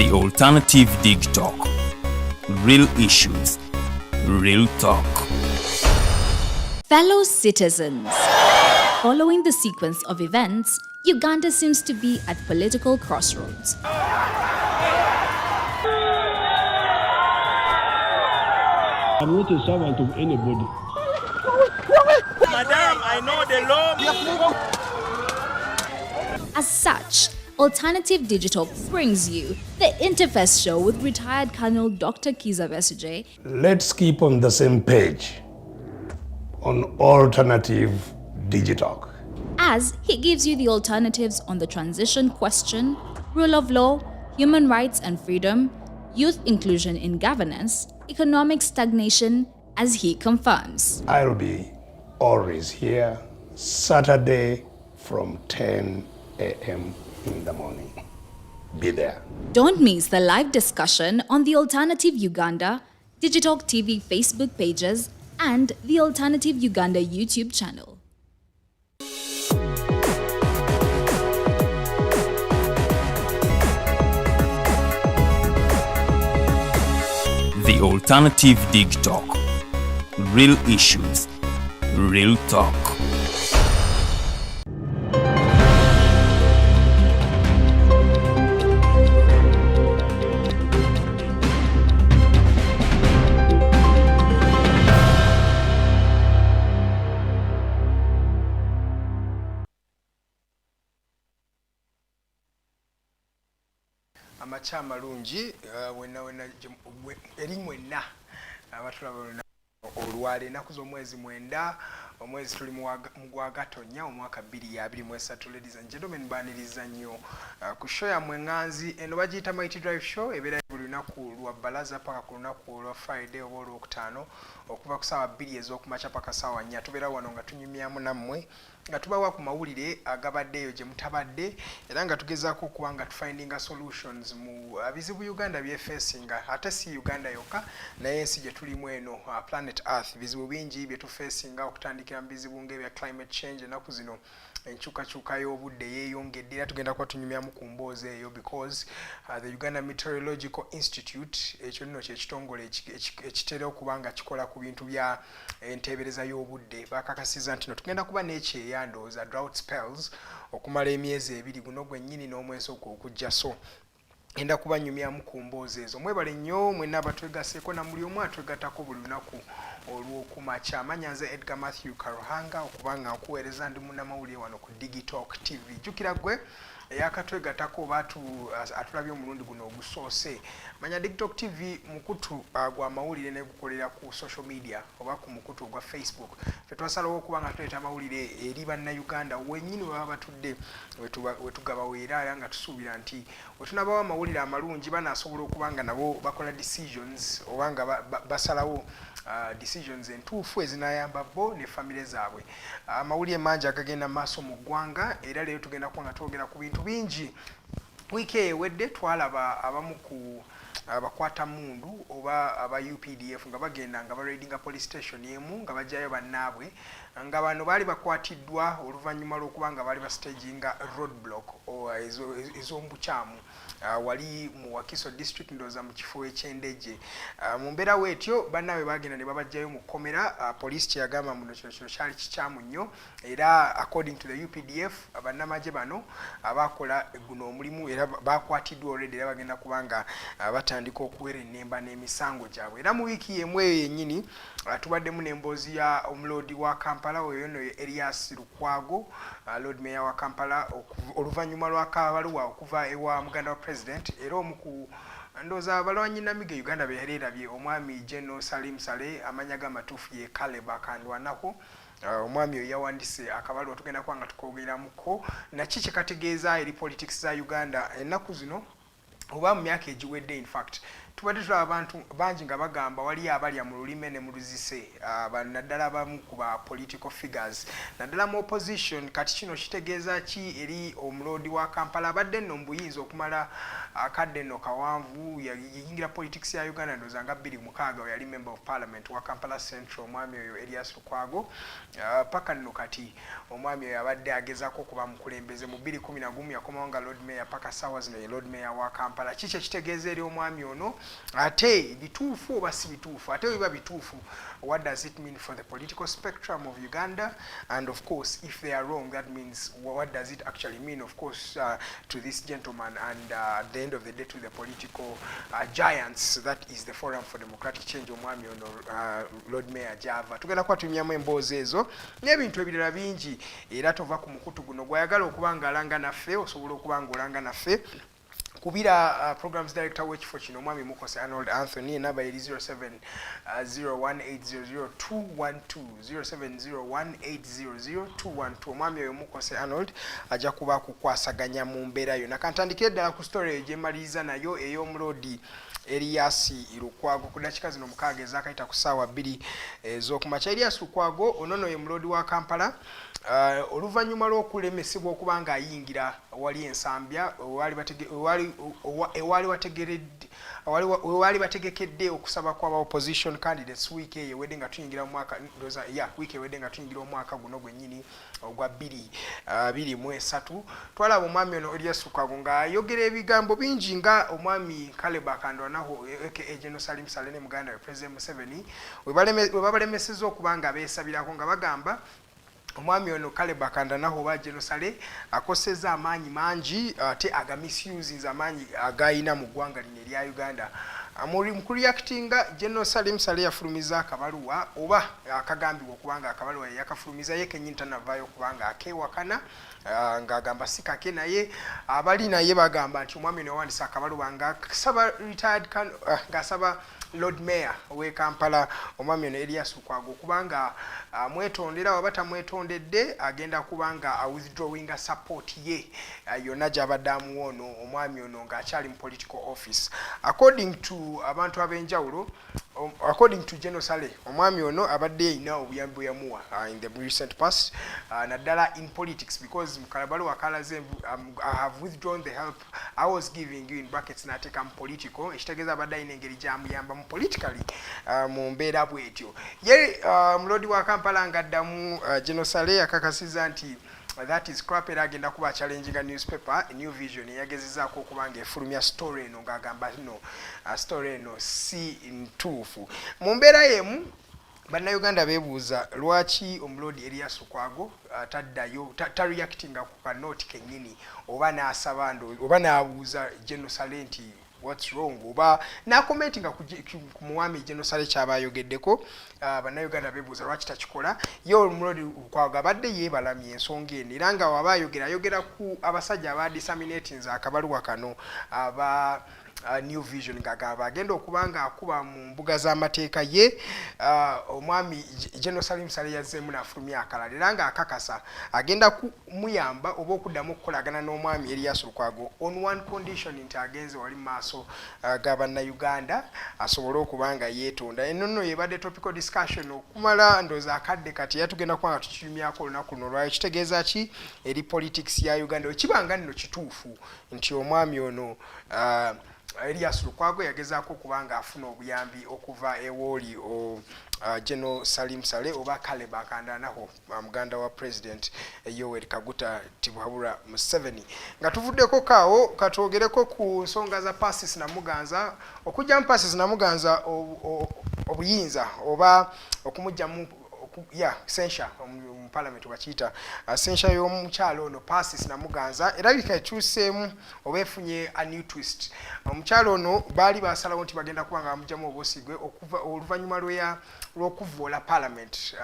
The alternative Digitalk. Real issues, real talk. Fellow citizens, following the sequence of events, Uganda seems to be at political crossroads. I'm not a servant of anybody. Madam, I know the law. As such, Alternative Digital brings you the Interface Show with retired Colonel Dr. Kiza Besuje. Let's keep on the same page on Alternative Digitalk, As he gives you the alternatives on the transition question, rule of law, human rights and freedom, youth inclusion in governance, economic stagnation, as he confirms. I'll be always here Saturday from 10 a.m. in the morning. Be there. Don't miss the live discussion on the Alternative Uganda, Digitalk TV Facebook pages, and the Alternative Uganda YouTube channel. The alternative Digitalk. Real issues, real talk. Amacha malungi wena eri mwenna abatulaba olwale enaku z'omwezi mwenda omwezi tuli mu gwa Gatonnya omwaka 2023. Ladies and gentlemen, baniriza nnyo ku show ya mwenganzi eno bagiyita Mighty Drive Show ebeera buli lunaku lwa balaza paka ku lunaku lwa Friday oba olwokutaano okuva ku ssaawa 2 ez'okumakya paka ssaawa 4 tubeera wano nga tunyumyamu nammwe nga tubawa ku mawulire agabaddeyo gye mutabadde era nga tugezaako okuba nga tufindinga solutions mu bizibu Uganda byefeesinga ate si Uganda yokka naye ensi gye tulimu eno planet Earth bizibu bingi bye tufeesinga okutandikira mu bizibu ng'ebya climate change enaku zino enkyukakyuka y'obudde yeeyongedde era tugenda kuba tunyumyamu ku mboozi eyo because the Uganda Meteorological Institute ekyo nno kyekitongole ekitera okuba nga kikola ku bintu bya enteebereza y'obudde bakakasiza nti no tugenda kuba n'ekyeya ndowooza drought spells okumala emyezi 2 guno gwennyini n'omwezi okujja so enda kubanyumyamu ku mboozi ezo mwebale nnyo mwenna abatwegaseeko na muli omu atwegattako buli lunaku olw'okumakya amanyanze Edgar Matthew Karuhanga okuba nga nkuweereza ndi munnamawulire wano ku Digitalk TV. Jjukira gwe eyakatwegattako oba atulabye omulundi guno ogusoose manya Digitalk TV mukutu gwa mawulire ne gukolera ku social media oba ku mukutu gwa Facebook fe twasalawo okuba nga tuleeta amawulire eri bannayuganda wennyini we baba batudde wetugabaweera era nga tusuubira nti wetunabawo amawulire amalungi banaasobola okuba nga nabo bakola decisions oba nga basalawo decisions entuufu ezinayamba bo ne famire zaabwe. Amawulire mangi agagenda maaso mu ggwanga era leero tugenda kuba nga twogera ku bintu bingi. Wiiki ewedde twalaba abamu ku abakwata mundu oba aba UPDF nga bagenda nga baraidinga police station emu nga bajjayo bannaabwe nga bano baali bakwatiddwa oluvannyuma lw'okuba nga baali bastaginga roadblock ez'omubukyamu wali mu Wakiso district ndooza mu kifo eky'endejje mu mbeera weetyo bannaabwe bagenda ne babajjayo mu kkomera police kyeyagamba muno kino kyali kikyamu nnyo era according to the UPDF bannamagye bano abakola guno omulimu era bakwatiddwa already era bagenda kubanga batandika okuwera ennemba n'emisango gyabwe. Era mu wiiki yemu eyo yennyini tubaddemu n'emboozi ya omuloodi wa Kampala oyo nno Elias Lukwago Lord Mayor wa Kampala oluvannyuma lw'akabaluwa okuva ewa muganda wa President era omu ku ndooza abalwanyi namiga Uganda be yali erabye omwami General Saleh amanya g'amatuufu ye Caleb akandwanako omwami oyo yawandise akabaluwa tugenda kuba nga tukoogeramuko naki kyekategeeza eri politics za Uganda ennaku zino oba mu myaka egiwedde in fact tubadde tulaba abantu bangi nga bagamba wali abalya mu lulime ne mu luzise naddala abamu ku ba political figures naddala mu opposition. Kati kino kitegeeza ki eri omuloodi wa Kampala abadde nno mu buyinza okumala akadde nno kawanvu yayingira politics ya Uganda ndowooza nga 2006 yali member of parliament wa Kampala Central omwami oyo Elias Lukwago paka nno kati omwami oyo abadde agezaako okuba mukulembeze mu 2011 yakomawo nga Lord Mayor paka ssaawa zino ye Lord Mayor wa Kampala. Kiki ekitegeeza eri omwami ono ate bituufu oba si bituufu ate biba bituufu what does it mean for the political spectrum of Uganda, and of course if they are wrong that means what does it actually mean of course to this gentleman and at the end of the day to the political giants that is the Forum for Democratic Change omwami ono Lord Mayor Java. Tugenda kuba tunyumamu emboozi ezo n'ebintu ebirala bingi era tova ku mukutu guno gwayagala okuba nga alanga naffe osobola okuba nga olanga naffe kubira programs director w'ekifo kino omwami Mukose Arnold Anthony enamba eri 0701800212 omwami oyo Mukose Arnold ajja kuba kukwasaganya mu mbeera yonna. Kantandikire ddala ku story egyemaliriza nayo ey'omuloodi Elias Lukwago ku dakika zino mukaaga ezakayita ku ssaawa 2 ez'okumakya. Elias Lukwago onono ye muloodi wa Kampala oluvannyuma lw'okulemesebwa okuba nga ayingira wali ensambya ewali bategekedde okusaba kw'aba opposition candidates wiiki eyo ewedde nga tuyingira mu mwaka wiiki ewedde nga tuyingira omwaka guno gwennyini ogwa 2023 twalaba omwami ono Elias Lukwago ng'ayogera ebigambo bingi nga omwami Caleb Akandwanaho aka General Saleh ne muganda we President Museveni we babalemesezza okuba nga beesabirako nga bagamba omwami ono Caleb Akandwanaho oba General Saleh akosezza amaanyi mangi ate agamisusing amaanyi agayina mu ggwanga lino erya Uganda. Mu kureactinga General Saleh yafulumiza akabaluwa oba akagambibwa okubanga akabaluwa yakafulumiza ye kennyini tanavaayo okubanga akewakana ng'agamba si kake naye abali naye bagamba nti omwami ono yawandisa akabaluwa ng'asaba Lord Mayor we Kampala omwami ono Elias Lukwago kubanga mwetondera waba tamwetondedde agenda kubanga withdrawing support ye yonna gy'abadde amuwa omwami ono ng'akyali mu political office. According to abantu ab'enjawulo according to General Saleh omwami ono abadde yina obuyambi bwe yamuwa in the recent past naddala in politics because mukalabaluwa akalaze I have withdrawn the help I was giving you in brackets nateeka mu political ekitegeeza abadde ayina engeri gy'amuyamba mu politically mu mbeera bwetyo. Ye muloodi wa Kampala ng'addamu General Saleh akakasiza nti that is crap era agenda kuba challenging a newspaper New Vision yagezezaako okuba ng'efulumya story eno ng'agamba no story eno si ntuufu. Mu mbeera y'emu bannayuganda beebuuza lwaki omuloodi Elias Lukwago taddayo tareactinga ku kanooti kennyini oba n'asaba oba n'abuuza General Saleh nti what's wrong oba n'akomentinga ku muwami General Saleh kyaba ayogeddeko. Bannayuganda beebuuza lwaki takikola. Ye omuloodi Lukwago abadde yeebalamye ensonga eno era nga waba ayogera ku abasajja aba disseminating akabaluwa kano aba New Vision ng'agamba agenda okuba ng'akuba mu mbuga z'amateeka ye omwami General Saleh yazzeemu n'afulumya akalala era ng'akakasa agenda kumuyamba oba okuddamu okukolagana n'omwami Elias Lukwago on one condition nti agenze wali mu maaso g'abannayuganda asobole okuba nga yeetonda. Eno nno yebadde topical discussion okumala ndoozi akadde kati era tugenda kuba nga tukinyumyako olunaku luno olwayo. Kitegeeza ki eri politics ya Uganda ekibanga nno kituufu nti omwami ono Elias Lukwago yagezaako okuba nga afuna obuyambi okuva ewooli General Saleh oba Caleb Akandwanaho muganda wa President Yoweri Kaguta Tibuhaburwa Museveni. Nga tuvuddeko kaawo katwogereko ku nsonga za Persis Namuganza okujja mu Persis Namuganza obuyinza oba okumujjamu censure mu parliament bakiyita censure y'omukyalo ono Persis Namuganza erabika ekyuseemu oba efunye a new twist. Omukyalo ono baali basalawo nti bagenda kuba nga bamugyamu obwosigwe oluvannyuma lw'okuvoola parliament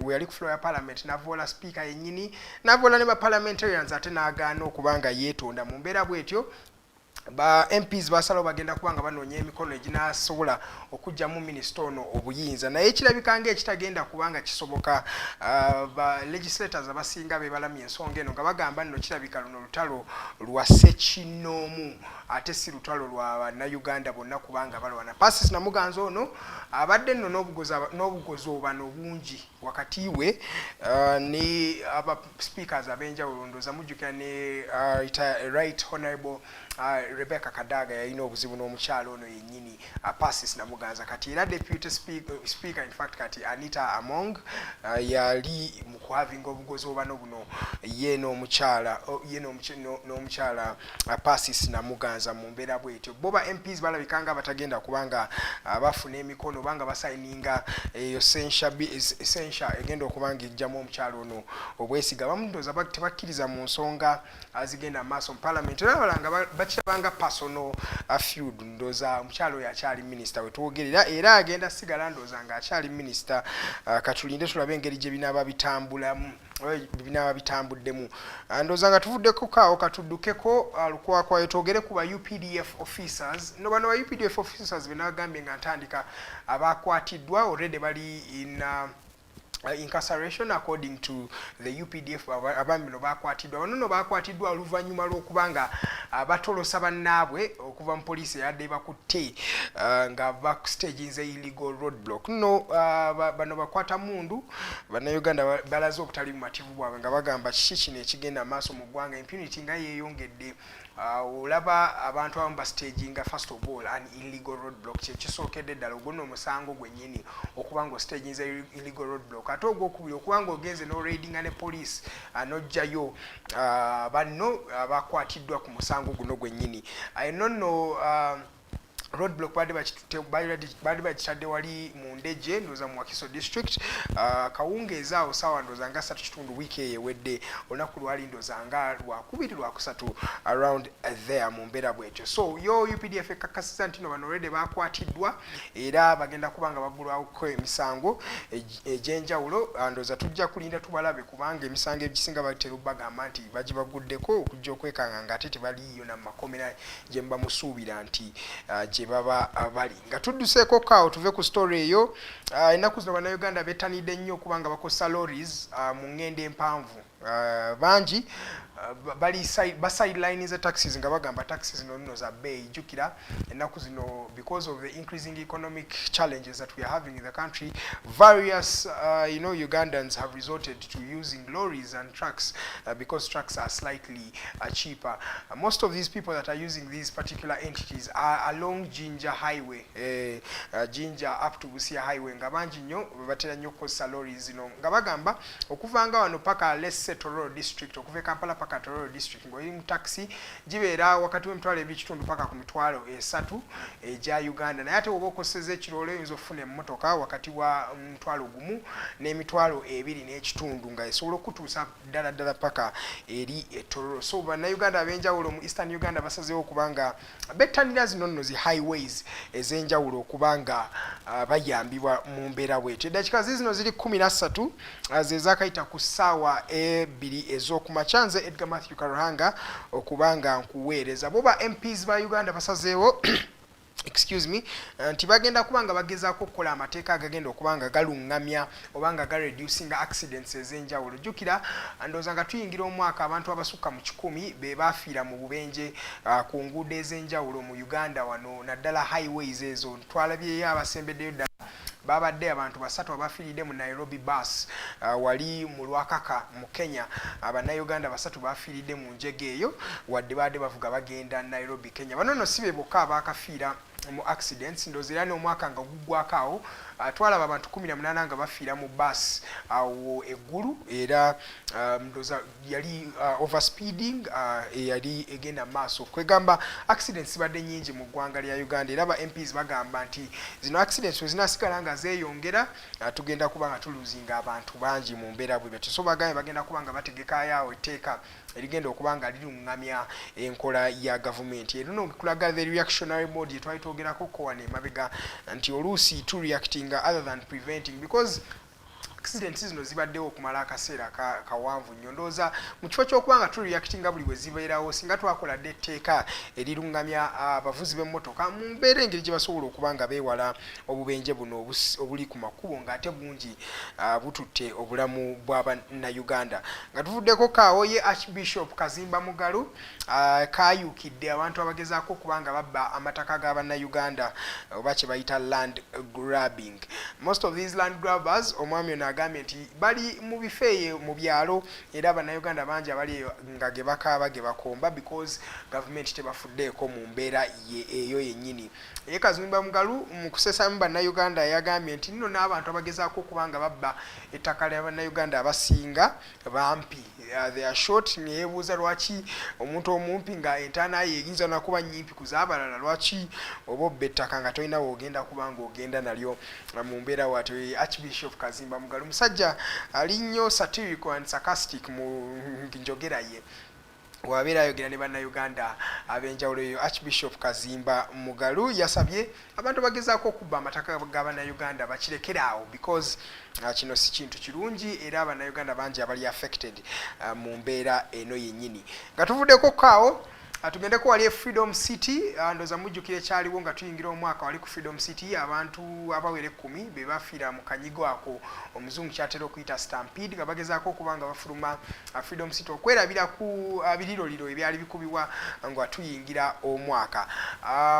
we yali ku floor ya parliament n'avoola speaker yennyini n'avoola ne ba parliamentarians ate n'agaana okuba nga yeetonda mu mbeera bwetyo ba MPs basalawo bagenda kubanga banoonya emikono eginasobola okujja mu minisita ono obuyinza naye kirabika ekitagenda kubanga kisoboka ba legislators abasinga be balamye ensonga eno nga bagamba nno kirabika luno lutalo lwa ssekinnoomu ate si lutalo lwa bannayuganda bonna kubanga balwana Pasis Namuganza ono abadde nno n'obugozi obano bungi wakati we ne aba speakers ab'enjawulo ndooza mujjukira ne right honorable Rebecca Kadaga yalina obuzibu n'omukyalo ono yennyini Pasis Namuganza kati era deputy speaker in fact kati Anita Among yali mu kuhavinga obugozi obano buno ye n'omukyala Pasis Namuganza mu mbeera bwetyo boba MPs balabikanga batagenda kubanga bafuna emikono banga basayininga eyo essential egenda okubanga ejjamu omukyalo ono obwesiga bamundoza tebakkiriza mu nsonga azigenda maaso mu parliament era balanga bakirabanga personal feud ndoza omukyalo oyo akyali minister wetwogerera era agenda sigala ndoza nga akyali minister katulinde tulabe engeri gye binaaba bitambuddemu ndoza nga tuvuddeko kaawo katuddukeko Lukwago yetwogere ku ba UPDF officers no bano ba UPDF officers benagambye nga ntandika abakwatiddwa already bali in incarceration according to the UPDF abambi no bakwatiddwa bano no bakwatiddwa oluvannyuma lw'okubanga batolosa bannaabwe okuva mu poliisi yadde bakutte nga backstaginze illegal roadblock no bano bakwata mundu bannayuganda balaze obutali bumativu bwabwe nga bagamba kiki kino ekigenda maaso mu ggwanga impunity nga yeeyongedde olaba abantu abamu bastaginga first of all an illegal roadblock kyekisookedde ddala ogwo omusango gwennyini okuba nga ostaginze illegal roadblock ate ogwokubiri okuba nga ogenze n'oraidinga ne police n'ojjayo banno abakwatiddwa ku musango guno gwennyini eno nno roadblock bali bakitadde wali mu Ndeje ndoza mu Wakiso district kawungeeza awo sawa ndoza nga 3 wiiki eyewedde olunaku lwali ndoza nga lwakubiri lwakusatu around there mu mbeera bwetyo so yo UPDF ekakasiza nti no bano already bakwatiddwa era bagenda kubanga baggulwako emisango egy'enjawulo ndoza tujja kulinda tubalabe kubanga emisango egisinga batera bagamba nti bagibaguddeko okujja okwekanga nga ate tebaliyo namakomera gye mubamusuubira nti gye baba bali nga tudduseeko kaawo tuve ku story eyo ennaku zino bannayuganda bettanidde nnyo okubanga bakosa lorries mu ngendo empanvu bangi basideline ze taxis nga bagamba taxis nno za bbeeyi jjukira ennaku zino because of the increasing economic challenges that we are having in the country various Ugandans have resorted to using lorries and trucks because trucks are slightly cheaper. Most of these people that are using these particular entities are along Jinja Highway Jinja up to Busia Highway nga bangi nnyo batera nnyo okukozesa lorries zino nga bagamba okuvanga wano paka Lesse Tororo district okuva Kampala paka Tororo district ng'oli mu taxi gibeera wakati w'emitwalo ebikitundu paka ku mitwalo 3 egya Uganda naye ate oba okoseza ekirolo oyinza okufuna emmotoka wakati wa mutwalo gumu n'emitwalo 2 n'ekitundu nga esobola okutuusa ddala paka eri Tororo so bannayuganda ab'enjawulo mu Eastern Uganda basazeewo okubanga bettanira zino nno zi highways ez'enjawulo okubanga bayambibwa mu mbeera bwetyo eddakiika zino ziri 13 ze zaakayita ku ssaawa 2 ez'okumakya nze Edgar Matthew Karuhanga okubanga nkuweereza boba MPs ba Uganda basazeewo excuse me nti bagenda kubanga bagezaako okukola amateeka agagenda okubanga galungamya obanga reducing accidents ez'enjawulo jjukira ndooza nga tuyingira omwaka abantu abasukka mu 100 be baafiira mu bubenje ku nguudo ez'enjawulo mu Uganda wano naddala highways ezo twalabyeyo abasembeddeyo ddala babadde abantu 3 abafiiridde mu Nairobi bus wali mu Lwakaka mu Kenya abannayuganda 3 bafiiridde mu njege eyo wadde baadde bavuga bagenda Nairobi Kenya bano nno si be bokka abaakafiira mu accidents ndozera n'omwaka nga guggwakaawo twalaba abantu 18 nga bafiira mu bus awo eggulu era ndoza yali overspeeding yali egenda maaso kwegamba accidents badde nyingi mu ggwanga lya Uganda era ba MPs bagamba nti zino accidents zinasigala nga zeeyongera tugenda kuba nga tuluzinga abantu bangi mu mbeera bwetyo so bagenda kuba nga bategekaayo etteeka erigenda okuba nga lirungamya enkola ya gavumenti ero nokulaga the reactionary mode twali twogerako ko wane mabega nti oluusi to reacting other than preventing because accidents zino zibaddewo okumala akaseera kawanvu nnyo ndowooza mu kifo ky'okubanga tureactinga buli bwe zibeerawo singa twakola dde etteeka erirungamya abavuzi b'emmotoka mu mbeera engeri gye basobola okuba nga beewala obubenje buno obuli ku makubo ng'ate bungi bututte obulamu bw'abannayuganda nga tuvuddeko kaawo ye Archbishop Kazimba Mugalu kaayuukidde abantu abagezaako okuba nga babba amataka g'abannayuganda oba kye bayita land grabbing. Most of these land grabbers omwami ono agambye nti bali mu bifo eyo mu byalo era abannayuganda bangi abali nga ge bakaaba ge bakomba because government tebafuddeeko mu mbeera eyo yennyini. Ye Kazimba Mugalu mu kusesamu bannayuganda yagambye nti nno n'abantu abagezaako okuba nga babba ettaka ly'abannayuganda abasinga bampi. They are short. Neyebuuza lwaki omuntu omumpi nga entaana ye eyinza nakuba nnyimpi kuzaabalala lwaki oba obba ettaka nga tolina woogenda kuba nga ogenda nalyo mu mbeera watyo. Archbishop Kazimba Mugalu musajja ali nnyo satirical and sarcastic mu njogera ye wabeera ayogera ne bannayuganda ab'enjawulo eyo. Archbishop Kazimba Mugalu yasabye abantu bagezaako okubba amataka g'abannayuganda bakirekere awo because kino si kintu kirungi era abannayuganda bangi abali affected mu mbeera eno yennyini. Nga tuvuddeko kaawo tugendeko wali Freedom City ndoza mujjukire kyaliwo nga tuyingira omwaka wali ku Freedom City abantu abawere 10 be bafiira mu kanyigo ako omuzungu kyatera okuyita stampede nga bagezaako okuba nga bafuluma Freedom City okwerabira ku biriroliro ebyali bikubibwa nga tuyingira omwaka.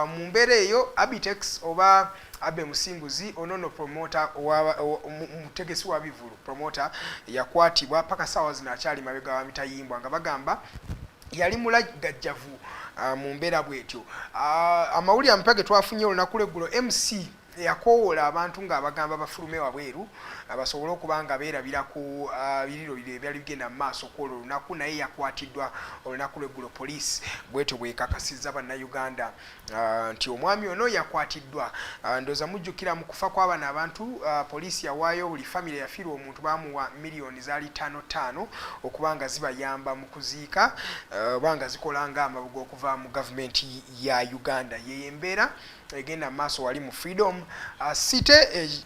Mu mbeera eyo Abitex oba Abe Musinguzi onono promoter mutegesi wa bivulu promoter yakwatibwa paka sawa zinakyali mabega wa mitayimbwa nga bagamba yali mulagajjavu mu mbeera bwetyo. Amawulire ampage twafunye olunaku lw'eggulo MC yakoowola abantu ng'abagamba bafulume wabweru basobole okuba nga beerabira ku biriroliro ebyali bigenda mu maaso kwolwo olunaku naye yakwatiddwa olunaku lw'eggulo. Poliisi bwetyo bwekakasizza bannayuganda nti omwami ono yakwatiddwa. Ndooza mujjukira mu kufa kw'abana abantu poliisi yawaayo buli famire yafiirwa omuntu bamuwa miliyoni zaali 5 okuba nga zibayamba mu kuziika oba nga zikola nga amabuga okuva mu gavumenti ya Uganda. Yeyo embeera egenda maaso wali mu Freedom City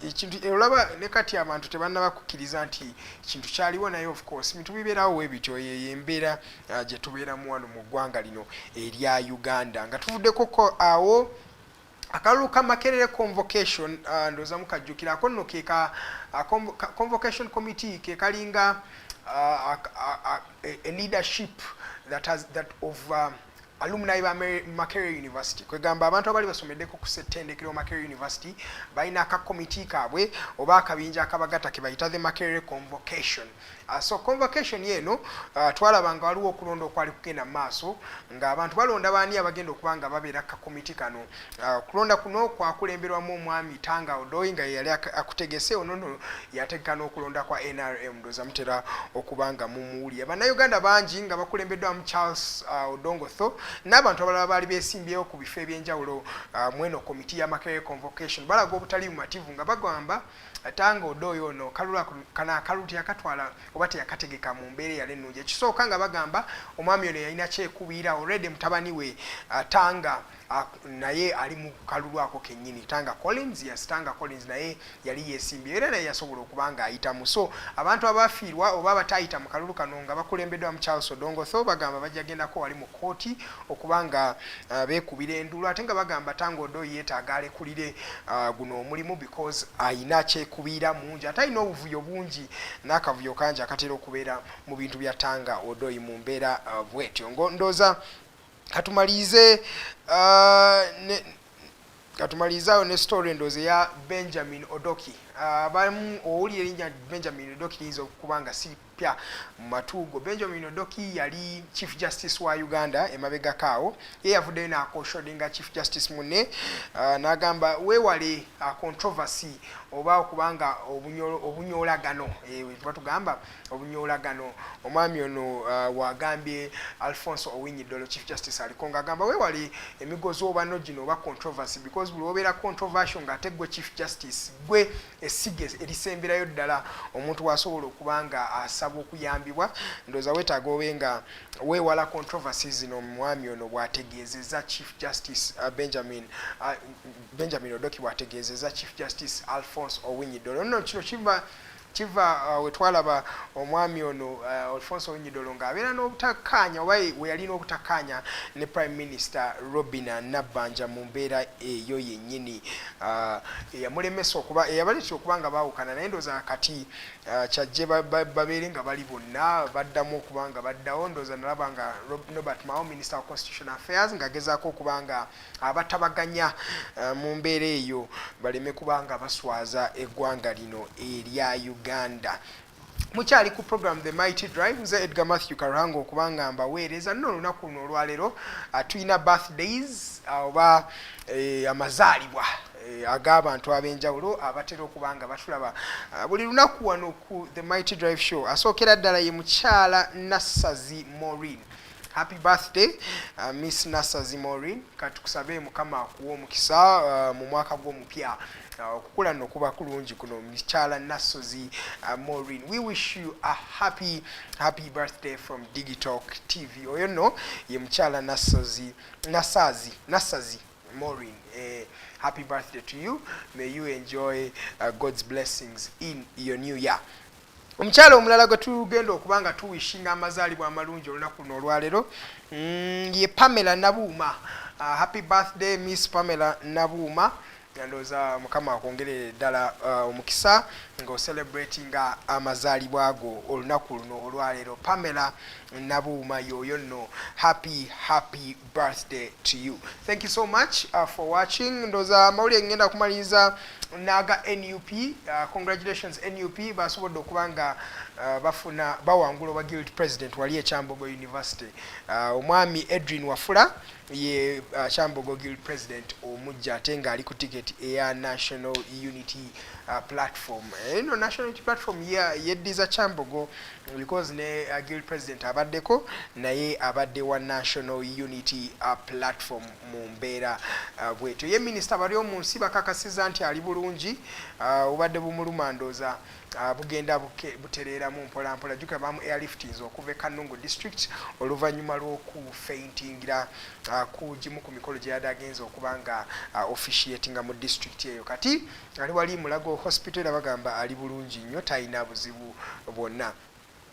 ekintu olaba ne kati abantu tebannaba kukkiriza nti kintu kyaliwo naye of course bintu bibeerawo webityo yeyo embeera gye tubeeramu wano mu ggwanga lino erya Uganda. Nga tuvuddeko awo akalulu ka Makerere convocation ndooza mukajjukirako nno keka convocation committee ke kalinga a leadership that of alumni ba Makerere University kwegamba abantu abali basomeddeko ku settendekero Makerere University balina aka committee kaabwe oba akabinja akabagata ke bayita the Makerere convocation. So convocation yeno twalabanga waliwo okulonda okwali kugenda mu maaso nga abantu balonda baani abagenda okuba nga babeera ka committee kano. Kulonda kuno kwakulemberwamu omwami Tanga Odoyi nga yali akutegese onono yategeka n'okulonda kwa NRM ndoza mutera okuba nga mumuwulira. Bannayuganda bangi nga bakulembeddwa mu Charles Odongotho n'abantu abalala baali beesimbyewo ku bifo eby'enjawulo mweno committee ya Makerere convocation balaga obutali bumativu nga bagamba Tanga Odoyi ono kana akaluti yakatwala oba teyakategeka mu mbeera yali ennungi. Ekisooka nga bagamba omwami ono yalina kyekubiira already mutabani we Tanga naye ali mu kalulu ako kennyini Tanga Collins. Yes, Tanga Collins naye yali yeesimbye era naye yasobola okuba nga ayitamu. So abantu abafiirwa oba abatayita mu kalulu kano nga bakulembeddwa mu Charles Odongotho bagamba bajja gendako wali mu kooti okuba nga beekubira endulu ate nga bagamba Tanga Odoyi yeetaaga alekulire guno omulimu because ayina kyekubiira mungi ate alina obuvuyo bungi n'akavuyo kangi akatera okubeera mu bintu bya Tanga Odoyi mu mbeera bwetyo. Ndooza katumalizayo ne story ndoze ya Benjamin Odoki. Abamu owulira erinnya Benjamin Odoki liyinza okuba nga si pya mu matugo. Benjamin Odoki yali Chief Justice wa Uganda emabega kaawo. Ye yavuddeyo n'akooshodinga Chief Justice munne n'agamba weewale controversy oba okubanga obunyoolagano batugamba obunyoolagano. Omwami ono wagambye Alfonso Owiny Dollo Chief Justice aliko ng'agamba weewale emigozi oba nogino oba controversy because buli obeera controversial ng'ate gwe Chief Justice gwe essige erisemberayo ddala omuntu wasobola okuba nga asaba okuyambibwa. Ndooza weetaaga obe nga weewala controversy zino. Omwami ono bw'ategeezezza Chief Justice Benjamin Odoki bw'ategeezezza Chief Justice Alfonso Owiny Dollo. Nno kino kiva kiva wetwalaba omwami ono Alfonso Onyidolo ng'abeera n'obutakkaanya oba we yalina obutakkaanya ne Prime Minister Robin Nabbanja mu mbeera eyo yennyini eyamulemesa okuba eyabaleetera okuba nga baawukana naye ndowooza kati kyajje babeere nga bali bonna baddamu okuba nga baddawo ndowooza nalaba nga Norbert Mao Minister of Constitutional Affairs ng'agezaako okuba nga abatabaganya mu mbeera eyo baleme kuba nga baswaza eggwanga lino erya Uganda. Mukyali ku program The Mighty Drive, nze Edgar Matthew Karuhanga okubanga mbaweereza nno olunaku luno olwaleero tulina birthdays oba amazaalibwa ag'abantu ab'enjawulo abatera okuba nga batulaba buli lunaku wano ku The Mighty Drive show. Asookera ddala ye mukyala Nassazi Maureen. Happy birthday Miss Nassazi Maureen, katukusabe Mukama akuwa omukisa mu mwaka gw'omupya okukula nno kuba kulungi kuno mukyala Nassazi Maureen. We wish you a happy birthday from Digitalk TV. Oyo nno ye mukyala Nassazi Maureen. Happy birthday to you. May you enjoy God's blessings in your new year. Omukyala omulala gwe tugenda okuba nga tuwishinga amazaalibwa amalungi olunaku luno olwaleero ye Pamela Nabuuma. Happy birthday Miss Pamela Nabuuma. Ndowooza Mukama akwongerere ddala omukisa nga ocelebratinga amazaalibwa ago olunaku luno olwaleero. Pamela Nabuuma yoyo nno happy birthday to you. Thank you so much for watching. Ndowooza amawulire ngenda kumaliriza naga NUP. Congratulations NUP, basobodde okuba nga bafuna bawangula oba guild president wali e Kyambogo University. Omwami Edwin Wafula ye Kyambogo guild president omujja ate nga ali ku ticket eya National Unity platform. Eno National Unity platform yeddiza Kyambogo because ne guild president abaddeko naye abadde wa National Unity platform mu mbeera bwetyo. Ye minister bali omu nsi bakakasiza nti ali bulungi obadde bumuluma ndooza bugenda butereera mu mpolampola. Jjuka bamu airliftings okuva e Kanungu district oluvannyuma lw'okufeintingira ku gimu ku mikolo gye yadde agenza okuba nga officiatinga mu district eyo. Kati ali wali Mulago hospital abagamba ali bulungi nnyo talina buzibu bwonna.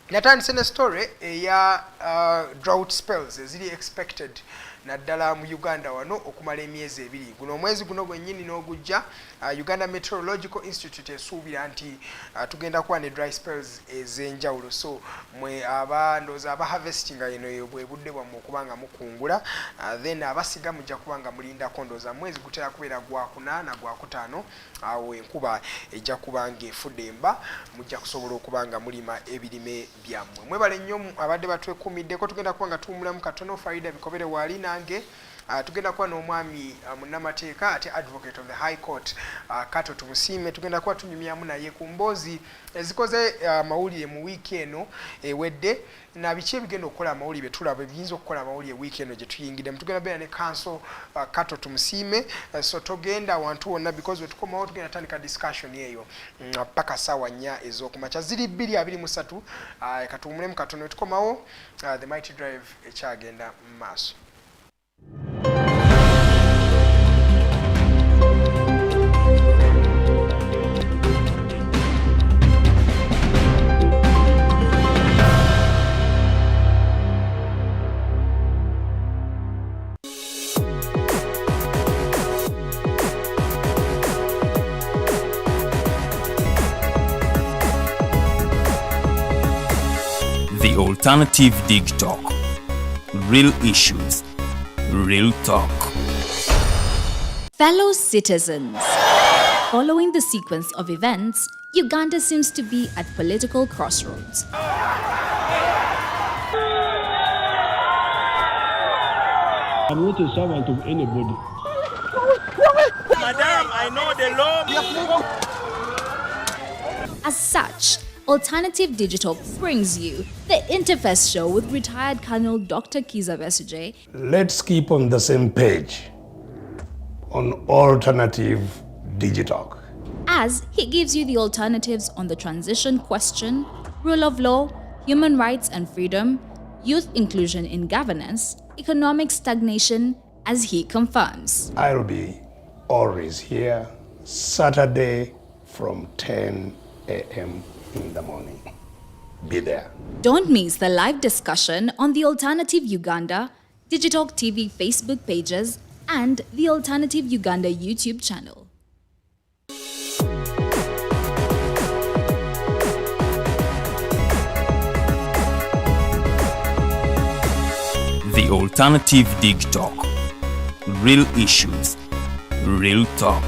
Natandise ne story eya drought spells eziri expected naddala mu Uganda wano okumala emyezi ebiri. Guno omwezi guno gwennyini n'ogujja Uganda Meteorological Institute esuubira nti tugenda kuba ne dry spells ez'enjawulo. So mwe ndowooza aba harvesting eno eyo bwe budde bwammwe okuba nga mukungula then abasiga mujja kuba nga mulindako ndowooza mwezi gutera kubeera Gwakuna na Gwakutaano awo enkuba ejja kuba ng'efudde emba mujja kusobola okuba nga mulima ebirime byammwe. Mwebale nnyo abadde batwekuumiddeko. Tugenda kuba nga tuwumulamu katono Farida Bikobere waali nange. Tugenda kuba n'omwami munnamateeka ate advocate of the High Court Kato Tumusiime. Tugenda kuba tunyumyamu naye ku mboozi ezikoze amawulire mu wiiki eno ewedde na biki ebigenda okukola amawulire betulaba ebiyinza okukola amawulire wiiki eno gye tuyingiremu. Tugenda beera ne council Kato Tumusiime. So togenda wantu wonna because wetukomawo tugenda tandika discussion eyo paka ssaawa 4 ez'okumakya ziri 2:23. Katuwumulemu katono wetukomawo The Mighty Drive ekyagenda mu maaso. The Alternative Digitalk. Real issues, real talk. Fellow citizens, following the sequence of events, Uganda seems to be at political crossroads. I'm not a servant of anybody. Madam, I know the law. As such, Alternative Digital brings you the Interface Show with retired Colonel Dr. Kiza Besuje. Let's keep on the same page on Alternative Digitalk. As he gives you the alternatives on the transition question, rule of law, human rights and freedom, youth inclusion in governance, economic stagnation, as he confirms. I'll be always here Saturday from 10 a.m. in the morning. Be there. Don't miss the live discussion on the Alternative Uganda, Digitalk TV Facebook pages, and the Alternative Uganda YouTube channel. The Alternative Digitalk. Real issues, real talk.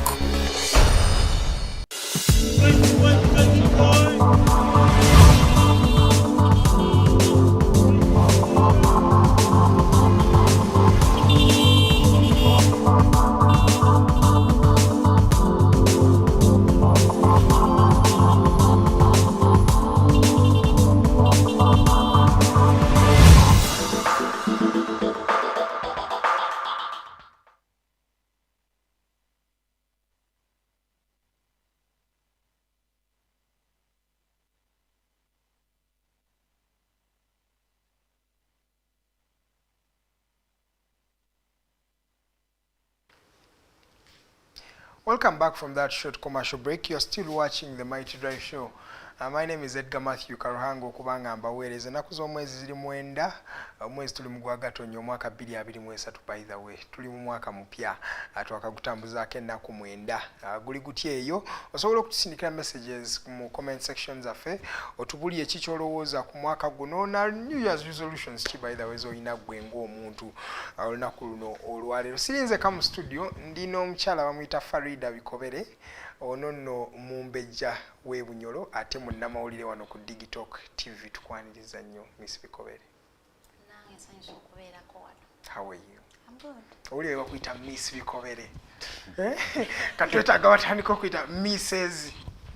Welcome back from that short commercial break. You're still watching the Mighty Drive Show. My name is Edgar Matthew Karuhango kubanga mbaweereza ennaku z'omwezi ziri mwenda omwezi tuli mu Gwagatonnya omwaka 2023 by the way tuli mu mwaka mupya twakagutambuzaako ennaku mwenda guli gutya eyo osobola okutusindikira messages mu comment section zaffe otubulye eki kyolowooza ku mwaka guno na New Year's resolutions ki by the way zolina gwe ng'omuntu olunaku luno olwaleero sirinze ka mu studio ndina omukyala bamuyita Farida Bikobere ono nno Mumbejja we Bunyolo ate munnamawulire wano ku Digitalk TV tukwaniriza nnyo Miss Bikobere. Nange nsanyusa okubeerako wano. How are you? I'm good. Owulire bakuyita Miss Bikobere. Katwetaaga batandika okuyita Mrs.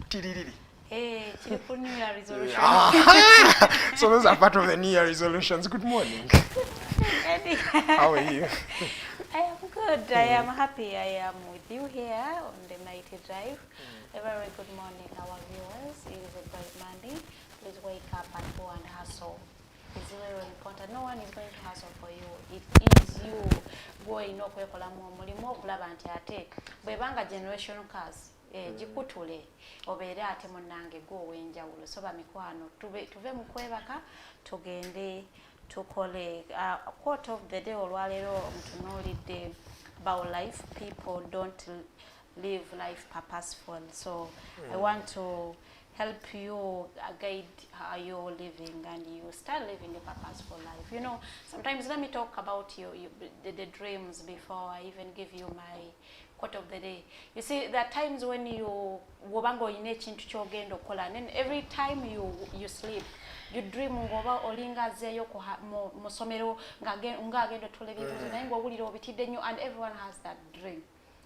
Tiririri. Kiri ku New Year resolution. So those are part of the New Year resolutions. Good morning. How are you? I am good. I am happy I am with you here on the Mighty Drive. A very good morning, our viewers. It is a bright Monday. Please wake up and go and hustle. It's very important. No one is going to hustle for you. It is you going okwekolamu omulimu okulaba nti ate bwebanga generational curse gikutule obeere ate munnange gwowenjawulo. So bamikwano tuve mu kwebaka tugende tukole quote of the day olwaleero mutunuulidde about life. People don't live life purposeful, so I want to help you guide how you're living and you start living a purposeful life. You know, sometimes let me talk about the dreams before I even give you my quote of the day. You see, there are times when you wobango ine chintu kyogenda okola, and then every time you sleep you dream ngoba olinga zeyo ko musomero ngagenda tole bibuzo naye ngowulira obitidde nnyo, and everyone has that dream.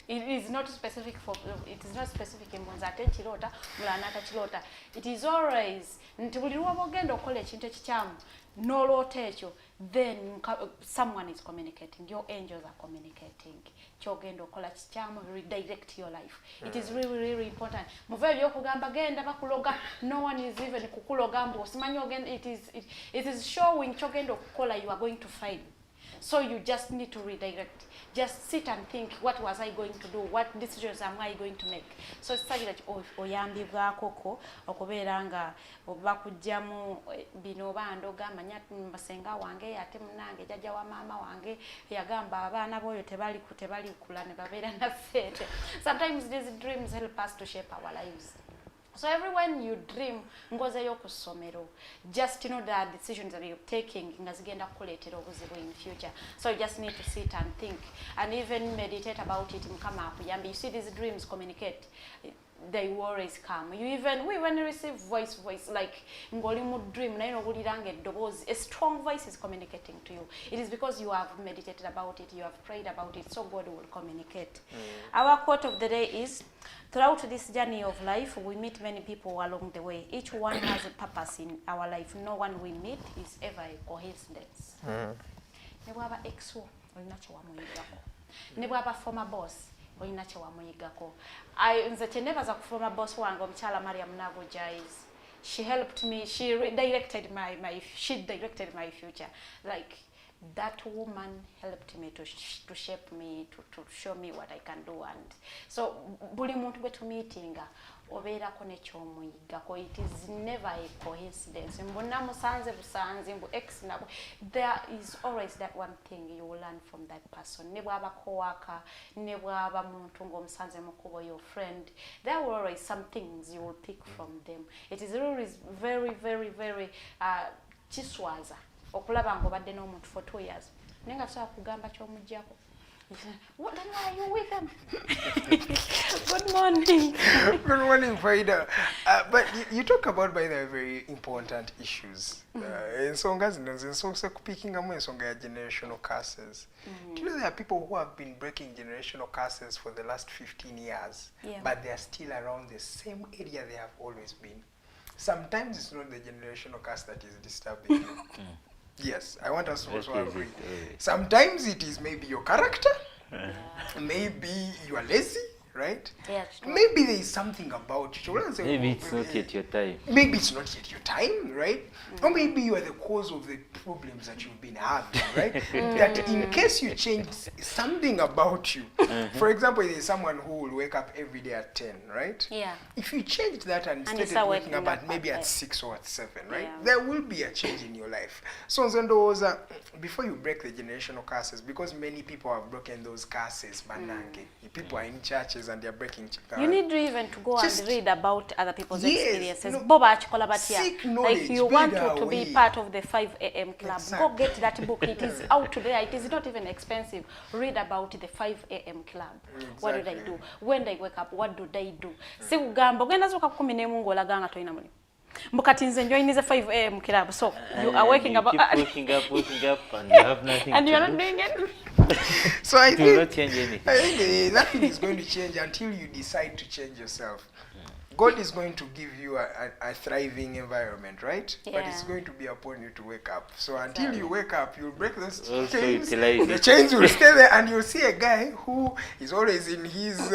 It is not specific in Monzate Chilota, Mulanata Chilota. It is always nti buli lwa bogenda okola ekintu ekikyamu n'olwoteekyo, then someone is communicating. Your angels are communicating. Kyogenda okola kikyamu, redirect your life. It is really, really important. Muve byokugamba genda bakuloga, no one is even kukuloga mbu osimanyi ogenda. It is showing kyogenda okukola you are going to fail. So you just need to redirect. Just sit and think, what was I going to do? What decisions am I going to make? So it's like that oyambibwakoko okubeera nga bakujjamu bino bandoga manya basenga wange ate munange jjajja wa maama wange yagamba abaana boyo tebali kula ne babeera na ssente. Sometimes these dreams help us to shape our lives. So everyone you dream ngozeyo ku ssomero, just know that decisions that you're taking ngazigenda kukuleetera obuzibu in future. So you just need to sit and think and even meditate about it. Mukama akuyambi. You see, these dreams communicate. They always come. We when you receive voice like ngoli mu dream nayo oguliranga eddobozi, a strong voice is communicating to you. It is because you have meditated about it, you have prayed about it, so God will communicate. Our quote of the day is, throughout this journey of life, we meet many people along the way. Each one has a purpose in our life. No one we meet is ever a coincidence. Ne bwaba exo olina kyewamuyigako. Ne bwaba former boss olina kyewamuyigako. Nze kyenebaza ku former boss wange omukyala Mariam Nago Jais. She helped me. She directed my future. Like that woman helped me to shape me, to show me what I can do. And so buli muntu bwe tumeetinga obeerako nekyomuyigako. It is never a coincidence. Mbona musanze busanze mbu ex nabo. There is always that one thing you will learn from that person. Ne bwaba coworker, ne bwaba muntu ng'omusanze mukubo your friend. There were always some things you will pick from them. It is always very, very, very kiswaza okulaba ng'obadde n'omuntu for 2 years. Naye nga tusobola kugamba ky'omuggyako. What then why are you with them? Good morning. Good morning, Faida. But you talk about, by the way, very important issues. Ensonga picking up ensonga generational curses. Do you know there are people who have been breaking generational curses for the last 15 years, but they are still around the same area they have always been? Sometimes it's not the generational curse that is disturbing you. Yes, I want us to also agree. Sometimes it is maybe your character, maybe you are lazy, right? Maybe there is something about you. Maybe it's not yet your time. Maybe it's not yet your time, right? Or maybe you are the cause of the problems that you've been having, right? That in case you change something about you, for example, there is someone who will wake up every day at 10, right? Yeah. If you change that and started waking up at maybe at 6 or at 7, right? There will be a change in your life. So Nzondo, before you break the generational curses, because many people have broken those curses, people are in churches and they're breaking. You need even to go and read about other people's experiences. Seek knowledge. Like you want to be part of the 5 a.m. club. Go get that book. It is out there. It is not even expensive. Read about the 5 a.m. club. What do they do? When they wake up, what do they do? Si ugamba genda zoka 10 ngola ganga toina muli. Mbukati nze join is a 5 a.m. club. So you are waking up. Keep waking up and you have nothing and to you're not do. doing it. So I think not change anything. I think nothing is going to change until you decide to change yourself. God is going to give you a thriving environment, right? But it's going to be upon you to wake up. So until you wake up, you'll break those chains. The chains will stay there, and you'll see a guy who is always in his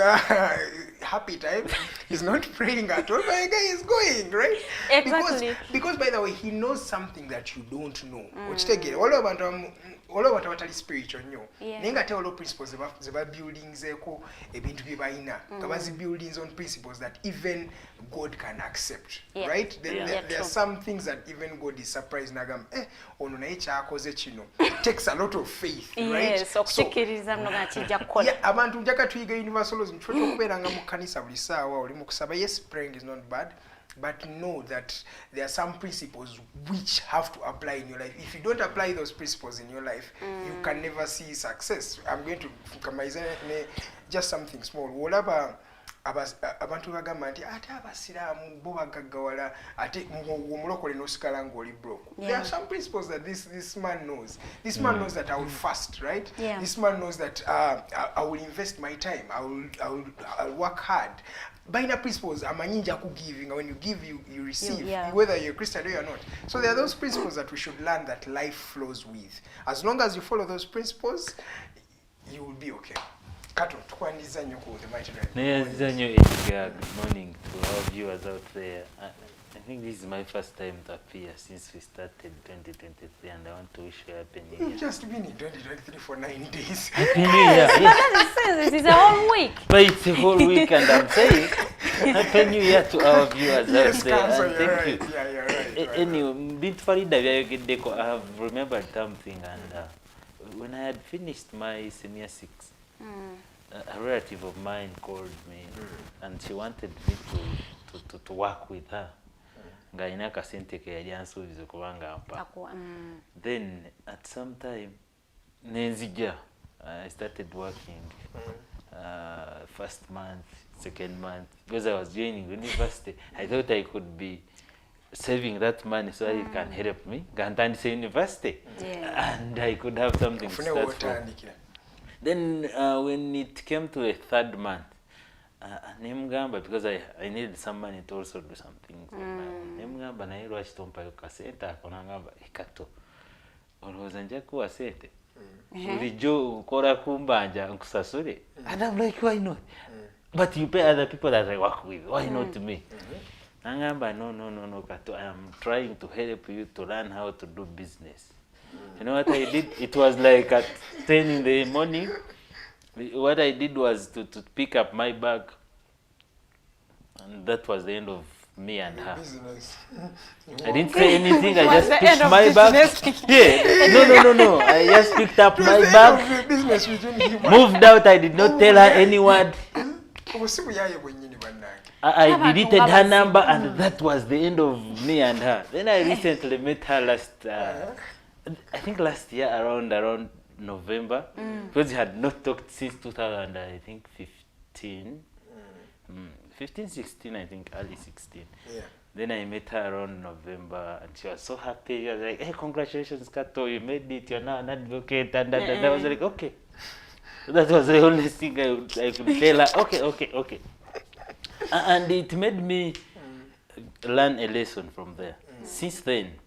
happy time. He's not praying at all, but a guy is going, right? Exactly. Because by the way, he knows something that you don't know. Which take it all about what spiritual nyo. Nenga te all principles zeba buildings eko ebintu bibayina. Kabazi buildings on principles that even God can accept, right? There are some things that even God is surprised nagam ono na ekyakoze kino. It takes a lot of faith, right? Yes, okusikiriza mno gakijja kukola. Yeah, abantu njaka tuyiga universalism tucho kuberanga mu kanisa buli sawa oli mu kusaba. Yes, praying is not bad. But know that there are some principles which have to apply in your life. If you don't apply those principles in your life, you can never see success. I'm going to come just something small. Whatever abantu bagamba nti ate abasiraamu bo bagaggawala ate omulokole n'osigala ng'oli broke. There are some principles that this man knows. This man knows that I will fast, right? This man knows that I will invest my time. I'll work hard. Binary principles are manyinja ku giving. When you give, you receive, whether you're a Christian or you're not. So there are those principles that we should learn that life flows with. As long as you follow those principles, you will be okay. Kato, tukwandiza nnyo ku the mighty drive. Good morning to our viewers out there. I think this is my first time to appear since we started 2023, and I want to wish you a happy new year. You've just been in 2023 for 9 days. Happy New Year! This is a whole week. But it's a whole week, and I'm saying Happy New Year to our viewers out there. And thank you. Yeah, you're right. Anyway, I have remembered something, and when I had finished my senior 6, a relative of mine called me, and she wanted me to work with her. Ngaina kasente ke yali ansuubiza kubanga ampa. Then at some time nenzija I started working first month, second month, because I was joining university. I thought I could be saving that money so it can help me gantandise university, and I could have something to start from. Then when it came to a third month, Nemgamba, because I needed some money to also do some things. Nemgamba na hilo achitompa kaseta akonangamba ikato. Oloza nja kuwa sete. Ulijo ukora kumbanja nkusasure. And I'm like, why not? But you pay other people that I work with. Why not me? Nangamba no kato. I am trying to help you to learn how to do business. You know what I did? It was like at 10 in the morning. What I did was to pick up my bag, and that was the end of me and her. Business. I didn't say anything. I Was just the picked end of my bag. business? Yeah. No. I just picked up my bag, Business between him moved out. I did not tell her any word. obusibuyaye bwennyini bannange. I deleted her number, and that was the end of me and her. Then I recently met her I think last year around November, because we had not talked since 2015, 16, I think, early 16. Yeah. Then I met her around November, and she was so happy. She was like, "Hey, congratulations, Kato, you made it. You're now an advocate." And I was like, "Okay." That was the only thing I could tell her. Okay. And it made me learn a lesson from there. Since then,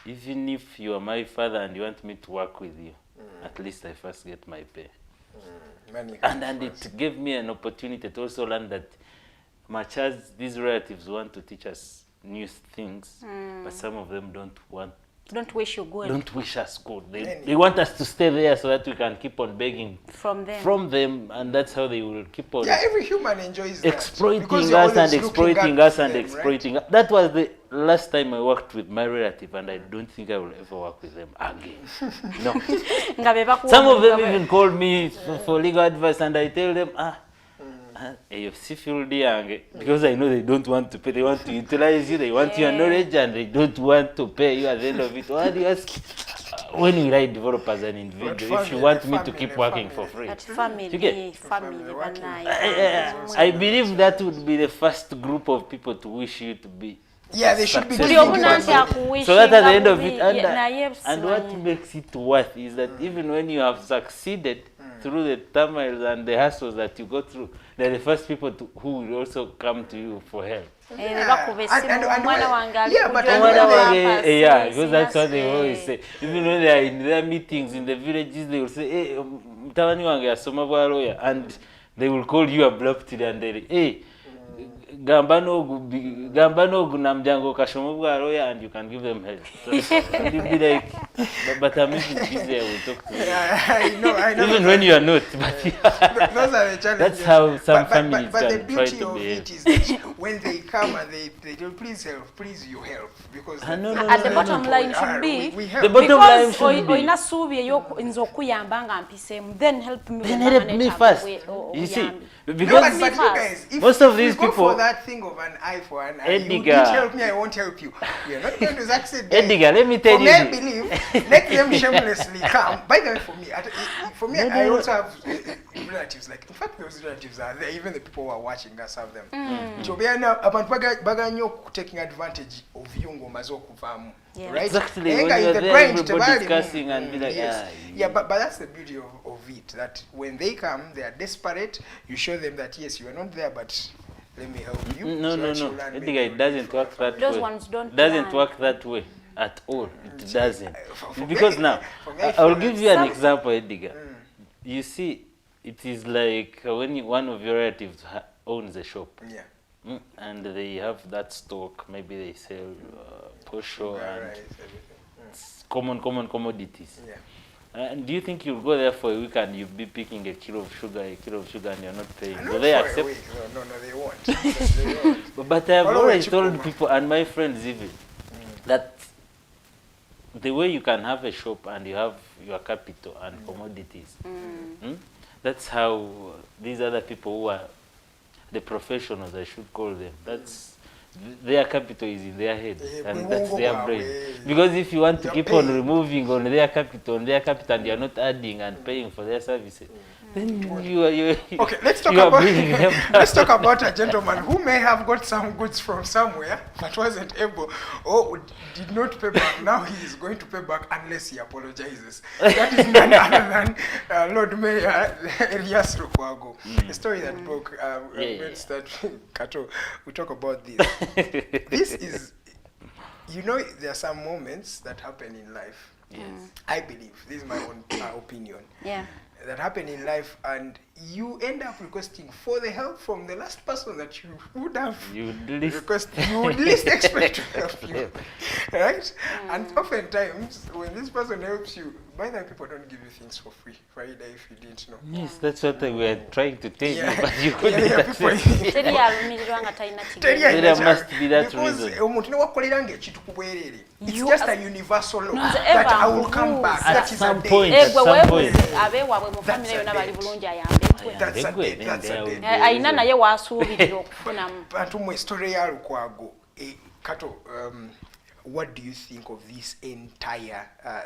even if you are my father and you want me to work with you, at least I first get my pay. And it gave me an opportunity to also learn that much as these relatives want to teach us new things, but some of them don't wish you good. Don't wish us good. They want us to stay there so that we can keep on begging from them, and that's how they will keep on. Yeah, every human enjoys that. Exploiting us and exploiting us. That was the last time I worked with my relative, and I don't think I will ever work with them again. No. Some of them even called me for legal advice, and I tell them, because I know they don't want to pay. They want to utilize you. They want your knowledge, and they don't want to pay you at the end of it. Why do you ask? When we write develop as an individual, if you want me to keep working for free, family. I believe that would be the first group of people to wish you to be. Yeah, they should be. So that at the end of it, and what makes it worth is that even when you have succeeded through the turmoils and the hassles that you go through, they're the first people who will also come to you for help. Because that's what they always say. Even when they are in their meetings in the villages, they will say, "Hey, mtawani wange asoma bwa lawyer," and they will call you abruptly and they, "Hey, gamba nogu na mjango kashomo bwa lawyer," and you can give them help. So you'll be like, but I'm even busy, I will talk to you. I know. Even when you are not. But those are the challenges. That's how some families but can the try beauty to of behave. it is that when they come and they do, please help, please you help. Because at the bottom line should be, the bottom line should be, then help me. Then help me first. You see, because but you guys, if most of these we go people, for that thing of an eye for an eye, you Edgar, didn't help me, I won't help you. We are not going to succeed. Edgar, let me tell you. For me, I believe, let them shamelessly come. By the way, for me, I also have relatives. Like, in fact, those relatives are there. Even the people who are watching us have them. So we are now taking advantage of you, right? Exactly. When you're there, everybody discussing and be like, yeah, but that's the beauty of it. That when they come, they are desperate. You show them that yes, you are not there, but let me help you. No. Edgar, it doesn't work that way. Those ones don't work that way at all. It doesn't. Because now, I will give you an example, Edgar. You see, it is like when one of your relatives owns a shop. Yeah. And they have that stock. Maybe they sell posho and common commodities. Yeah. And do you think you'll go there for a week and you'll be picking a kilo of sugar, and you're not paying? Do they accept? No, they won't. They won't. But I've always told people, and my friends even, that the way you can have a shop and you have your capital and commodities, that's how these other people who are the professionals, I should call them, that's their capital is in their head, and that's their brain. Because if you want to keep on removing on their capital, and you're not adding and paying for their services, then you okay, let's talk about a gentleman who may have got some goods from somewhere but wasn't able or did not pay back. Now he is going to pay back unless he apologizes. That is none other than Lord Mayor Elias Lukwago. A story that broke that Kato. We talk about this. This is, there are some moments that happen in life. Yes. I believe, this is my own opinion. Yeah. That happen in life, and you end up requesting for the help from the last person that you would have you would least expect to help you, right? And oftentimes, when this person helps you, by the way, people don't give you things for free, right? If you didn't know. Yes, that's what we are trying to tell you, but you Yeah, couldn't. people- There must be that because reason. omuntu newakolera ekintu kubwerere, it's You just are- a universal law Nonze that ever I will come back. mbuuza. That is a Some day. point. Egwe Some weebuuze point. abeewaabwe mu famire yonna bali bulungi ayambe gwe. That's a day. Then That's there a will day. be Ayina reason. naye wasuubirira okufunamu. Bantu mwe story ya Lukwago. Kato, what do you think of this entire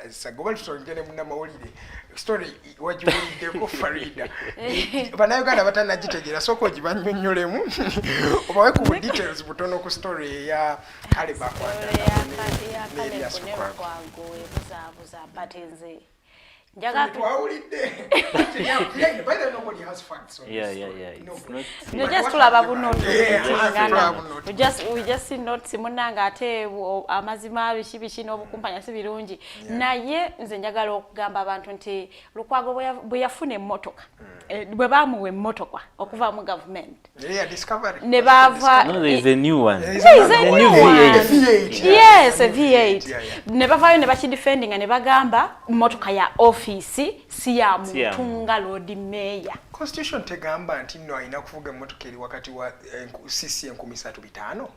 sagoba tusongere muna mawulire story wajiwuliddeko Farida bannauganda batanagitegeera sooka ogibanyonyolemu obawe ku details butono ku story ya Caleb Akwanda Lukwago ebuzaabuza but nze njagala twawulidde by the way nobody has facts on Yeah, this yeah, story. yeah. It's Nobody. not. no just tulaba bunoto Yeah, tingana bunoto. we just see notes munanga ate amazima biki n'obukumpanya si birungi naye nze njagala okugamba abantu nti Lukwago bwe yafuna emmotoka bwe baamuwa emmotoka okuva mu government Yeah, discovery. ne baava No, there is a new one. There is There is a The new new one. V8. Yes, a V8. Yeah, yeah. Ne bavaayo ne bakidefendinga ne bagamba mmotoka ya office si ya muntu nga Lord Mayor. Constitution tegamba nti nno alina kuvuga emmotoka eri wakati wa cc 35.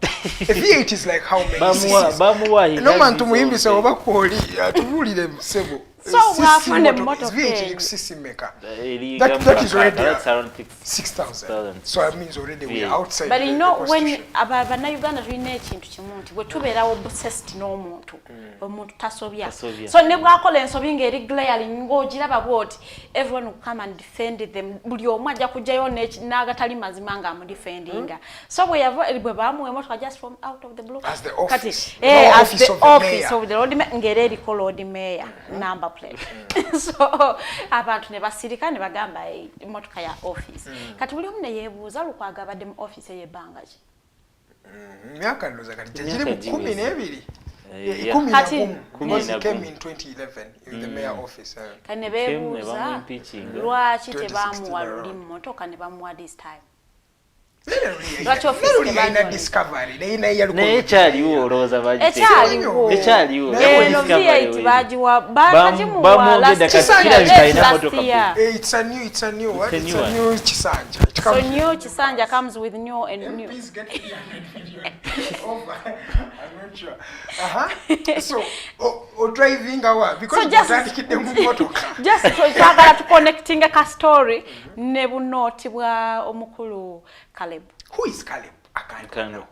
V8 is like how many cc's? Bamuwa he No has man his tumuyimbisa own oba kwoli atubuulire sebo. So bwafuna emmotoka V8 eyo. iri cc meka. thing. That is already That's around 6,000. So that means already we are V8. outside But the you know when Constitution. Bannayuganda tulina ekintu kimu nti bwe tubeerawo obsessed n'omuntu omuntu tasobya Tasobya. so ne bwakola ensobi ng'eri glaring ng'ogiraba bwoti everyone will come and defend them buli omu ajja kujjayo n'agatali mazima ng'amudefendinga so bwe baamuwa emmotoka just from out of the blue As the kati office. No as office the of the office mayor. of the Lord Mayor ng'era eriko Lord Mayor number plate so abantu ne basirika ne bagamba emmotoka ya office kati buli omu ne yeebuuza Lukwago abadde mu office ey'ebbanga ki Myaka ndoza kati Myaka gyegiri mu giweze. 12. Yeah. 11 Kati- because he 11. came in 2011 in the mayor office. kati ne ne beebuuza bamwimpeachinga. lwaki 2016 tebaamuwa around. luli mu motoka ne bamuwa this time Lwaki office alina tebanywa? discovery neyina yaliko naye ekyaliwo olowooza Ekyaliwo. ekyaliwo Naye eno Discovery V8 we- bagiwa bamwongedde last kati year, kirabika alina last motoka year. It's a new what? It's a It's new a one. new Chisanja. It So comes new Chisanja comes with new and new. Please get 300 million over. I'm not sure. So, driving our because So just- otandikidde mu motoka. Just twagala tuconnectinga ka story ne bunooti bwa omukulu Caleb. Who is Caleb? I can't Kano. know.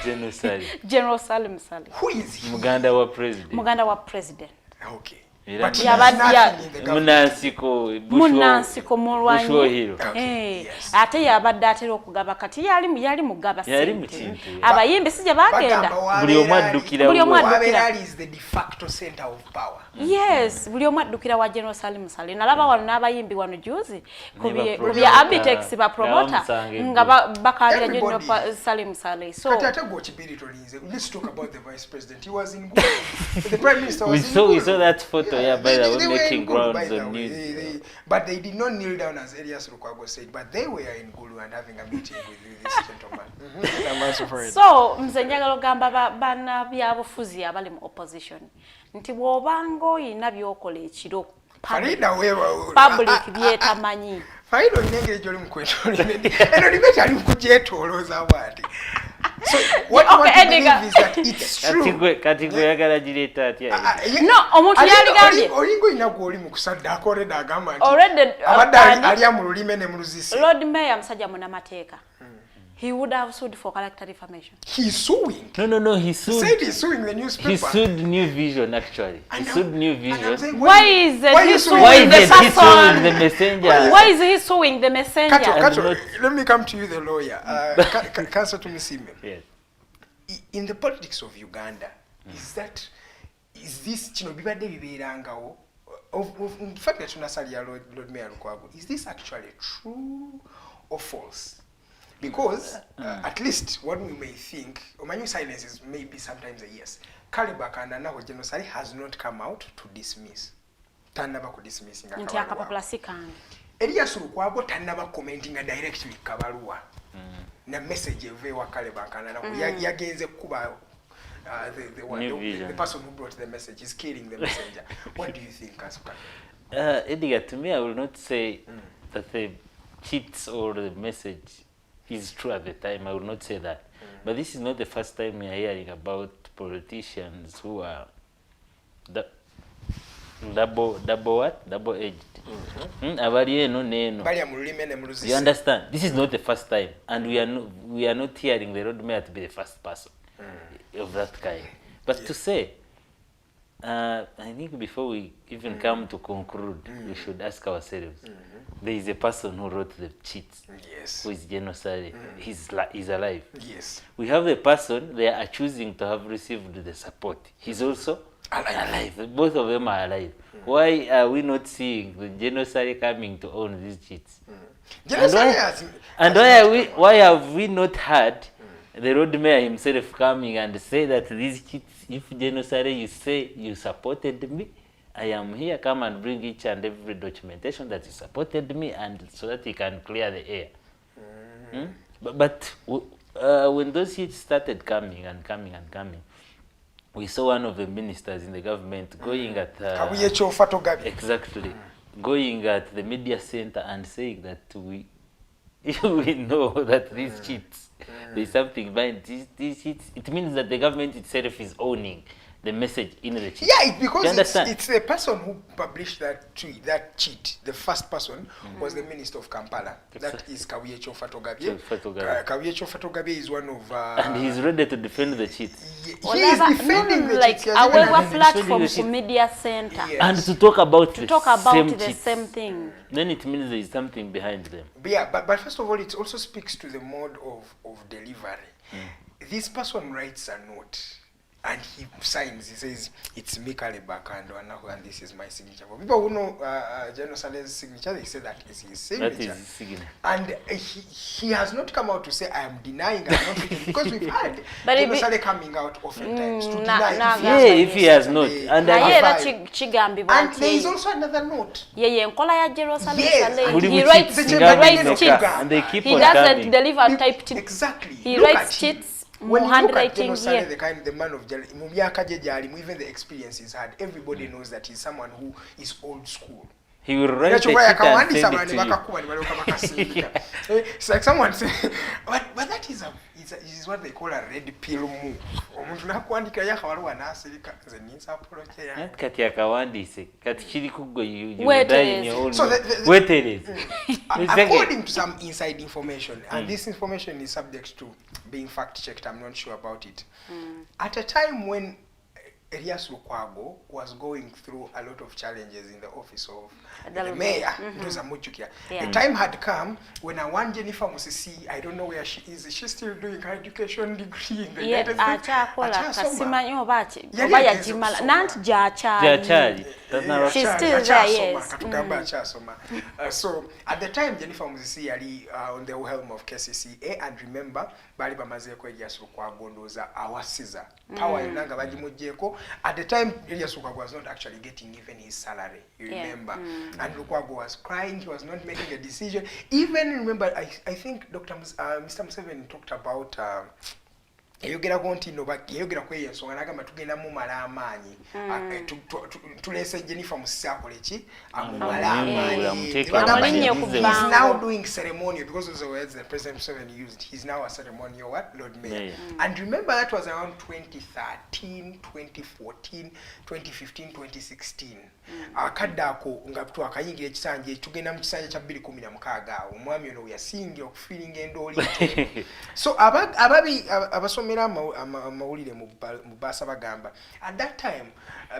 General Saleh. General Saleh. Who is he? muganda wa president Muganda wa president. Okay. Era But he Yeah, has but nothing yeah. in the government. munansiko Munansiko mulwanyi. Bushwohiro. Okay, yes. Ate yabadde atera okugaba kati yali mugaba Yali mu ssente. kintu. Abayimbi si gye bagenda. Buli omu addukira Buli omu we. addukira. Wabeera is the de facto center of power. Yes, buli omu addukira wa General Saleh. Nalaba wano n'abayimbi wano juzi ku Ne bye bapromota. Abitex ba promota Nabamusanga nga bakabira Everybody. General Saleh. So Kati ate gw'okibiri tolinze. Let's talk about the vice president. He was in Gulu. The prime minister was We in saw Gulu. that photo, yeah, by the way, They were making in Gulu, by rounds the on way. news. But they did not kneel down as Elias Lukwago said, but they were in Gulu and having a meeting with this gentleman. I'm also for it. so nze njagala ogamba bannabyabufuzi abali mu opposition nti bw'obanga oyina byokola ekiro Farida wewe. public byetamanyi. Farida olina engeri gy'oli mu kwetolooza. Eno debate ali mu kugyetolooza bw'ati. So what you want to Edgar. believe is that it's true. kati gwe yagala gireeta atya No, omuntu yaligambye. Olinga olina gw'oli mu kusaddaaka olredde agamba nti Already, abadde and- alya mu lulime ne mu luzise. Lord Mayor musajja munnamateeka. He would have sued for character defamation. He's suing. no he He sued said he's suing the newspaper. he sued New Vision actually I he know. sued New And I'm Vision saying, Why is why he you suing why the is he suing person? the messenger Why is he suing the messenger? Kato, not- let me come to you, the lawyer. Counsel to Misime. yes In the politics of Uganda, is this kino bibadde bibeerangawo? In fact, that tunasalira Lord Mayor Lukwago, is this actually true or false? Because at least what we may think, Omanyu silence is maybe sometimes a yes. Caleb Akwanda naho General Saleh has not come out to dismiss. Tanaba ku dismissing Nti akapapula si kange. Elias Lukwago tannaba commenting directly kabaluwa na message eve wakale bankana na yagenze kuba the person who brought the message is killing the messenger. What do you think, Asuka? Edgar, to me, I will not say that the cheats or the message is true at the time. I will not say that. But this is not the first time we are hearing about politicians who are double-edged. You understand? This is not the first time, and we are not hearing the road mayor to be the first person of that kind. But to say, I think before we even come to conclude, we should ask ourselves. There is a person who wrote the cheats. Yes. Who is genocide. He's alive. Yes. We have a person they are choosing to have received the support. He's also alive. Both of them are alive. Why are we not seeing the genocide coming to own these cheats? And why have we not had the road mayor himself coming and say that these cheats, if genocide you say you supported me, I am here, come and bring each and every documentation that you supported me, and so that he can clear the air. But when those hits started coming and coming and coming, we saw one of the ministers in the government going at exactly going at the media center and saying that we know that these cheats, there's something behind these cheats. It means that the government itself is owning the message in the cheat. Yeah, because it's the person who published that tweet, that cheat. The first person was the Minister of Kampala. That is Kawiyecho Fatogabye. Kawiyecho Fatogabye is one of... and he's ready to defend the cheat. He is defending the like cheat. our platform for media center. Yes. And to talk about the same thing. Then it means there is something behind them. But yeah, but first of all, it also speaks to the mode of delivery. This person writes a note. And he signs, he says, it's me Kalebakando, and this is my signature. For people who know General Saleh's signature, they say that is his signature. That is his signature. And he has not come out to say, I am denying, I'm not reading, because we've had General Saleh coming out oftentimes to deny. If he has not. And there is also another note. He writes cheats. And they keep he on doesn't deliver typed. Exactly. He writes cheats. When you look at General Saleh, the man of Jali, even the experience he's had, everybody knows that he's someone who is old school. He will write a cheat and send it to you. It's like someone saying, but that is what they call a red pill move. Kati akawandise kati kiri kuggo you die in your own according to some inside information, and this information is subject to being fact checked, I'm not sure about it. At a time when Elias Lukwago was going through a lot of challenges in the office of the mayor, the time had come when I want Jennifer Musisi, I don't know where she is she's still doing her education degree in the United States. She's still there, yes. So at the time Jennifer Musisi ali on the helm of KCCA, and remember bali bamaze ko Elias Lukwago ndoza awasiza power yonanga bajimujeko. At the time Elias Lukwago was not actually getting even his salary, you remember. And Lukwago was crying, he was not making a decision. Even remember, I think Mr. Museveni talked about yogera kontino yogera kwe Ensonga nagamba tugenda mu mala amanyi tulese Jennifer Musisi akolechi amumala amanyi. He's now doing ceremonial, because of the words the President Museveni used. He's now a ceremonial Lord Mayor. And remember that was around 2013, 2014, 2015, 2016. Akadako nga tu akayingira ekisanje tugenda mu kisanje kya 2016 omwami ono yasinga okufilinga endoli. So abasomera amawulire mu basa bagamba at that time,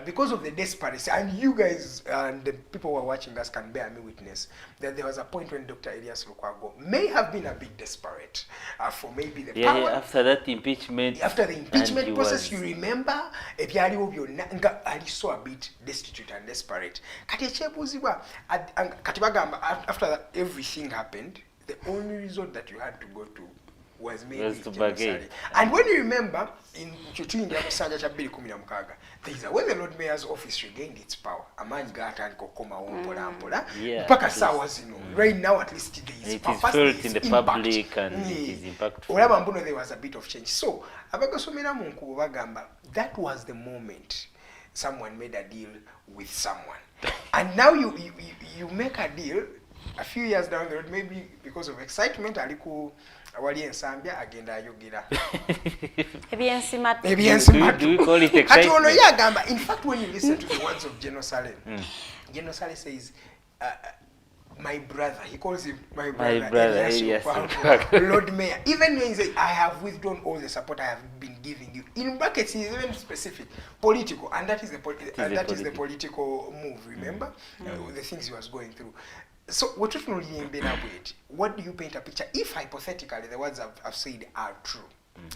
because of the desperation, and you guys and the people who are watching us can bear me witness that there was a point when Dr. Elias Lukwago may have been a bit desperate for maybe the power. After that impeachment. After the impeachment process, you remember, ebyaliwo byonna nga ali so a bit destitute and desperate. Kati ekyebuzibwa kati bagamba after that everything happened, the only resort that you had to go to was made Was with to General bargain. Saleh. And when you remember, in Chutuindi Akusanja cha 2016, there is a when the Lord Mayor's office regained its power, amanyi gatandika okukomawo mpola mpola, Yeah, mpaka it is. sawa zino. Right now, at least there is It purpose, is there felt is in the impact. public and it is impactful. Olaba mbuno there was a bit of change. So, abagasomera mu nkubo bagamba, that was the moment someone made a deal with someone. And now you make a deal a few years down the road, maybe because of excitement, aliku awali ensambya agenda ayogera. Do we call it Kati ono excitement? yagamba, in fact, when you listen to the words of General Saleh, General Saleh says, my brother, he calls him my brother, Elias Lukwago, Lord Mayor. Even when he says, I have withdrawn all the support I have been giving you. In brackets, he is even specific, political, and that is the political move. Remember the things he was going through. So, what do you paint a picture? If hypothetically the words I've said are true,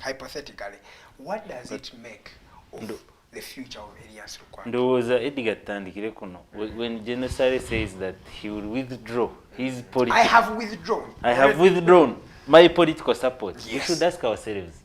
hypothetically, what does it make of the future of Elias Lukwago? Ndowooza Edgar Tandikire kuno, when General Saleh says that he will withdraw his political... I have withdrawn my political support. Yes. We should ask ourselves,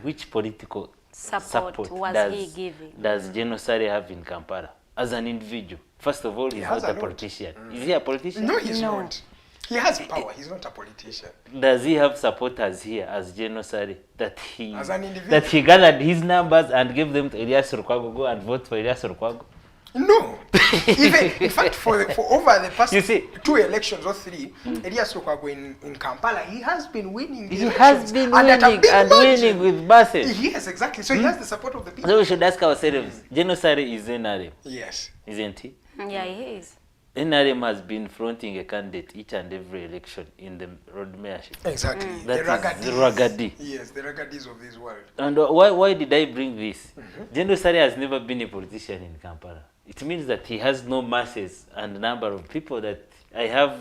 which political support was he giving? Does General Saleh have in Kampala as an individual? First of all, he's not a politician. Is he a politician? No, he's not. He has power. He's not a politician. Does he have supporters here as General Saleh that As an individual? that he gathered his numbers and gave them to Elias Lukwago, go and vote for Elias Lukwago? No. Even, in fact, for over the past You see, 2 elections or 3, Elias Lukwago in Kampala, he has been winning the He elections. has been and at a winning big and margin. winning with buses. Yes, exactly. So he has the support of the people. So we should ask ourselves, General Saleh is NRM, Yes. isn't he? Yeah, he is. NRM has been fronting a candidate each and every election in the road mayorship. Exactly. That is the Ragadi. Yes, the Ragadis of this world. And why did I bring this? General Saleh has never been a politician in Kampala. It means that he has no masses and number of people that I have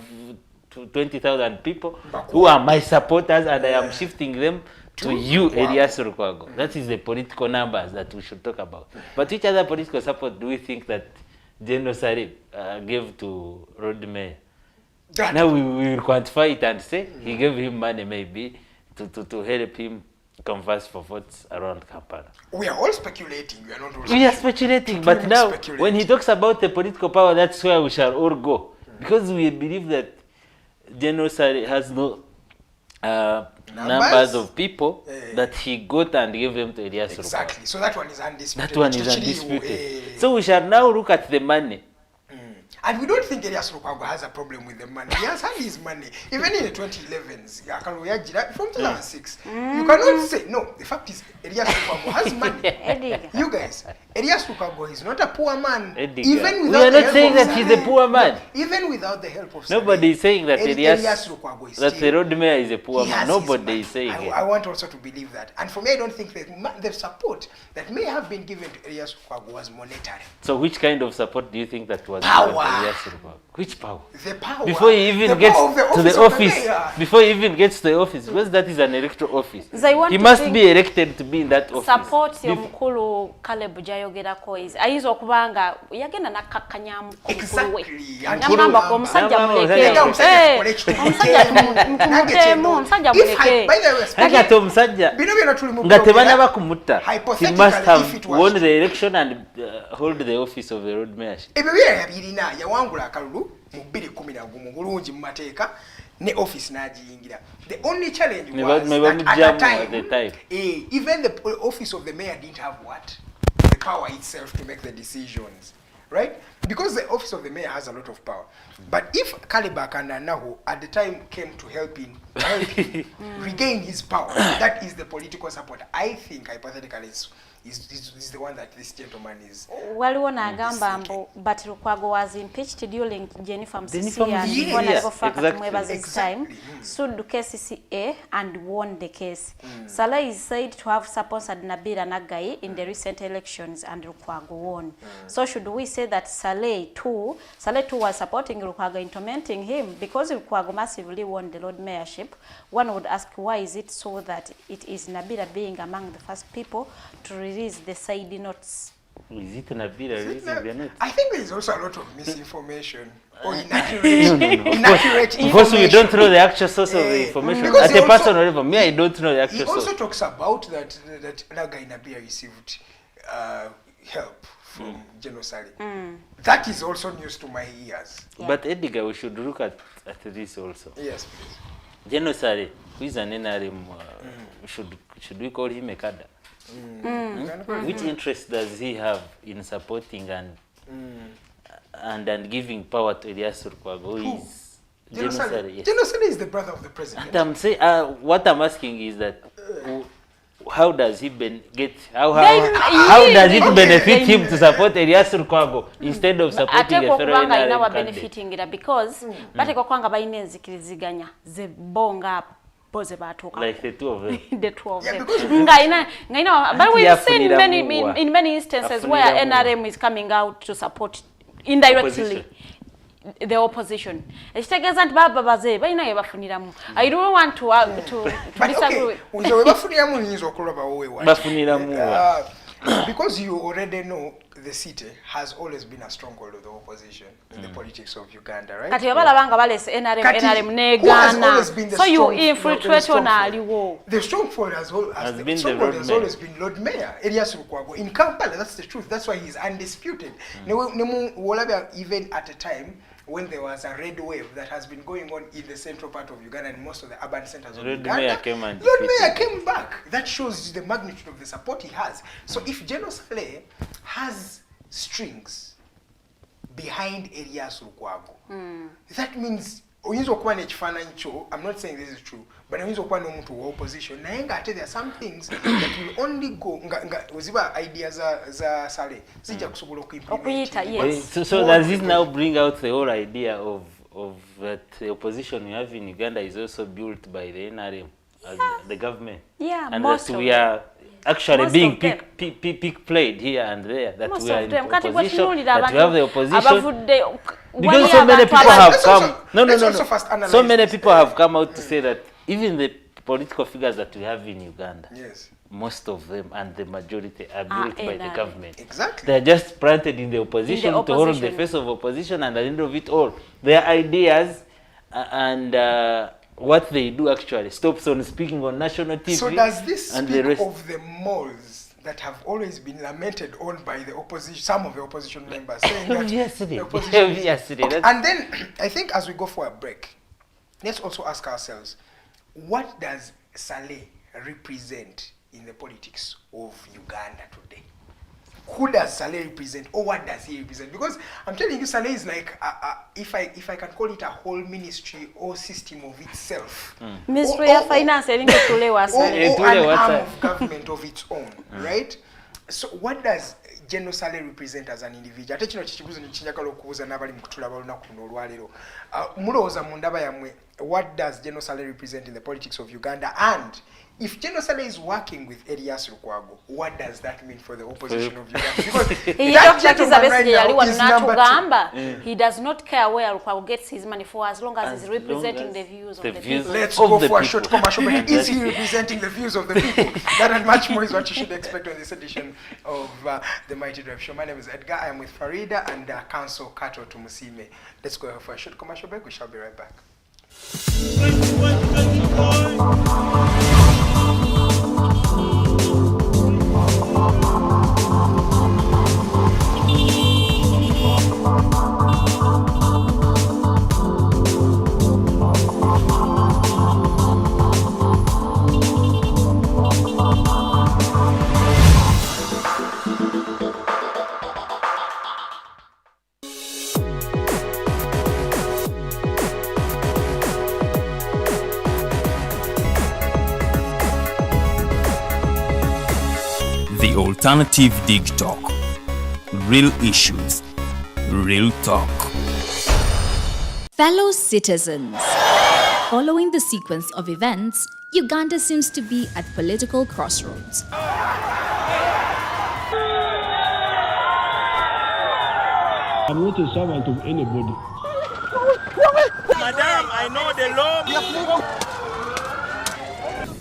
20,000 people who are my supporters and I am shifting them to you, Elias Lukwago. That is the political numbers that we should talk about. But which other political support do we think that General Saleh gave to Road Mayor? Now we will quantify it and say he gave him money maybe to help him converse for votes around Kampala. We are all speculating. We are not all We are speculating, but now when he talks about the political power, that's where we shall all go. Because we believe that General Saleh has no numbers of people that he got and gave them to Elias Lukwago. Exactly. So that one is undisputed. That one is undisputed. So we shall now look at the money. And we don't think Elias Lukwago has a problem with the money. He has had his money. Even in the 2011s, from 2006, you cannot say, no, the fact is Elias Lukwago has money. You guys, Elias Lukwago is not a poor man. Even We are not saying that he's a poor man. Even without the help of Nobody is saying that Elias Lukwago is that the road mayor is a poor man. has Nobody his is saying money. it. I want also to believe that. And for me, I don't think that the support that may have been given to Elias Lukwago was monetary. So which kind of support do you think that was Power. given to Elias Lukwago? Which power? The power. Before he even the gets power of to the of office, mayor. before he even gets to the office, because that is an electoral office. They want He to must think be elected to be in that office. Support yomukulu Caleb jayogerako is ayinza okubanga yagenda nakakanya mukulu we. Namamba ko omusajja muleke. Omusajja muleke. Hagati omusajja nga tebanaba kumutta. He must have won the election and hold the office of the road mayorship. Ebyo byabirina yawangula akalulu mu 2011 bulungi mu mateeka ne office n'agiyingira. The only challenge was that at the time, even the office of the mayor didn't have what? The power itself to make the decisions. Right? Because the office of the mayor has a lot of power. But if Kalibak and Anahu at the time came to help him regain his power, that is the political support. I think hypothetically is the one that this gentleman is. Waliwo n'agamba mbu but Lukwago was impeached during Jennifer Musisi and Yes, Honorable Frank exactly. Mwebazi's time, sued KCCA and won the case. Saleh is said to have sponsored Nabila Nagai in the recent elections and Lukwago won. So should we say that Saleh too was supporting Lukwago in tormenting him because Lukwago massively won the Lord Mayorship? One would ask, why is it so that it is Nabila being among the first people to release the side notes Is it Nabila raising the net? I think there is also a lot of misinformation or inaccurate Of course, we information. don't know the actual source of the information. Because At he a also- personal level, me, I don't know the He actual source. also talks about that Nagai Nabia received help from General Saleh. That is also news to my ears. But Edgar, we should look at this also. Yes, please. General Saleh, who is an NRM, should we call him a cadre? Which interest does he have in supporting and giving power to Elias Lukwago, who is General Saleh. Saleh? Yes. General Saleh is the brother of the president. And I'm saying, what I'm asking is that how does he get? How does it benefit him to support Elias Lukwago instead of supporting a fellow NRM candidate? benefiting it because bateka kwanga balina enzikiriziganya ze bonga boze batuka Like the two of them. the two of Yeah, them because- ngaina but we've seen Afunira in many instances where Afunira NRM is coming out to support indirectly Opposition. the opposition. Ekitegeeza nti baba baze balina bye bafuniramu. I don't want to But disagree okay, with nze webafuniramu nyinza okulaba wowe wati. Bafuniramu wa. Because you already know the city has always been a stronghold of the opposition in the politics of Uganda, right? kati balabanga balese NRM Kati, NRM who has negana always been the so you strong- infiltrate the on stronghold? aliwo. The stronghold has been the Lord Mayor. always been Lord Mayor, Elias Lukwago. In Kampala, that's the truth. That's why he's undisputed. Even at a time when there was a red wave that has been going on in the central part of Uganda and most of the urban centers of Lord Uganda, Mayor came and Lord defeated Mayor came back. That shows the magnitude of the support he has. So if General Saleh has strings behind Elias Lukwago, that means oyinza okuba n'ekifaananyi kyo, I'm not saying this is true, but oyinza okuba n'omuntu wa opposition naye ng'ate there are some things that will only go nga weziba idea za Saleh zijja kusobola Okuyita, okuimplement. yes. So does this now bring out the whole idea of that the opposition we have in Uganda is also built by the NRM, as the government? Yeah, and most that of we them. are actually Most being of them. pick played here and there. That Most we are of in them kati opposition, bw'otunuulira that we have the opposition. abavudde Because so many people have come. let's also first analyze So many this. people have come out to say that even the political figures that we have in Uganda, Yes, most of them and the majority are built by the NRM. government. exactly. They are just planted in the opposition, to hold the opposition. face of opposition, and at the end of it all, their ideas and what they do actually stops on speaking on national TV. So does this and speak the rest? of the malls that have always been lamented on by the opposition, some of the opposition members, saying that Obviously, the opposition is- obviously, Okay, that's- and then I think as we go for a break, let's also ask ourselves, what does Saleh represent in the politics of Uganda today? Who does Saleh represent, or what does he represent? Because I'm telling you, Saleh is like, if I can call it a whole ministry or system of itself. Ministry ya finance eringa tulewa Or Saleh. It will an what's arm that? of government of its own, right? So what does General Saleh represent as an individual? Ate kino kikibuzo nekinjagala okubuuza n'abali mu kutulaba olunaku luno olwaleero. Mulowooza mu ndaba yammwe, what does General Saleh represent in the politics of Uganda? And if General Saleh is working with Elias Lukwago, what does that mean for the opposition of Uganda? Because that gentleman right now is number two. Natugamba he does not care where Lukwago gets his money for as long as he's long representing as the views of the the views people. Let's of go the for a people. short commercial break. Is he representing the views of the people? That and much more is what you should expect on this edition of the Mighty Drive Show. My name is Edgar. I am with Farida and Council Kato Tumusime. Let's go for a short commercial break. We shall be right back. The Alternative Digitalk. Real issues, real talk. Fellow citizens, following the sequence of events, Uganda seems to be at political crossroads. I'm not a servant of anybody. Madam, I know the law.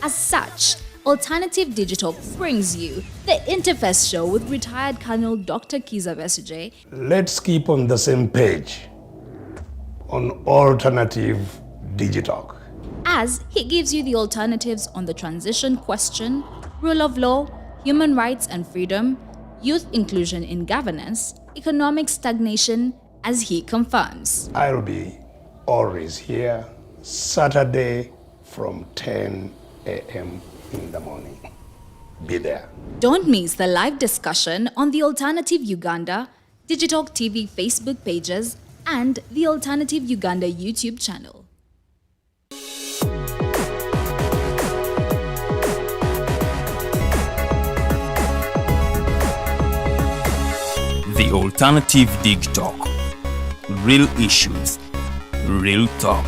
As such, Alternative Digitalk brings you the Interface Show with retired Colonel Dr. Kiza Besuje. Let's keep on the same page on Alternative Digitalk, As he gives you the alternatives on the transition question, rule of law, human rights and freedom, youth inclusion in governance, economic stagnation, as he confirms. I'll be always here Saturday from 10 a.m. in the morning. Be there. Don't miss the live discussion on the Alternative Uganda, Digitalk TV Facebook pages, and the Alternative Uganda YouTube channel. The Alternative Digitalk. Real issues, real talk.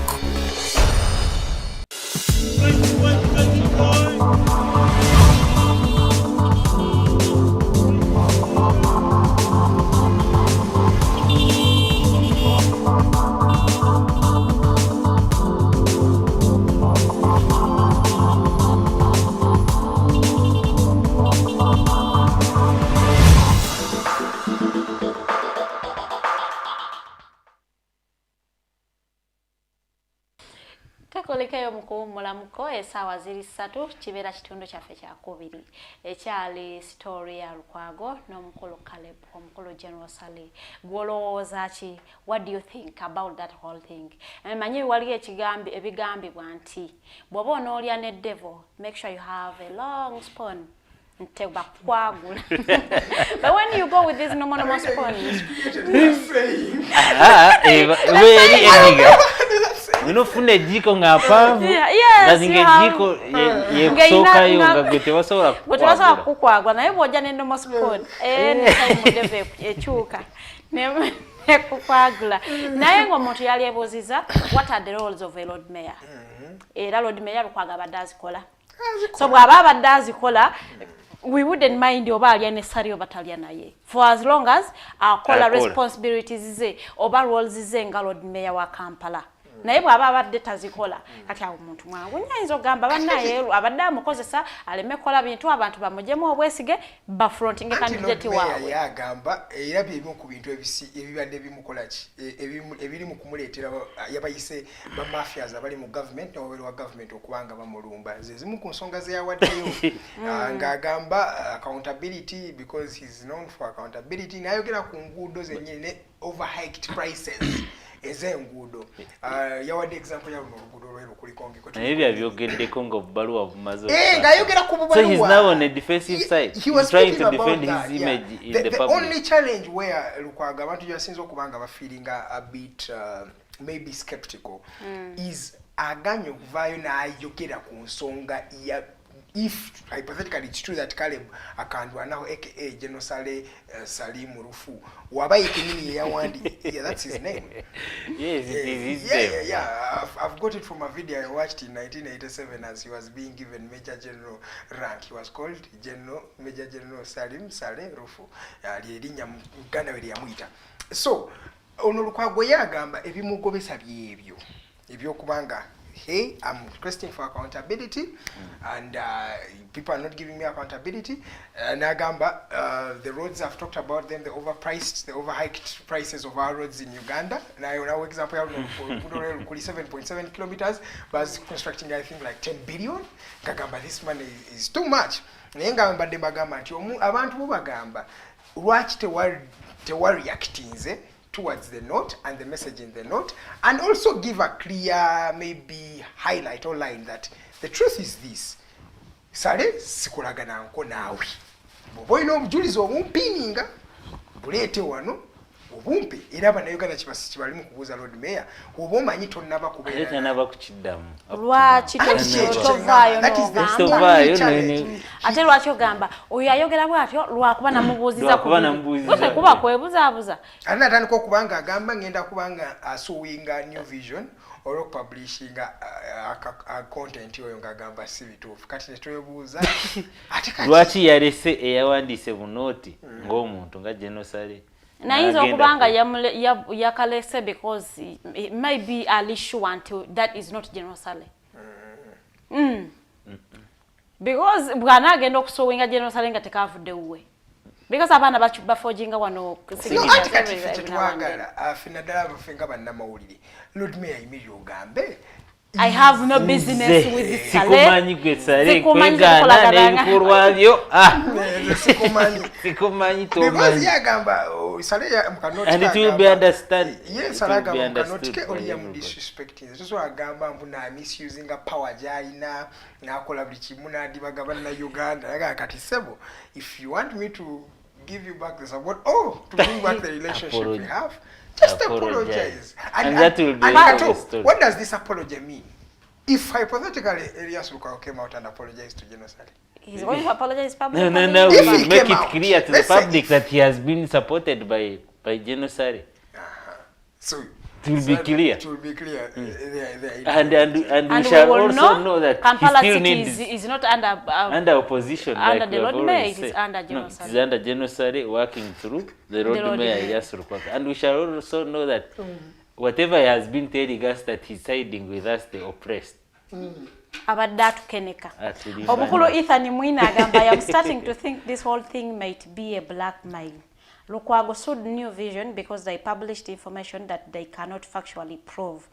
Tekolekayo mukulamuko esaawa ziri 3 kibeera kitundu kyaffe kya kubiri ekyali story ya Lukwago n'omukulu Caleb omukulu General Saleh gwolowooza ki? What do you think about that whole thing? Manyi waliyo ebigambibwa nti bw'oba onoolya ne devil, make sure you have a long spoon. But when you go with this normal spoon, you know, fune jiko ngapa. Yes, jiko yesoka yo ngagete wasola. But wasola kukwagwa na yebo jane normal spoon. Time deve echuka. Ne kukwagula. Naye ngomuntu yali eboziza, what are the roles of a Lord Mayor? Era Lord Mayor Lukwago abadazi kola. So bwaba abadazi kola, we wouldn't mind oba ali necessary oba tali naye for as long as akola responsibilities ze oba roles ze nga Lord Mayor wa Kampala. Naye bwaba abadde tazikola kati awo omuntu mwangu nyinza ogamba bannaye abadde amukozesa aleme kola bintu abantu bamujemu obwesige bafronting candidate waabwe yagamba era byebimu ku bintu ebibadde bimukola ki ebiri mu kumuleetera yabayise ba mafias abali mu government n'obubiri wa government okubanga bamulumba zimu ku nsonga ze yawaddeyo ng'agamba accountability because he's known for accountability n'ayogera ku nguudo zennyini ne overhiked prices ezenguudo yawadde example ya luguudo lwero kuli konge ko naye byogeddeko ngo baluwa bumazo ngayogera ku bubaluwa so he's now on a defensive side. He was trying to defend his image in the public. The only challenge where Lukwago abantu yasinzo kubanga ba feeling a bit maybe skeptical is aganyo kuvayo na ayogera ku nsonga ya if hypothetically it's true that Caleb akandwa now aka General Saleh Salim Rufu wabaye kinini yawandi that's his name. Yes, it is his name. Yeah, I've got it from a video I watched in 1987 as he was being given Major General rank. He was called Major General Salim Saleh Rufu. Linya muganda we yamwita. So ono Lukwago yagamba ebimugobesa byebyo ebyokubanga hey, I'm requesting for accountability and people are not giving me accountability. Nagamba, the roads I've talked about them, the overhiked prices of our roads in Uganda. Now example, 7.7 kilometers, but constructing I think like 10 billion. Kagamba, this money is too much. Ngamba de bagamba nti abantu bo bagamba lwaki tewareactinze towards the note and the message in the note, and also give a clear maybe highlight or line that the truth is this. Saleh sikulagana nko nawe. Boboino obujulizi obumpininga bulete wano obumpe era banayogana kibasi kibali mu kubuza Lord Mayor obo omanyi tonnaba kubeera Aleta naba kukiddamu lwaki tovayo ate lwaki ogamba oyo ayogera bwatyo lwakuba namubuuziza kuba kwebuzaabuza alina atandika okubanga agamba ngenda kubanga asuwinga New Vision or publishing a content oyo ngagamba si bituufu kati netwebuuza ate kati lwaki yalese eyawandiise bunooti ng'omuntu nga General Saleh Naizo kubanga yakalese because it might be an issue until that is not General Saleh. Because bwana agenda okusowinga General Saleh nga tekavudde uwe. Because abana bafojinga wano ati kati tetwagala afina ddala bafenga bannamawulire Lord Mayor Emilio Gambe I have no business with Saleh. Sikumanyi gwe Saleh kwegana n'ebikolwa byo. Sikumanyi because tomanyi. yagamba Saleh mukanoti And it will be understood. Yes, Saleh mukanoti ke oli yamu disrespecting. So agamba mbuna misusing power gyalina n'akola buli kimu n'adibaga bannayuganda. Yaga kati sebo, if you want me to give you back the support, to bring back the relationship we have, just apologize. And that will be understood. What does this apology mean? If hypothetically Elias Lukwago came out and apologized to General Saleh, he's going to apologize publicly. No. If We he make came it out, clear to the let's say public that he has been supported by General Saleh. so It will be clear. It will be clear. And we And shall we will also know know that Kampala he still City needs is not under opposition. under like the we have road mayor, always it is said. under No, General it is Saleh. under General Saleh working through the road road mayor mayor. Elias Lukwago. And we shall also know that whatever he has been telling us that he's siding with us, the oppressed. abadde atukeneka. Actually, Omukulu Ethan Mwina agamba, I am starting to think this whole thing might be a blackmail. Lukwago sued New Vision because they published information that they cannot factually prove.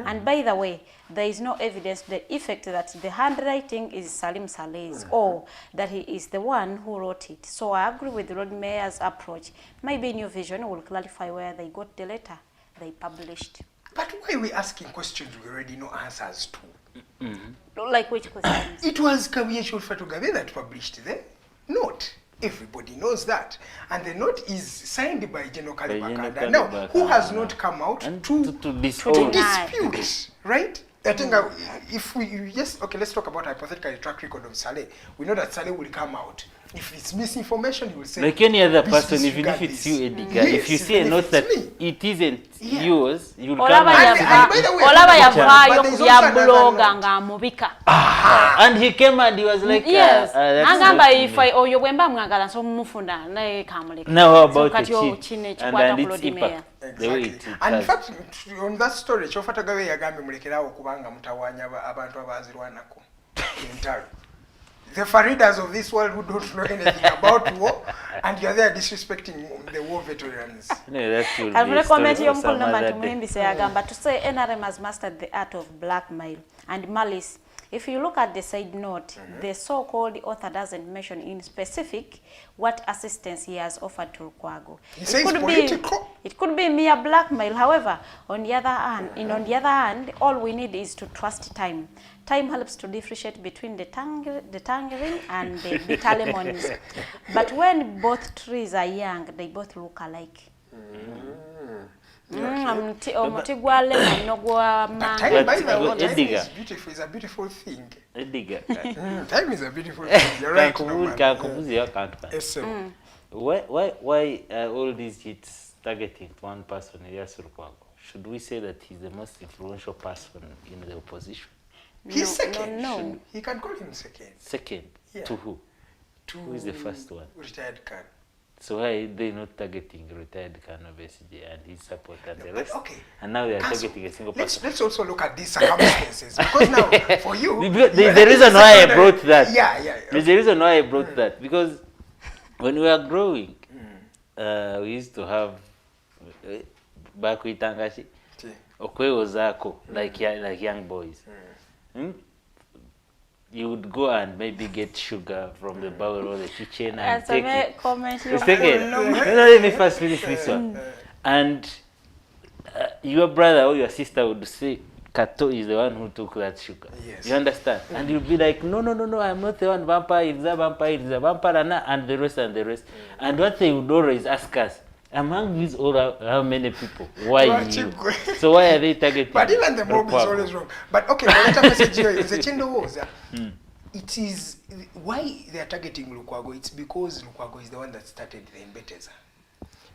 And by the way, there is no evidence to the effect that the handwriting is Salim Saleh's or that he is the one who wrote it. So I agree with the road mayor's approach. Maybe New Vision will clarify where they got the letter they published. But why are we asking questions we already know answers to? Like which questions? It was Kabuye Shulfatugabe that published the note. Everybody knows that. And the note is signed by General Kalibakanda. Now, who has not come out to dispute, right? I think if we let's talk about hypothetical track record of Saleh. We know that Saleh will come out. If it's misinformation, he will say, like any other "Please person, even if disregard it's this." you, Edgar, Yes, if you see a even if note it's that me. it isn't Yeah. yours, you'll come Olaba out. yavaayo But ku there's bya also another bloga note. ng'amubika. And he came and he was like, Yes. that's Angamba not ifa me. oyo bwemba mwagala so mufunda naye kamuleka. Now how about So kati the o cheat chine and chikwata ku its Lord Mayor. impact, the way Exactly. it And in has. fact, on that story, Chofatagabe yagambe mulekerawo kubanga mutawanya abantu abazirwanako entalo. The Faridas of this world who don't know anything about war, and you're there disrespecting the war veterans. No, that will be Kalvule a story comment for y'omukulu some Namanti other day. Mulimbise yagamba to say NRM has mastered the art of blackmail and malice. If you look at the side note, the so-called author doesn't mention in specific what assistance he has offered to Lukwago. He says political. It could be mere blackmail. However, on the other hand, all we need is to trust time. Time helps to differentiate between the tangerine and the bitter lemons. But when both trees are young, they both look alike. Omuti gwa lemon n'ogwa But time, by the way, But time Edgar. is beautiful. It's a beautiful thing. Edgar, Time is a beautiful thing. You're right. Kakubuzi akantu kano. Yes, sir. Why are all these hits targeting one person, Elias Lukwago? Should we say that he's the most influential person in the opposition? He's second. No. He can call him second. Second, Yeah. to who? Who is the first one? Retired Khan. So why are they not targeting retired Khan of SJ and his support and the But rest? okay. And now they are Council, targeting a single let's person. also look at these circumstances. Because now, for you... There's the reason why I brought that. Yeah. There's the reason why I brought that. Because when we were growing, we used to have back with Tangashi, okwogeza, like young boys. You would go and maybe get sugar from the bowl or the kitchen and take it. Just take it. No, let me first finish this one. And your brother or your sister would say, Kato is the one who took that sugar. Yes. You understand? And you'll be like, no, I'm not the one. Vampire, it's a vampire, and the rest. And what they would always ask us, among these all, how many people? Why you? So why are they targeting? But even the mob is always wrong. But okay, let message here is a chendo was. It is why they are targeting Lukwago. It's because Lukwago is the one that started the embeteza.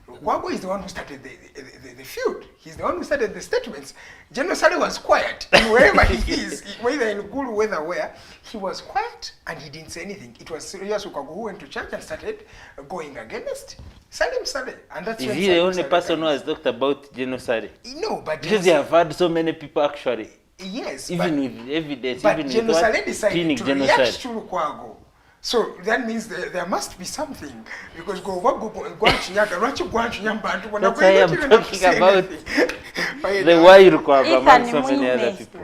Lukwago is the one who started the feud. He's the one who started the statements. General Saleh was quiet. And wherever he is, whether in good weather where, he was quiet and he didn't say anything. It was Elias Lukwago who went to church and started going against Salim Saleh. And that's Is when he the Salim only Saleh person came. who has talked about genocide? No, but Because you have had so many people actually Yes, even with evidence, but even General with Saleh what decided clinic to genocide. react to Lukwago. So that means there must be something, because That's why I'm talking about the why Lukwago among so many other people.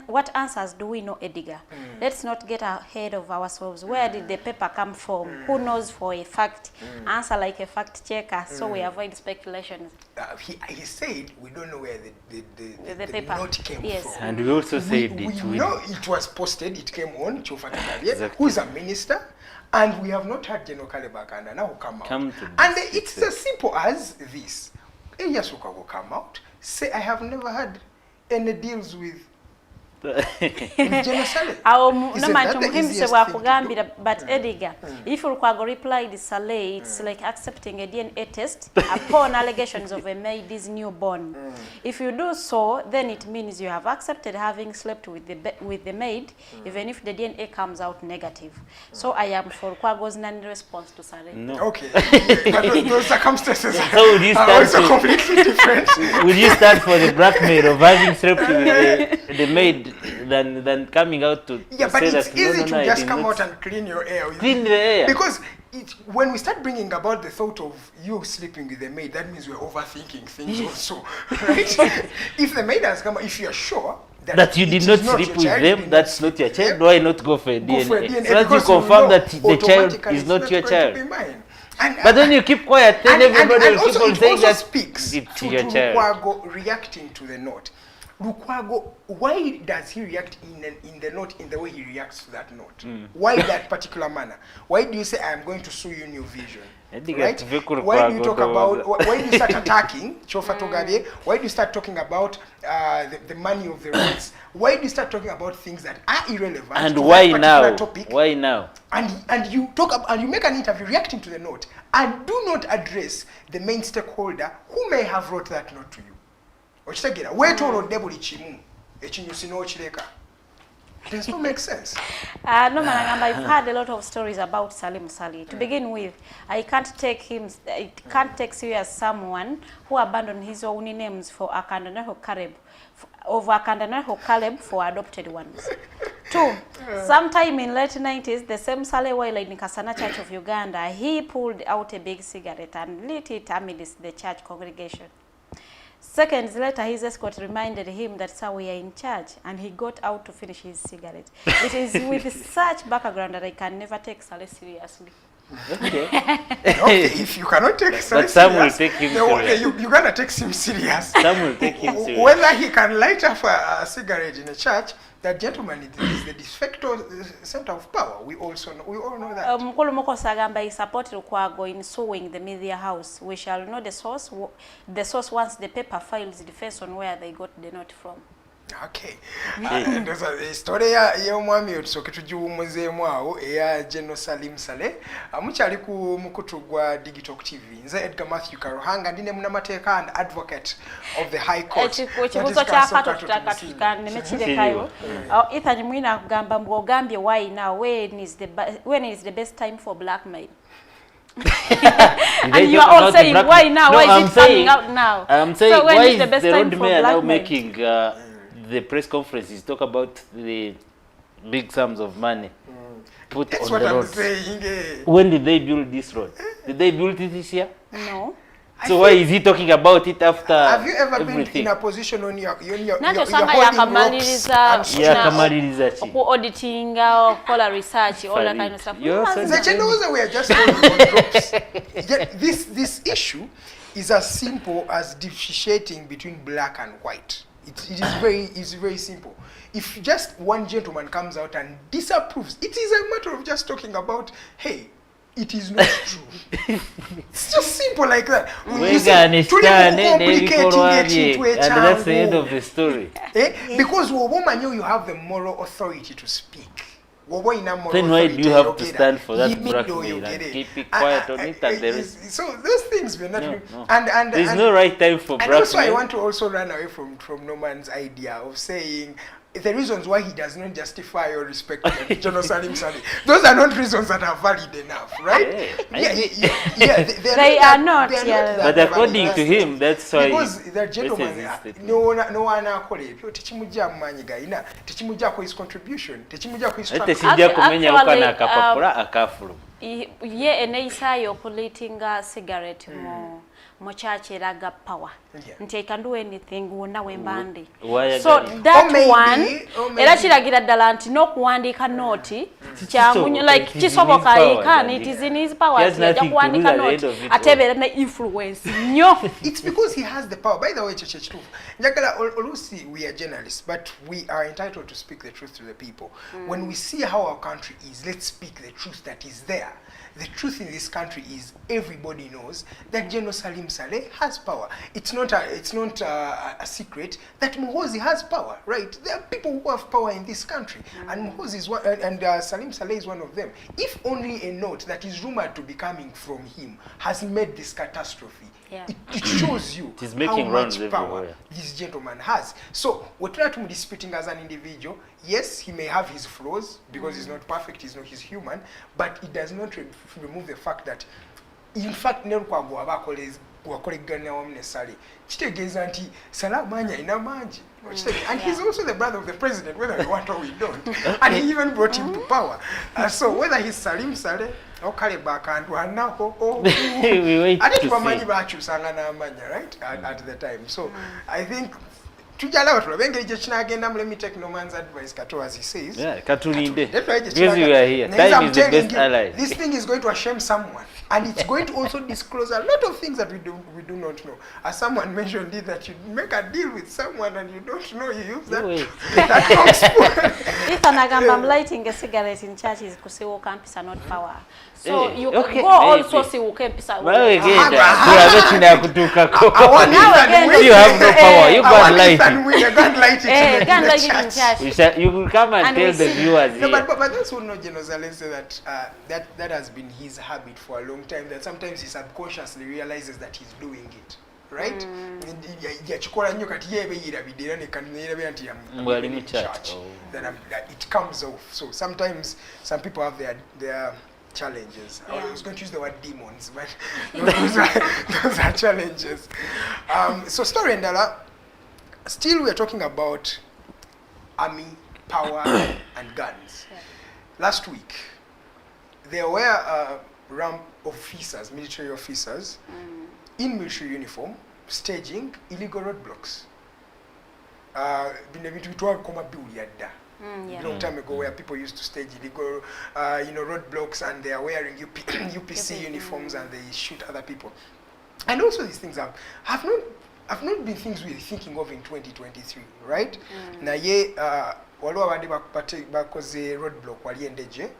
What answers do we know, Edgar? Let's not get ahead of ourselves. Where did the paper come from? Who knows for a fact? Answer like a fact checker, so we avoid speculations. He said we don't know where the paper note came from. And we also said we it. know it was posted, it came on Chofa Togabye, Exactly. who is a minister, and we have not had General Kalebakanda now come out. Come to and this, it's as simple as this. Elias Lukwago come out, say I have never had any deals with General Saleh. He said that's the easiest thing to do. But Edgar, if Lukwago replied Saleh, it's like accepting a DNA test upon allegations of a maid's newborn. If you do so, then it means you have accepted having slept with the maid, even if the DNA comes out negative. So I am for Lukwago's non-response to Saleh. No. Okay, but those circumstances So would you are start also completely different. Would you start for the blackmail of having slept with the maid than coming out to Yeah, but say it's that easy no, to just did come not out and clean your air. clean the air? Because when we start bringing about the thought of you sleeping with the maid, that means we're overthinking things also, right? If the maid has come, if you're sure that you did not sleep with them, that's not your child, why not go for a DNA? So that you confirm that the child is not your child. But then you keep quiet, then everybody will keep on saying that speaks it's to your child. Lukwago reacting to the note. Lukwago, why does he react in the note in the way he reacts to that note? Why that particular manner? Why do you say I am going to sue you in your vision? Right? Why do you talk about? Why do you start attacking Chofa Togabye? Why do you start talking about the money of the rights? Why do you start talking about things that are irrelevant? And to why that now? topic? Why now? And you talk about, and you make an interview reacting to the note, and do not address the main stakeholder who may have wrote that note to you. Ochitegera wetolodde buli kimu ekinyusi n'okireka. It does not make sense. No, Managamba, I've heard a lot of stories about Saleh. To begin with, I can't take serious someone who abandoned his own names for Akandaneho Caleb for adopted ones. 2, sometime in late 90s, the same Saleh while in Kasana Church of Uganda, he pulled out a big cigarette and lit it amidst the church congregation. Seconds later, his escort reminded him that, sir, we are in church, and he got out to finish his cigarette. It is with such background that I can never take Saleh seriously. Okay. Okay, if you cannot take Saleh But some will serious, take him then serious. you're gonna take him serious. Some will take him serious. Whether he can light up a cigarette in a church, that gentleman is the de facto center of power. We all know that. Mukulu Mokosa agamba he supported Lukwago in suing the media house. We shall know the source once the paper files defense on where they got the note from. Okay. Ndoza story ya omwami otusoke tugiwumuzeemu awo eya General Saleh mukyali ku mukutu gwa Digitalk TV. Nze Edgar Matthew Karuhanga ndine munamateeka and advocate of the High Court. Ekibuzo kyakato tutakatukane mekirekayo. Ethan Mwina akugamba mbwogambye why now, when is the best time for blackmail? And you are all saying why now? No, why is it coming out now? I'm saying so when why is the is best the time road for mayor now blackmail? making the press conferences talk about the big sums of money put That's on what the I'm road? saying. When did they build this road? Did they build it this year? No. So why is he talking about it after Have you ever everything? been in a position on your Nacho sanga holding ropes and yakamaliriza ki? Oku auditing okola research all that kind of stuff. You're also The channels we are just holding on ropes. Yet this issue is as simple as differentiating between black and white. It's very simple. If just one gentleman comes out and disapproves, it is a matter of just talking about, hey, it is not true. It's just simple like that. You see, and that's the end of the story. Because woman, you have the moral authority to speak. Then why do you have to stand for that blackmail and keep it quiet on it? And so those things we're not doing. No. And there's no right time for blackmail. And also I want to also run away from Norman's idea of saying the reasons why he does not justify or respect General Salim Saleh, those are not reasons that are valid enough, right? They are not. But according to him, that's why. Because the gentleman, no one techimuja mumanyi gaina, techimuja ko his contribution, techimuja ko his track. Ye eneisayo politinga cigarette mo church eraga power. Nti I can do anything wonna wembandi. So that one era chiragira ddala nti n'okuwandiika note kyangu like kisoboka yika it is in his power ya kuwandiika note atebera na influence nnyo. It's because he has the power. By the way, Church njagala olusi we are journalists, but we are entitled to speak the truth to the people. When we see how our country is, let's speak the truth that is there. The truth in this country is everybody knows that General Salim Saleh has power. It's not a secret that Muhoozi has power, right? There are people who have power in this country, and Muhoozi is one, and Salim Saleh is one of them. If only a note that is rumored to be coming from him has made this catastrophe, it shows you how much power this gentleman has. So we're trying to disputing as an individual. Yes, he may have his flaws because he's not perfect, he's human, but it does not remove the fact that, in fact, Lukwago wakolegana wamne Saleh kitegeeza nti Saleh manya ina manji, and he's also the brother of the president, whether we want or we don't, and he even brought him to power. So whether he's Salim Saleh or Kaleba Kandwana or I think Bamanyi bakyusanga n'amanya, right, at the time. So I think let me take no man's advice, Kato, as he says. Yeah, Katulinde. That's why because you are here. Time is the best ally. This thing is going to shame someone, and it's going to also disclose a lot of things that we do not know. As someone mentioned it, that you make a deal with someone and you don't know, you use that If I'm lighting a cigarette in churches, because you campus are not power. So you can go also see who campus are. Well, again, you have no power. You got light. You will come and tell the viewers. No, but those who know General Saleh say that has been his habit for a long time. That sometimes he subconsciously realizes that he's doing it, right? It comes off. So sometimes some people have their challenges. I was going to use the word demons, but those are challenges. So Story and Dala. Still, we are talking about army, power, and guns. Last week, there were officers, military officers, in military uniform, staging illegal roadblocks. Long time ago, where people used to stage illegal, roadblocks, and they are wearing UPC uniforms, and they shoot other people. And also, these things have not been things we're thinking of in 2023, right? Na ye waliwo abadde bakoze roadblock wali endeje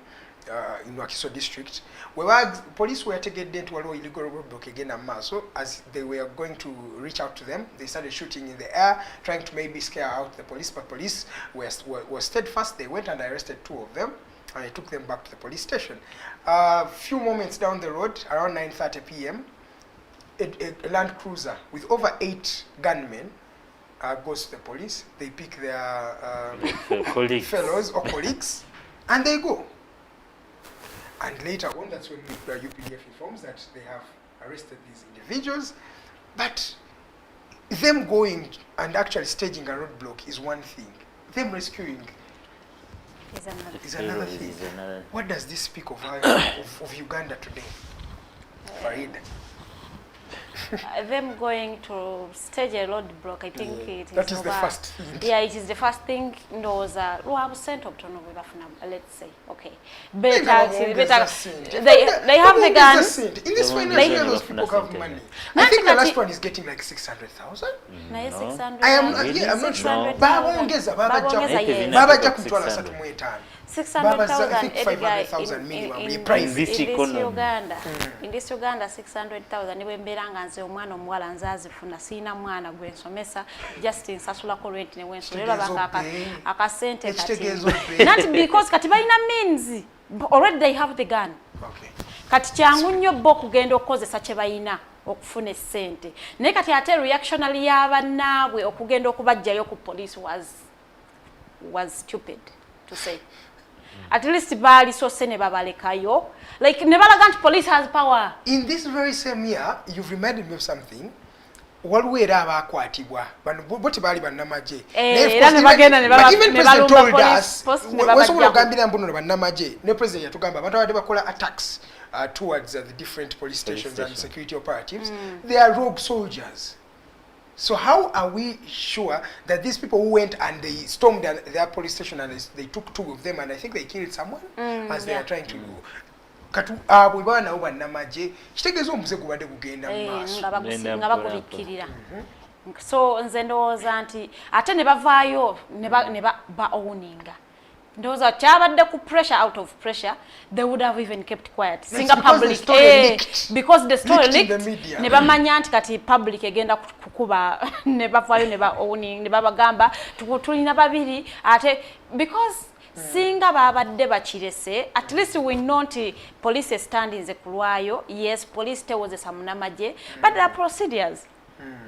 in Wakiso district, where police were tagged into a illegal roadblock again and maaso. As they were going to reach out to them, they started shooting in the air, trying to maybe scare out the police, but police were steadfast. They went and arrested 2 of them, and they took them back to the police station. A few moments down the road, around 9:30 p.m., a Land Cruiser with over 8 gunmen goes to the police. They pick their fellows or colleagues, and they go. And later on, that's when the UPDF informs that they have arrested these individuals. But them going and actually staging a roadblock is one thing. Them rescuing is another thing. What does this speak of Uganda today, Farid? Them going to stage a roadblock, I think it is. That is the first thing. Yeah, it is the first thing. Let's say, okay. They have the guns. In this financial year, those people have money. I think the last one is getting like 600,000. I'm not sure. Baba 600,000 in this Uganda. In this Uganda, 600,000. Niwe mberanga nze omwana omuwala nzazifuna sina mwana gwe nsomesa just nsasula ko rent ne wensolera baka akasente kati. Not because kati balina means already they have the gun. Okay. Kati kyangu nnyo bo kugenda okukozesa kye balina okufuna essente. Naye kati ate reactionary y'abannaabwe okugenda okubajjayo ku police was was stupid to say. At least bali so se ne babalekayo. Like nebalaga police has power. In this very same year, you've reminded me of something. Waliwo era abakwatibwa boti baali bannamagye but even president told us wesobola okugambira mbuno bannamagye ne president yatugamba abantu abadde bakola attacks towards the different police stations and security operatives. They are rogue soldiers. So how are we sure that these people who went and they stormed their police station and they took 2 of them and I think they killed someone as they are trying to do? Katu abo bana obannamagye kitegeeza omuze gubadde gugenda mu maaso nga bagubikirira. So nze ndowooza nti ate ne bavaayo ne ba owninga. Ndowooza kyabadde ku pressure, out of pressure they would have even kept quiet. Singa public because the story leaked ne bamanya nti kati public egenda kukuba ne bavaayo ne ba owning ne babagamba tulina babiri ate because singa babadde bakirese at least we know nti police standing ze kulwayo. Yes, police tewozesa munamagye but there are procedures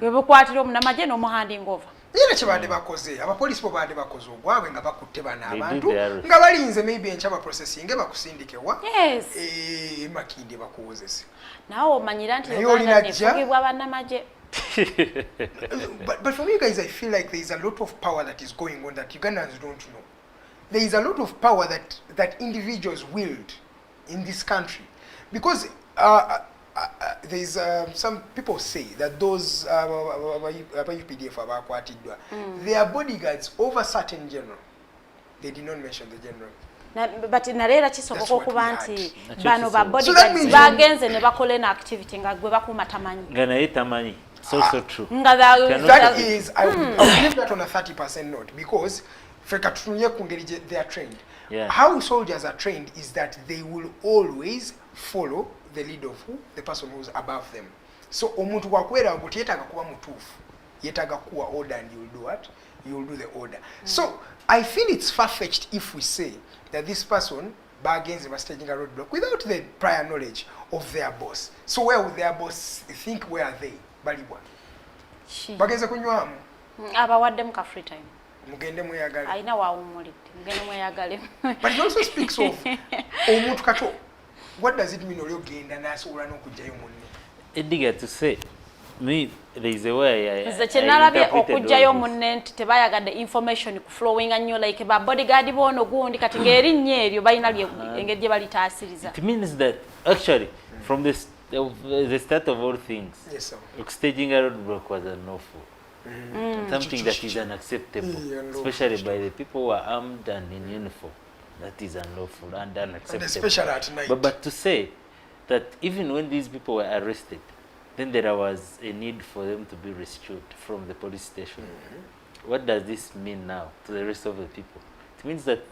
webukwatira omunamagye n'omuhanding over. Yena kibadde bakoze abapolisi bo badde bakoze ogwabwe nga bakutte bana abantu nga balinze maybe enchaba processing bakusindike wa makinde bakuwozese nawo omanyira nti Uganda nefugibwa bannamagye. But for me guys, I feel like there is a lot of power that is going on that Ugandans don't know. There is a lot of power that individuals wield in this country, because there is some people say that those UPDF abakwatiddwa they are bodyguards over certain general. They did not mention the general. But nalera kisoboka okuba nti bano ba bodyguards bagenze ne bakola na activity nga gwe bakuma tamanyi. Ngana itamanyi. So true. That is, I will leave that on a 30% note, because they are trained. Yeah. How soldiers are trained is that they will always follow the lead of who? The person who's above them. So omuntu wakwera ngo yetaga kuba mutufu. Yetaga kuwa order and you will do what? You will do the order. So I feel it's far-fetched if we say that this person bargains by staging a roadblock without the prior knowledge of their boss. So where would their boss think, where are they? Balibwa. Bagenza kunywamu. Abawadde mu ka free time. Mugende mweyagale. Aina waawumulidde. Mugende mweyagale. But it also speaks of omuntu kato. What does it mean olyogenda n'asobola n'okujjayo munne? Ediga to say, me there is a way I kyenalabye okujjayo munne nti tebayagadde information ku flowing nnyo like ba bodyguard bono gundi kati ng'erinnya eryo balina engeri gye balitaasiriza. It means that actually from the start of all things, Yes, sir. staging a roadblock was unlawful. Something that is unacceptable, especially by the people who are armed and in uniform. That is unlawful and unacceptable. And especially at night. But to say that even when these people were arrested, then there was a need for them to be rescued from the police station. What does this mean now to the rest of the people? It means that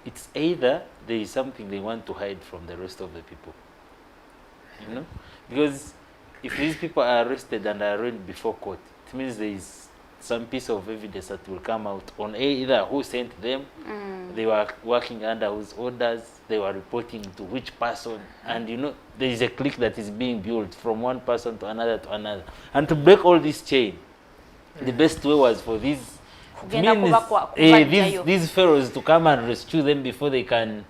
it's either there is something they want to hide from the rest of the people. You know? Because if these people are arrested and are arraigned before court, it means there is some piece of evidence that will come out on either who sent them, they were working under whose orders, they were reporting to which person, and you know, there is a clique that is being built from one person to another to another. And to break all this chain, the best way was for these pharaohs to come and rescue them before they can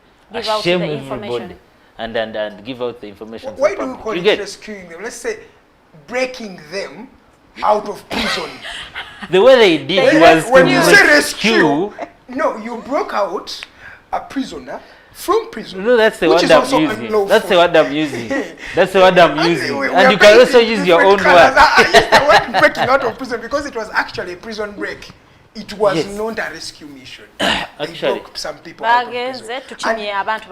shame everybody and give out the information. Why do we call it rescuing them? Let's say breaking them out of prison. The way they did was when you say rescue, no, you broke out a prisoner from prison. No, that's the word I'm using. That's the word I'm using. That's the word I'm using. And you can also use your own word. I used the word breaking out of prison because it was actually a prison break. It was not a rescue mission. Actually, broke some people out of prison.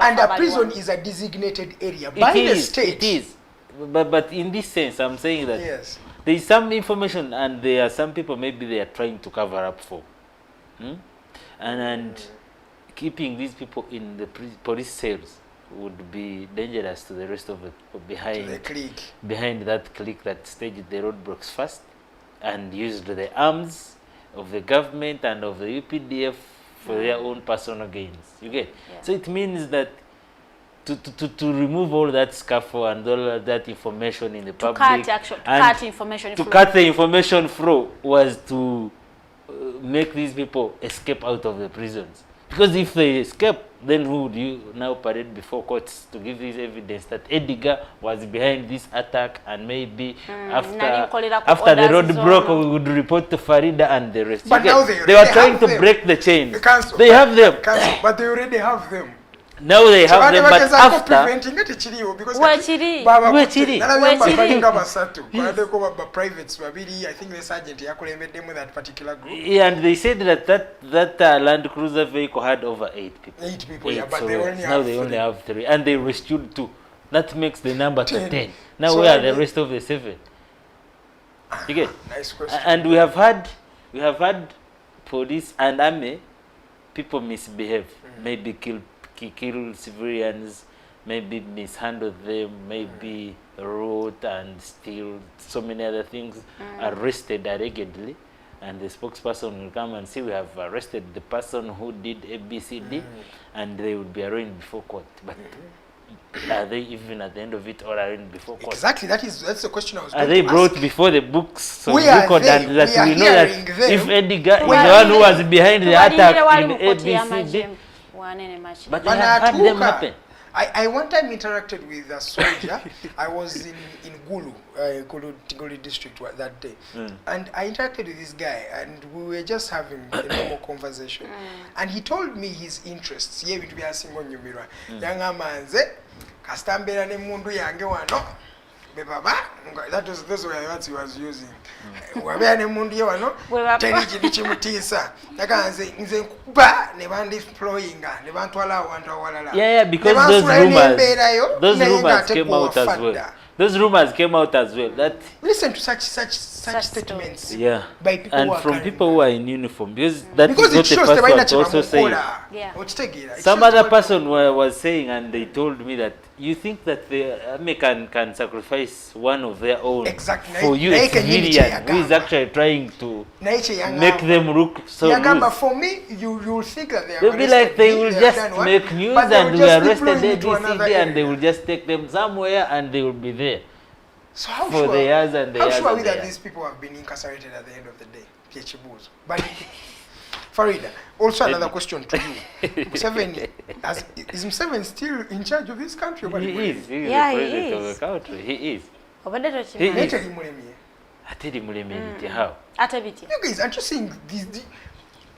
And a prison is a designated area by the state. It is. But in this sense, I'm saying that yes, there is some information and there are some people maybe they are trying to cover up for. And keeping these people in the police cells would be dangerous to the rest of the people behind that clique that staged the roadblocks first and used the arms of the government and of the UPDF for their own personal gains. You get? Yeah. So it means that to remove all that scuffle and all that information in the public, cut the information flow was to make these people escape out of the prisons? Because if they escape, then who would you now parade before courts to give this evidence that Edgar was behind this attack, and maybe after the road broke, we would report to Farida and the rest? But now they were trying to break the chain. They have them. But they already have them. Now they have them, but after privates, I think the sergeant them with that particular group. Yeah, and they said that Land Cruiser vehicle had over 8 people. 8 people, Eight, yeah, but so they only now have they 3. only have 3, and they rescued 2. That makes the number to 10. Now So where are the rest of the 7? You get? Nice question. And we have had police and army people misbehave, maybe kill civilians, maybe mishandle them, maybe root and steal, so many other things, arrested allegedly, and the spokesperson will come and say, we have arrested the person who did ABCD, and they would be arraigned before court. But are they even at the end of it all arraigned before court? Exactly, that's the question I was Are going they to brought ask. before the books of We are record, they- and that we are we know that hearing them. if Edgar is the We are one who was behind the attack in ABCD, but we have had them happen. I one time interacted with a soldier. I was in Gulu, Gulu district that day. And I interacted with this guy, and we were just having a normal conversation. And he told me his interests. Ye bintu bya singo nyumira. Yanga manze, kastambera ne mundu yange wano. Bebaba, those were the words he was using. Wabea ne mundu ye wano, teri kintu kimutiisa. Nakanze nze kuba ne bandemployinga, ne bantwala awantu awalala. Yeah, because those rumors came out as well. Those rumors came out as well. That listen to such statements. Yeah, by people and who are from carrying people them. who are in uniform, because that Because is it not shows the the first one to also say. Yeah. Some other person was saying, and they told me that you think that the army can sacrifice one of their own for you, a civilian who is actually trying to make them look so loose. For me, you will think that they are They'll be like, they will just make news and we arrested ABCD, and they will just take them somewhere and they will be there. So how for sure, the years and the how years sure are we and the that years. these people have been incarcerated at the end of the day? Piechibuz. But Farida, also another question to you. Museveni, is Museveni still in charge of this country? He is. He is Yeah, the he president of is. the country. He is. He is. How? You guys, aren't you seeing these?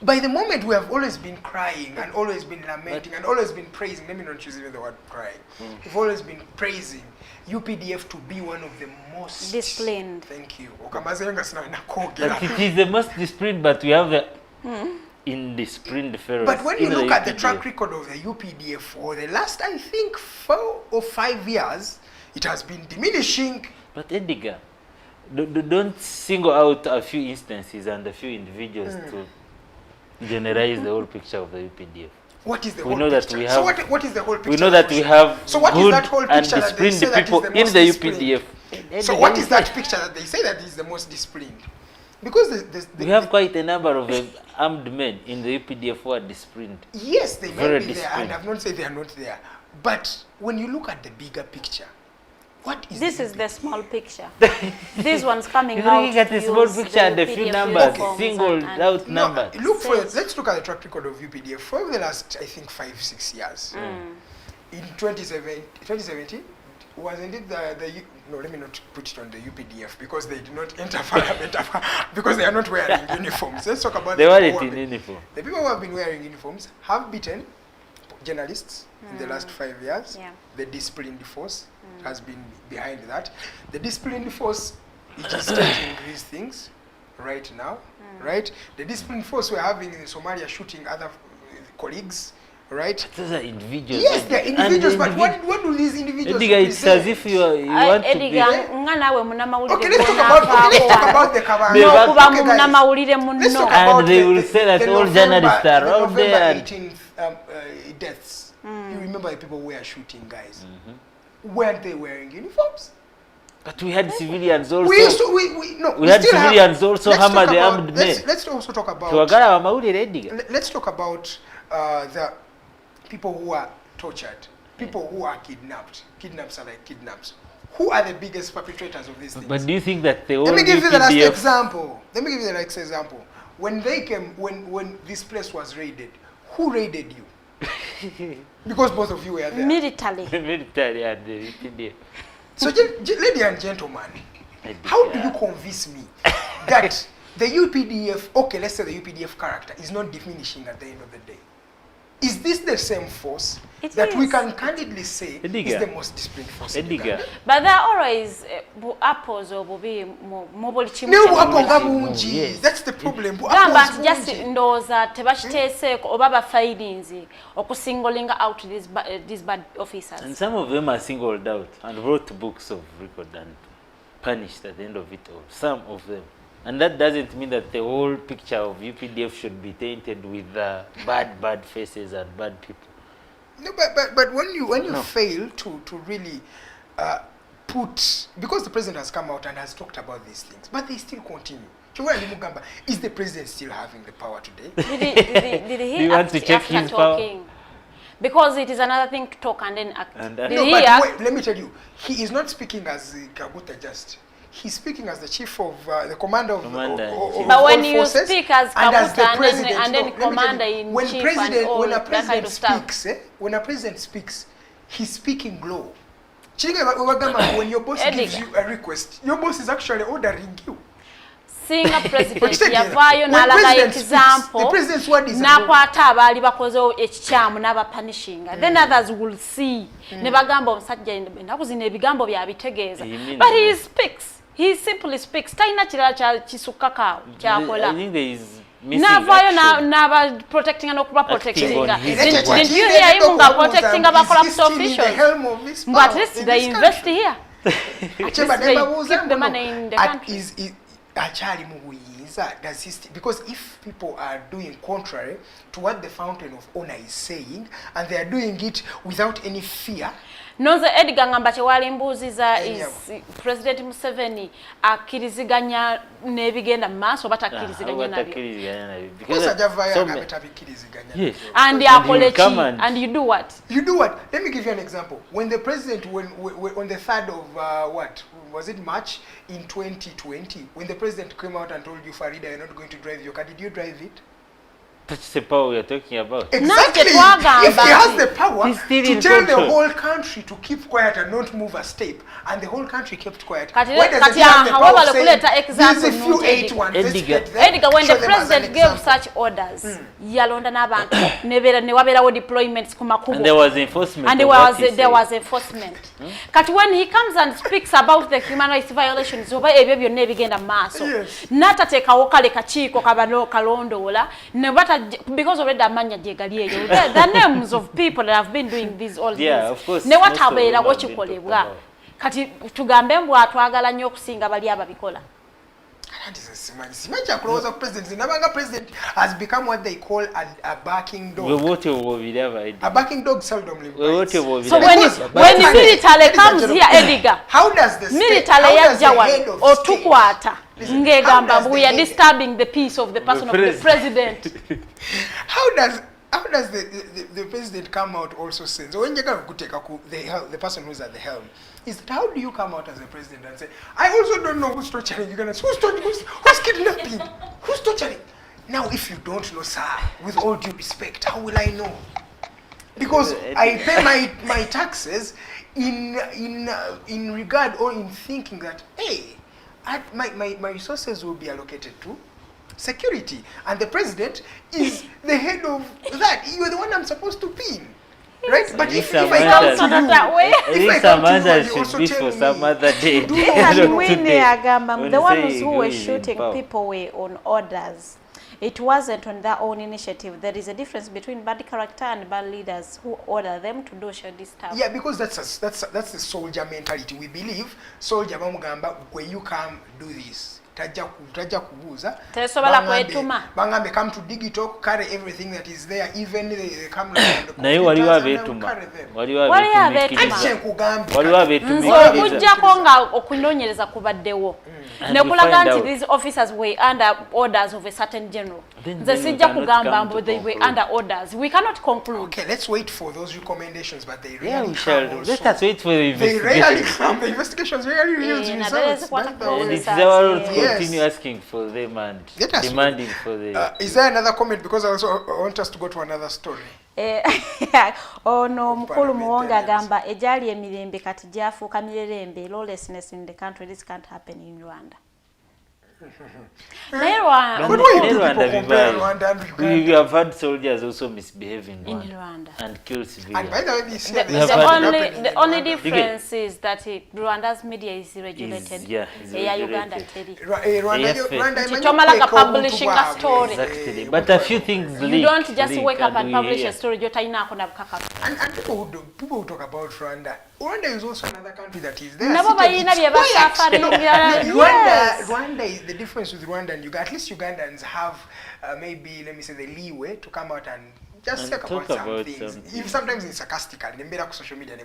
By the moment we have always been crying and always been lamenting and always been praising, let me not choose even the word crying. We've always been praising UPDF to be one of the most disciplined. Thank you. But it is the most disciplined, but we have the indisciplined pharaohs. But when you in look the at the UPDF. track record of the UPDF for the last, I think, 4 or 5 years, it has been diminishing. But Edgar, don't single out a few instances and a few individuals to generalize the whole picture of the UPDF. What is the We whole know that picture? we So have. what is the whole picture? We know that we have So what is good that whole and picture that they disciplined say that is people the in most the disciplined? UPDF. So what is that picture that they say that is the most disciplined? Because we have quite a number of armed men in the UPDF who are disciplined. yes, they may Very be there, disciplined. and I've not said they are not there. But when you look at the bigger picture, what is This the is the small picture. This one's coming You're out. looking at the small picture and a few numbers, singled out numbers. Look for let's look at the track record of UPDF for the last, I think, 5-6 years. In 2017, wasn't it no, let me not put it on the UPDF because they did not enter parliament because they are not wearing uniforms. Let's talk about They the were people it who in have uniform. the people who have been wearing uniforms have beaten journalists in the last 5 years. Yeah. The disciplined force has been behind that. The disciplined force, it is taking these things right now, right? The disciplined force we're having in Somalia shooting other colleagues, right? Those are individuals. Yes, they're And individuals, the but what do these individuals Edgar, it's as if you want to be. Okay, let's talk about the Kabanga. No, kuba Okay, muna guys. mawulire Let's talk muno. about And they will say that the all journalists are the out there and- November 18th deaths. You remember the people who were shooting guys. Weren't they wearing uniforms? But we had civilians also. We used to, we had still have- civilians also let's hammer talk the about- armed let's- men. Let's also talk about Tuwagala wa mawulire Edgar. let's talk about the people who are tortured, people who are kidnapped. Kidnaps are like kidnaps. Who are the biggest perpetrators of these things? But do you think that the whole Let me give you the last UPDF example. Let me give you the next example. when they came, when this place was raided, who raided you? Because both of you were there. Military. Military and the UPDF. So, ladies and gentlemen, how do you convince me that the UPDF, okay, let's say the UPDF character is not diminishing at the end of the day? Is this the same force that we can candidly say is the most disciplined force in Uganda? But there are always apples or bubi mobile chimu. That's the problem. But just ndoza tebashitese obaba findings okusingling out these bad officers. And some of them are singled out and wrote books of record and punished at the end of it all. Some of them. And that doesn't mean that the whole picture of UPDF should be tainted with bad faces and bad people. No, but when you fail to really put, because the president has come out and has talked about these things, but they still continue. Is the president still having the power today? Did he you want to check his talking? Power? Because it is another thing to talk and then act. No, but wait, let me tell you, he is not speaking as Kaguta just. He's speaking as the chief of the commander of but when you forces, speak as Kaguta and then commander in chief and all when a that kind of speaks, stuff. When a president speaks, he's speaking low. When your boss gives you a request, your boss is actually ordering you. Seeing a president yavayo nalaga example nakwata abali bakoze ekikyamu n'abapunishinga then others will see ne bagamba omusajja ennaku zino ebigambo byabitegeeza but he simply speaks talina kirala kya kisukaka kyakola navayo n'aba protecting and okuba protecting did you hear him nga protecting abakorrupt officials but at least they invest here at least they keep the money in the country. Because if people are doing contrary to what the fountain of honor is saying and they are doing it without any fear. Noze Edgar ngamba chewali mbuziza is President Museveni akiriziganya nebigenda maso bata akiriziganya nabyo. Because ajavaya abetabikkiriziganya. Yes. And and you do what? You do what? Let me give you an example. When the president on the 3rd of what was it March in 2020 when the president came out and told you Farida you're not going to drive your car, did you drive it? That's the power we are talking about. Exactly. If he has the power to tell the whole country to keep quiet and not move a step, and the whole country kept quiet, why doesn't he have the power of saying, there's a few 8 ones, let's get them, Edgar, when the president gave such orders, yalonda n'abantu ne waberawo deployments ku makubo. And there was enforcement. And there was enforcement. Kati when he comes and speaks about the human rights violations, oba ebyo byonna ebigenda maaso. N'atateekawo kale kakiiko kalondoola ne bata because already amanya jegalieyo the names of people that have been doing this all yeah, this of course, ne watabeera wokikolebwa kati tugambe mbwa twagala nnyo okusinga bali ababikola. President has become what they call a barking dog. A barking dog seldomly bites. So when the military comes here, Edgar, how does the military yajawa otukwata ngegamba we are disturbing the peace of the person of the president? How does the president come out also saying, so when you go take the person who's at the helm, is that how do you come out as a president and say, I also don't know who's torturing Uganda, who's kidnapping, who's torturing? Now, if you don't know, sir, with all due respect, how will I know? Because I pay my taxes in regard or in thinking that, hey, my resources will be allocated to security, and the president is the head of that. You're the one I'm supposed to pin, right? But if I come to you, that way, should be for some other day. The ones who were shooting people were on orders. It wasn't on their own initiative. There is a difference between bad character and bad leaders who order them to do shady stuff. Yeah, because that's the soldier mentality. We believe soldier bamugamba when you come do this. Tajja kubuza. Bangambe come to Digitalk, carry everything that is there, even the camera and the naye waliwo abeetuma okujjako nga okunoonyereza kubaddewo ne kulaga nti these officers were under orders of a certain general. Nze sijja kugamba mbu they were under orders. We cannot conclude. Okay, let's wait for those recommendations, but they really let us wait for the investigation. The investigations really yields results. And it's our continue asking for them and demanding for them. Is there another comment? Because I also want us to go to another story. Ono mukulu muwonga agamba ejali emirembe kati gyafuuka mirembe. Lawlessness in the country, this can't happen in Rwanda. We have had soldiers also misbehaving in Rwanda and kill civilians. The only difference is that Rwanda's media is regulated. Uganda Rwanda publishing a story. Exactly. But a few things leak. You don't just wake up and publish a story. And people who talk about Rwanda. Rwanda is also another country that is there. Rwanda is the difference with Rwanda and Uganda. At least Ugandans have maybe, let me say, the leeway to come out and just talk about some things. If sometimes it's sarcastical, social media,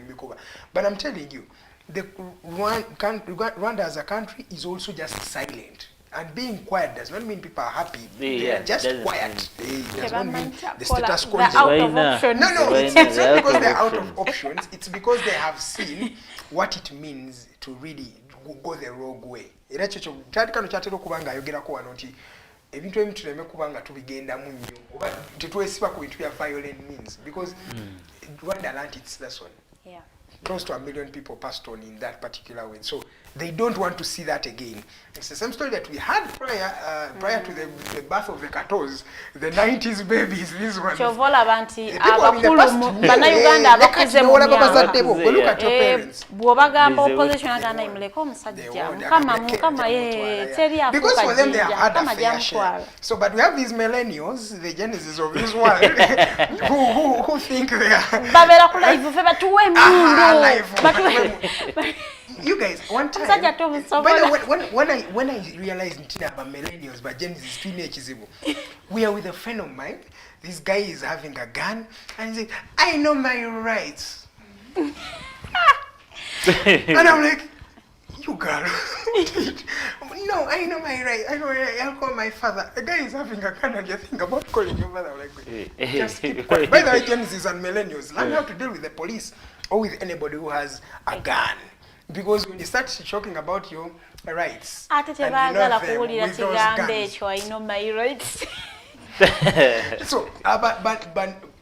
but I'm telling you, the Rwanda as a country is also just silent. And being quiet does not mean people are happy. They are just quiet. It does not mean the status quo is out of options. No, it's not because they're out of options. It's because they have seen what it means to really go the rogue way. Era kyo kano kyatera okubanga ayogerako wano nti ebintu ebimu tuleme kubanga tubigendamu nnyo oba tetwesiba ku bintu bya violent means because Rwanda learned its lesson. Yeah. Close to 1 million people passed on in that particular way. So they don't want to see that again. It's the same story that we had prior to the birth of the Katos, the 90s babies, these ones. Chovola banti abakulu bannauganda abakuze mu myaka. Look at your parents. Bw'obagamba opposition agana imuleko omusajja mukama teri afuuka. Because for them they have had a fair share. So but we have these millennials, the genesis of this world, who think they are babera ku live fe batuwe mundu. You guys, one time, when I realized about millennials, but Genesis teenagers, we are with a friend of mine. This guy is having a gun, and he's like, "I know my rights," and I'm like, "You girl, no, I know my rights. I know I'll call my father." The guy is having a gun, and you think about calling your father. I'm like, just keep quiet. By the way, Genesis and millennials, learn how to deal with the police or with anybody who has a gun. Because when you start talking about your rights, I know my rights. So, but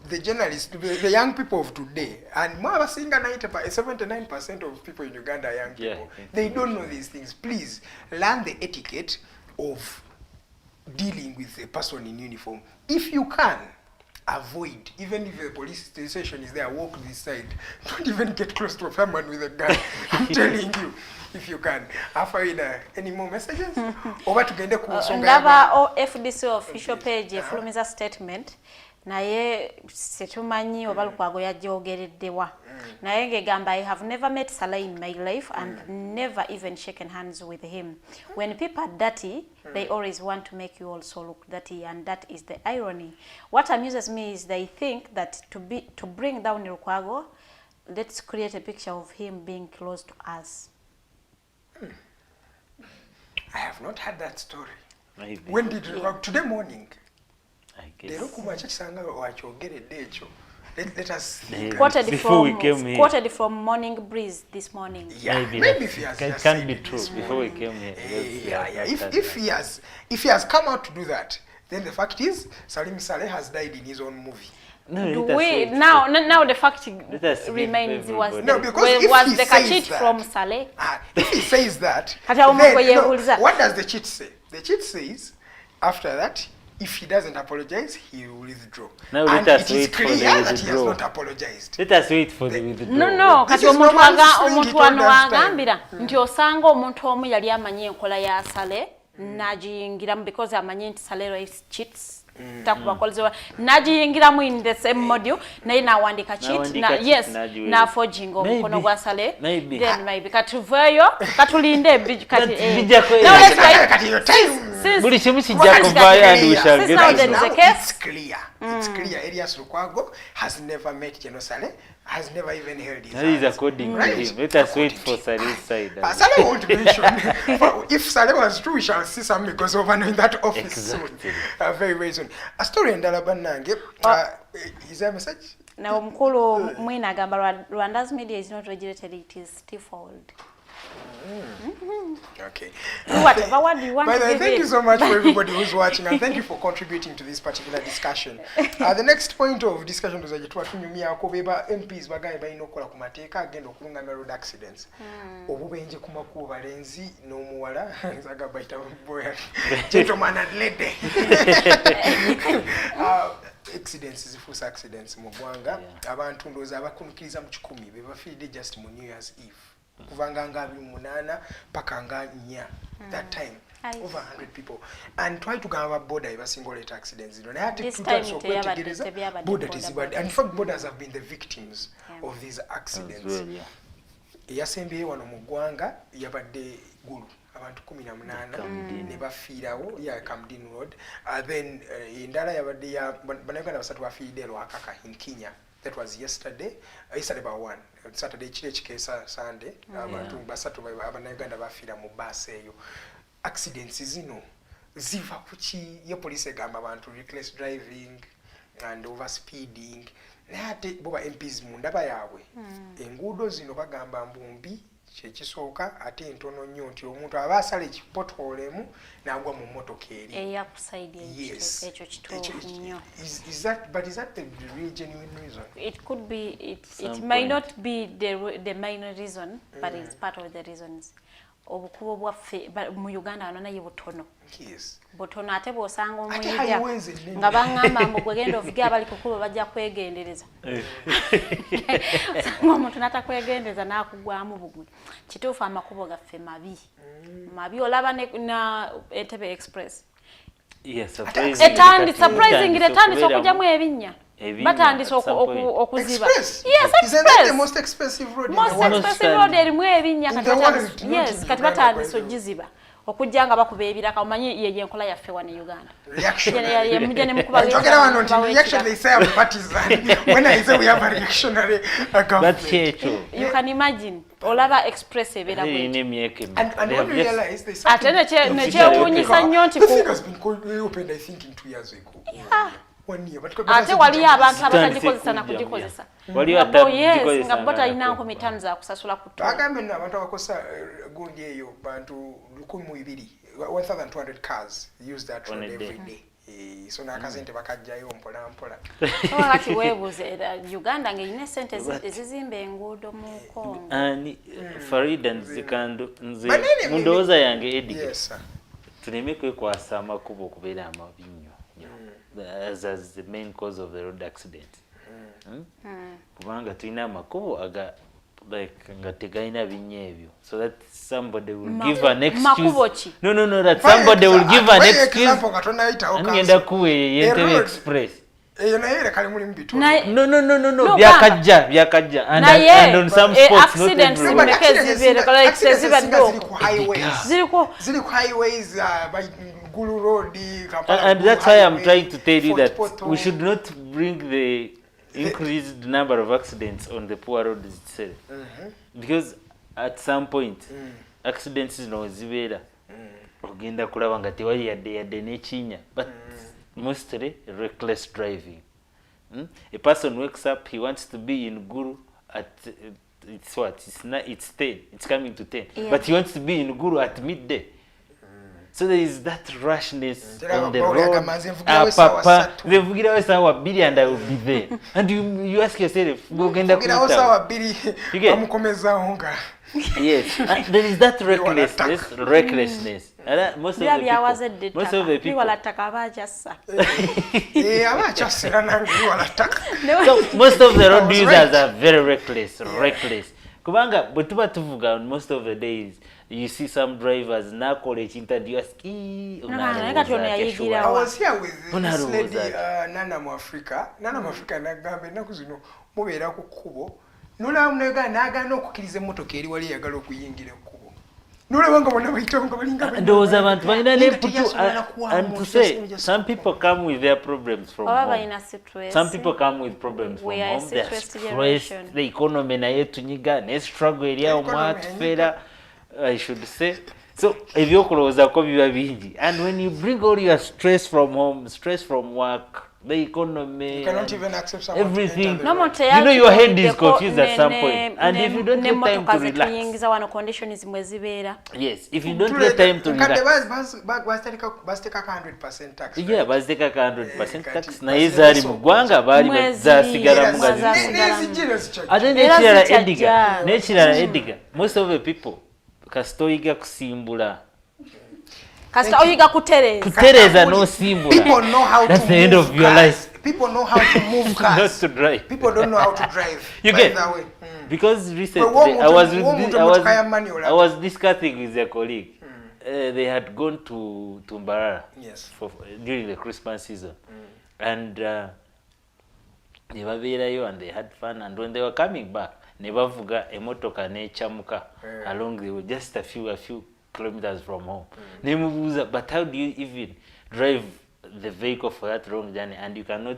the journalists, the young people of today, and more of 79% of people in Uganda are young people. They don't know these things. Please learn the etiquette of dealing with a person in uniform. If you can, avoid, even if the police station is there, walk this side. Don't even get close to someone with a gun. I'm telling you, if you can. Any more messages? Over to Gende Ensonga. Ndaba FDC official page efulumiza statement naye setumanyi oba Lukwago yagyogereddewa. Naye ngegamba I have never met Saleh in my life and never even shaken hands with him. When people are dirty, they always want to make you also look dirty, and that is the irony. What amuses me is they think that to bring down Lukwago, let's create a picture of him being close to us. I have not heard that story. Maybe. When did you today morning? I guess. Let us think. Quoted from Morning Breeze this morning. Yeah, maybe if he has it can't be true before we came here. If he has come out to do that, then the fact is Saleh has died in his own movie. No, now the fact remains was the cheat from Saleh. If he says that, then, what does the cheat say? The cheat says after that, if he doesn't apologize, he will withdraw. Now and it is clear that he has not apologized. Let us wait for the withdrawal. No, kati omuntu wano agambira nti osanga omuntu omu yali amanyi enkola ya Saleh najiyingiramu because amanyi nti Saleh cheats. Najiyingiramu in the same module naye nawandika cheat na forging omukono gwa Saleh, then maybe katuvayo katulinde kati buli kimu kijja kuvayo and we shall get it's clear. It's clear. Elias Lukwago has never met General Saleh, has never even held his hands. That is according to him. Let us wait for Saleh's side. Saleh won't mention. If Saleh was true, we shall see something because over in that office soon. Very, very soon. A story in Bannauganda. Is there a message? Now, Mkulu Mwina Gamba, Rwanda's media is not regulated, it is stifled. Okay. Whatever one you want By to the way, give thank it. you so much for everybody who's watching, and thank you for contributing to this particular discussion. The next point of discussion was tunyumyako beba MPs bagaye balina okukola ku mateeka agenda okulungamya road accidents. Obubenje ku makubo balenzi n'omuwala nzaga bayita boya gentleman and lady. Accidents zifuusa accidents mu ggwanga. Abantu ndowooza abakunukkiriza mu 100 be bafiiridde just mu New Year's Eve. Kuvanga nga 28 paka nga 4 that time. Over 100 people. And try to go about border if a single rate accidents. You know, I had to two times of border is bad. And in fact, borders have been the victims of these accidents. Yasembe wano mu ggwanga yabadde gulu abantu 18 ne bafiirawo ya Camden Road. Then endala yabadde ya bannauganda basatu bafiiridde Lwakaka in Kenya. That was yesterday about 1 Saturday kile kikeesa Sunday abantu basatu abannauganda bafiira mu bus eyo. Accidents zino ziva kuki ye police egamba abantu reckless driving and over speeding nate boba MPs mu ndaba yaabwe enguudo zino bagamba mbumbi kyekisooka ate entono nnyo nti omuntu aba asala ekipotolemu n'agwa mu mmotoka eri eyakusaidia ekyo kituufu nnyo. Is that the real genuine reason? It could be it may not be the minor reason, but it's part of the reasons. Obukubo bwaffe mu Uganda wano naye butono. Yes. Butono ate bw'osanga omuyigya nga baŋŋamba mbu gwe genda ovuge abali ku kkubo bajja kwegendereza. Osanga omuntu n'atakwegendereza n'akugwamu bugwi. Kituufu amakubo gaffe mabi. Mabi olaba na Entebbe Express. Yes, surprisingly etandise okugyamu ebinnya. Batandise okuziba. Yes, Isn't that the most expensive road in the world? Most expensive road erimu ebinnya kati batandise ogiziba. Okujja nga bakuba ebiraka omanyi ye enkola yaffe wano Uganda. Mujja ne mukuba reaction they say I'm partisan. When I say we have a reactionary government. You can imagine olaba express ebera bwe. And when you realize they say ate ne kyewuunyisa nnyo nti the thing has been opened I think in 2 years ago. Ate waliyo abantu abatagikozesa na kugikozesa. Yes, nga bo talina 5,000 za kusasula ku ttoola. Agambe abantu abakosa gundi eyo bantu 1,200 1,200 cars use that road every day. So nakazente bakajjayo mpola mpola. Kati weebuze Uganda ng'erina ssente ezizimba enguudo mu Congo. Ani Farida nzikando nze mundowooza yange Eddie. Yes sir. Tuleme kwekwasa amakubo okubeera amabi nnyo. As the main cause of the road accident. Kubanga tulina amakubo aga like nga tegalina binnya ebyo, so that somebody will give an excuse. No, that somebody will give an excuse. Ngenda kuwe Entebbe Express. No. Byakajja. And on some spots accidents ziri ku highways by Gulu Road, and that's why I'm trying to tell you that we should not bring the increased number of accidents on the poor roads itself. Because at some point accidents zino zibeera ogenda kulaba nga tewali yadde n'ekinya, but mostly reckless driving. A person wakes up, he wants to be in Gulu at it's 10, it's coming to 10, but he wants to be in Gulu at midday. So there is that rashness on the road. Papa, they vugira we sawa bili and I will be there. And you ask yourself, go genda kuita. Sawa bili bamukomeza honga. Yes, there is that recklessness. Most of the people. So most of the road users are very reckless. Kubanga bwetuba tuvuga most of the days, you see some drivers nakola ekintu and you ask I was here with this lady Nana mu Africa nagamba ennaku zino mubeera ku kkubo nolaba munaganda nagana okukkiriza emmotoka eri wali eyagala okuyingira ekkubo nolaba nga bonna bayitawo nga balinga ndowooza abantu balina n'emputu. And to say some people come with their problems from home. Some people come with problems from home. They are stressed, the economy naye tunyiga ne struggle eri awo mwatufeera, I should say. So ebyokulowoozaako biba bingi, and when you bring all your stress from home, stress from work, the economy, You cannot even accept someone everything. to enter the road. You know your head is confused at some point, and if you don't get time to relax, yes, if you don't get time to relax, basi take 100% tax. yeah, basi take 100% tax. Na izari mugwanga bali bazasigara mungazi. Ate nechira ediga. Most of the people kastoyiga kusimbula. Kastoyiga kutereza. Kutereza no simbula. People know how That's to the end move of your cars. life. People know how to move cars. Not to drive. People don't know how to drive. You by get the way. because recently I was discussing with a colleague. They had gone to Mbarara during the Christmas season, and they were there and they had fun. And when they were coming back, nebavuga emotoka nechamuka along the way, just a few kilometers from home. Nemubuza, but how do you even drive the vehicle for that long journey, and you cannot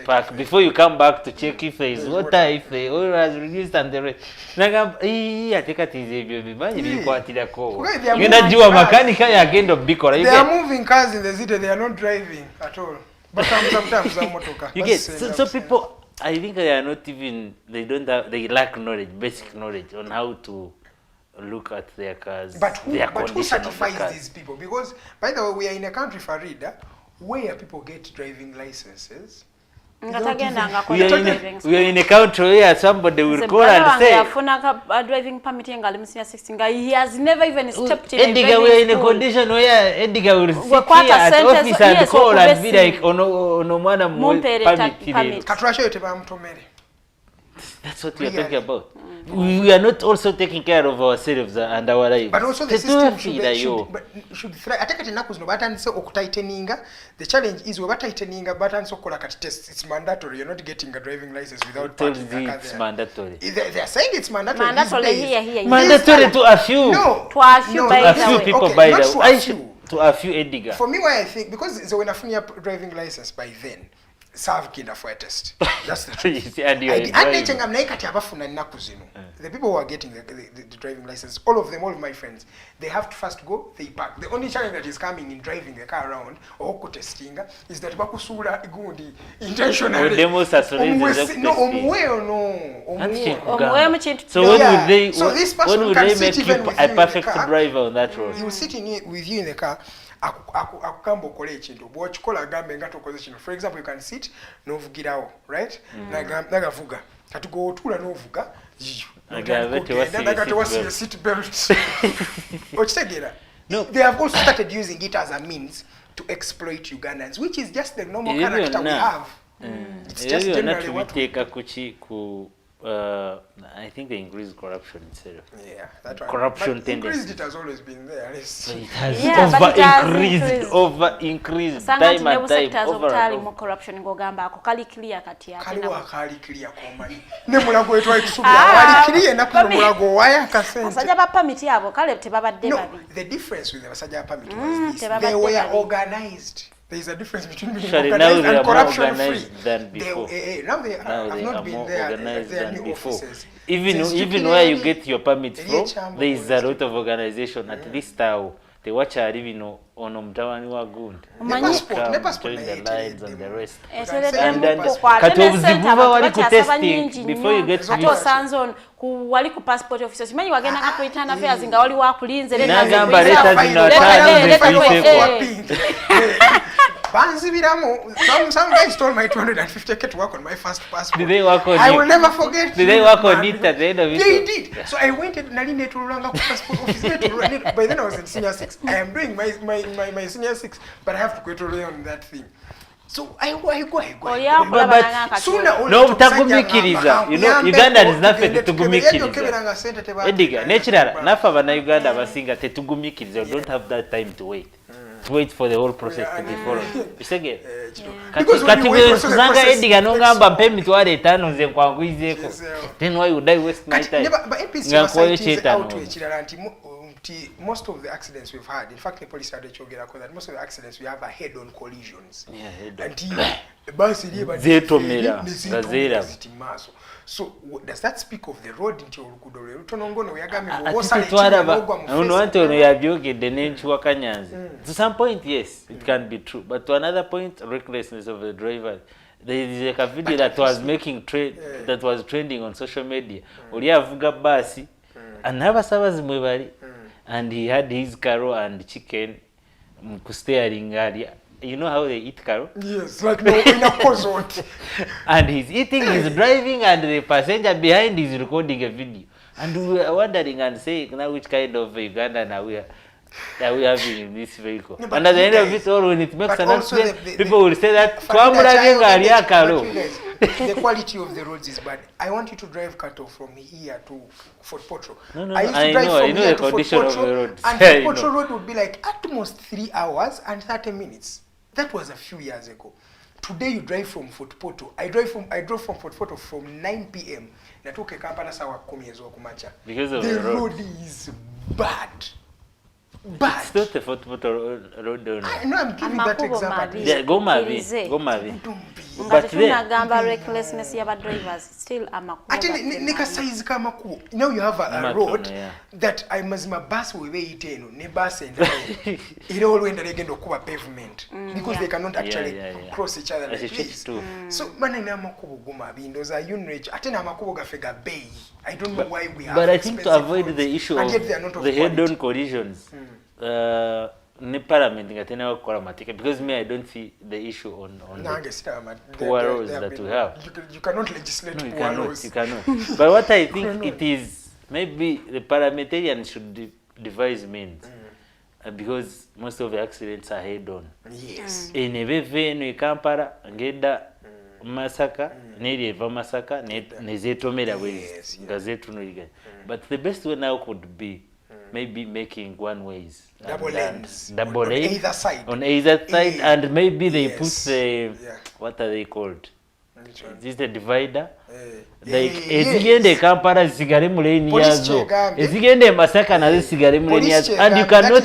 park before you come back to check if there is water, if the oil has reduced and the rest. Ateka tizebyo bimanyi bikwatira ko. Ngenda jiwa makanika yagenda bikola. They are moving cars in the city, they are not driving at all. But sometimes motoka. You get so people, I think they are not even, they lack knowledge, basic knowledge on how to look at their cars. But who certifies these people? Because by the way, we are in a country, Farida, where people get driving licenses. We are in a country where somebody will call and say, driving permit he has never even stepped in Ediga, we are in a condition where Ediga will sit here at office and call and be like, no mwana permit. That's what we are talking about. We are not also taking care of ourselves and our lives. But also the system should thrive. I take it in Nakus no button so tighteninga. The challenge is we're tightening button so test. It's mandatory. You're not getting a driving license without parking a car. It's mandatory. They are saying it's mandatory. Mandatory to a few. No. To a few people by the way. To a few Ediga. For me, why I think because when I find your driving license by then. Serve kinda for a test. That's the truth. The people who are getting the driving license, all of my friends, they have to first go, they park. The only challenge that is coming in driving the car around or testing is that bakusura gundi intentionally. So when will they make you a perfect driver on that road? He will sit with you in the car. Akukamba okole ekintu bw'okikola agambe nga tokoze kino. For example, you can sit n'ovugirawo, right? Nagavuga kati gweotula n'ovuga tewasiye seat belt. Okitegeera? They have also started using it as a means to exploit Ugandans, which is just the normal character we have. It's just generally what we I think they increased corruption instead of that one. Corruption tendency. It has always been there. It has over increased time and time over corruption ngogamba ako kali clear kati yake na kali clear komani ne mulago etwa ekisubira wali clear na kuno mulago waya kasente asajja ba permit yabo kale tebabadde babi. The difference with the asajja permit was this: they were organized. There is a difference between being organized and corruption free. Than before. Now they have not been there. They are new offices. Even where you get your permit from, there is a lot of organization. At least how they watch a living on Mtawani wa Gund. The passport, the lines and the rest. And then Katobuzibuva wali ku testing before you get to Sanzon wali ku passport officers. Manyi wagenda ka kuitana affairs nga wali wa kulinze nagamba leta zino some guys told my 250k to work on my first passport. Did they work on it? I will never forget. Did they work on it at the end of it? They did. So I went to Naline to Ranga passport office. By then I was in senior 6. I am doing my senior 6, but I have to go to learn that thing. So I go. No, mtagumikiriza. You know, Uganda is nothing to tugumikiriza. Ediga, naturally, nafa bana Uganda basinga tetugumikiriza. Don't have that time to wait. To wait for the whole process to be followed. Isege. Kati kuzanga Ediga nongamba mpe mitwale 5 nze nkwangwizeko. Then why would I waste my time? But NPC was out to ekirala nti most of the accidents we've had, in fact, the police had a chogera that most of the accidents we have are head-on collisions. Yeah, head-on. So does that speak of the road into Olugudo Lutonongono to some point, yes, it can be true, but to another point, recklessness of the driver. There is like a video that was making that was trending on social media. Oliavuga basi anabasabazi mwebali and he had his karo and chicken steering area. You know how they eat karo? Yes, like no in a cosot. And he's eating, he's driving, and the passenger behind is recording a video. And we were wondering and saying, now which kind of Uganda now we are having in this vehicle. No, and at the end of it all, when it makes an accident, people will say that the quality of the roads is bad. I want you to drive cattle from here to Fort Potro. No, I used to drive from here to Fort Potro, and Fort Potro road would be like at most 3 hours and 30 minutes. That was a few years ago. Today you drive from Fort Potro. I drove from Fort Potro from 9 p.m. Natuke Kampala sawa 10 kumacha. Because of the road is bad. But it's not the Fort Potro road. No, I'm giving that example. Yeah, go Mavi. But then recklessness of drivers still now you have a road that I must my bus will wait ne bus and it all went again to pavement because they cannot actually cross each other like this. So manene amakubo goma bindoza unreach atena amakubo gafega bay. I don't know why we have. But I think to avoid the issue of the head-on collisions, Parliament because me I don't see the issue on the poor roads that we have. You cannot legislate poor roads. You cannot. But what I think it is, maybe the parliamentarians should devise means because most of the accidents are head-on. Yes. In a Kampala, Ngeda, Masaka, Neriva Masaka, Nezetomera ways, Gazetu Nuriga. But the best way now could be maybe making one ways. Double lanes. Double on either side. On either side, and maybe they put the, what are they called? Is this the divider? Like, ezigende Kampala zigare muleni yazo. Ezigende Masaka na zigare muleni yazo. And you cannot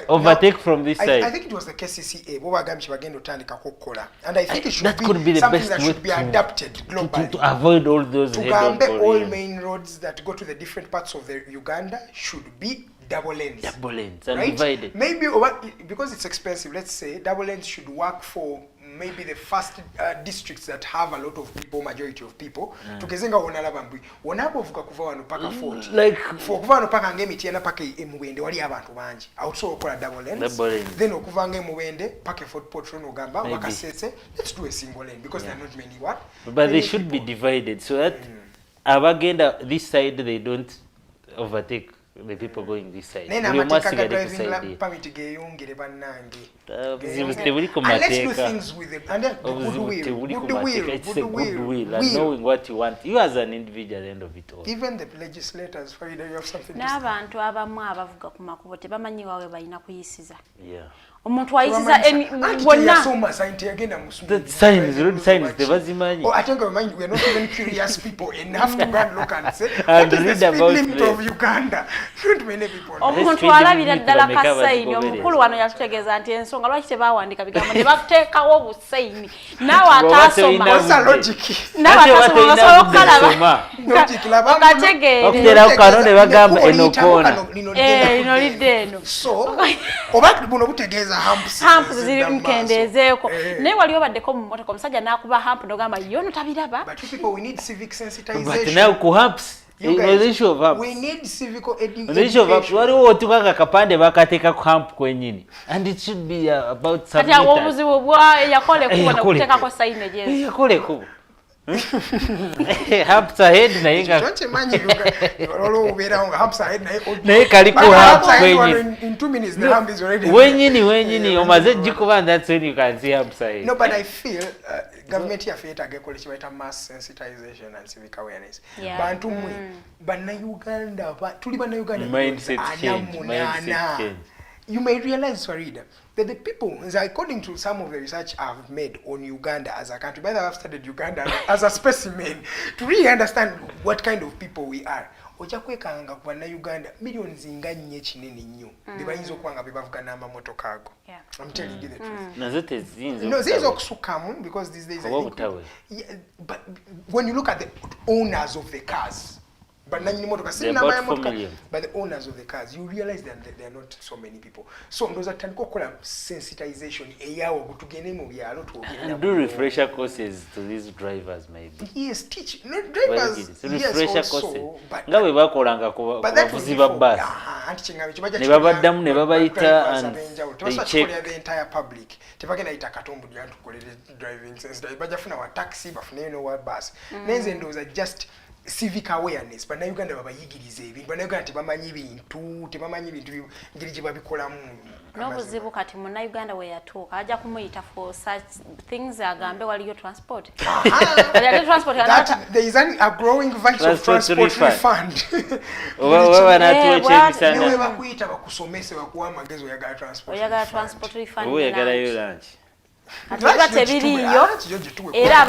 overtake from this side. I think it was the KCCA. And I think it should that could be the something best that should be adapted globally. To avoid all those head-on collisions. All main roads that go to the different parts of the Uganda should be double lanes. Double lanes and right? divided. Maybe because it's expensive, let's say double lanes should work for maybe the first districts that have a lot of people, majority of people. Tukezenga wonala bambwi. Wonabo vuka kuva wano paka 40. Like for kuva wano paka ngemiti yana paka emuwende wali abantu banji. Also okola double lanes. Then okuva ngemuwende paka Fort Potro no gamba wakasetse. Let's do a single lane because there are not many what? But they should be divided so that abagenda this side they don't overtake the people going this side. Let's do things with it. And then goodwill. It's a goodwill and knowing what you want. You as an individual at the end of it all. Even the legislators, for you have something to say. N'abantu abamu abavuga ku makubo tebamanyi wawe balina kuyisiza. Yeah. Omuntu ayisiza wonna. The signs, road signs, tebazimanyi. Oh, I think we are not even curious people enough to go and look and say, and what is read the speed about limit of Uganda? Not many people know. Omuntu alabira ddala ka sayini omukulu wano yatutegeeza nti ensonga lwaki tebaawandika bigambo ne bateekawo obusayini naawe ataasoma okalaba okategeere kano ne bagamba eno koona eno lidde eno so oba buno butegeeza hamps ziri mkendeezeeko naye wali obaddeko mu mmotoka omusajja n'akuba hamp n'ogamba yono tabiraba. But you people, we need civic sensitization. But now ku hamps you guys, the issue of hamps. We need civic education. The issue of hamps waliwo otukanga kapande bakateeka ku hamp kwenyini and it should be about some meters. Kati obuzibu bwa yakole kubo n'okuteekako sayini egyezi. Yakole kubo. Hamps ahead naye nga naye kaliko hamps kwenyini. In 2 minutes the hump is already wenyini omaze jikuba and that's when you can see hamps ahead. No, but I feel government here feta gekole chibaita mass sensitization and civic awareness. Bantu mwe bannauganda tuli bannauganda mindset change. you may realize, Farida, that the people, according to some of the research I've made on Uganda as a country, by the way, I've studied Uganda as a specimen to really understand what kind of people we are. Oja kwekanga ku Uganda millions nga nnyo kinene nnyo bebayinza okwanga bebavuga n'amamotoka ago. I'm telling you the truth. No, these okusukamu because these days but when you look at the owners of the cars, but the owners of the cars, you realize that there are not so many people. So those are sensitization. And do refresher courses to these drivers, maybe. Yes, teach. No, drivers. Refresher yes, courses. But that was they check the entire public. Driving sense. Taxi, bus. Those are just civic awareness, but Uganda babayigiriza ebintu, Uganda tebamanyi bintu ngiri gye babikolamu. N'obuzibu kati mu Uganda we yatuuka ajja kumuyita for such things agambe waliyo transport. There is a growing vice of transport refund. Niwe bakuyita bakusomese bakuwa amagezo oyagala transport. Oyagala transport refund. Oyagalayo lunch. Atiba tebiriyo era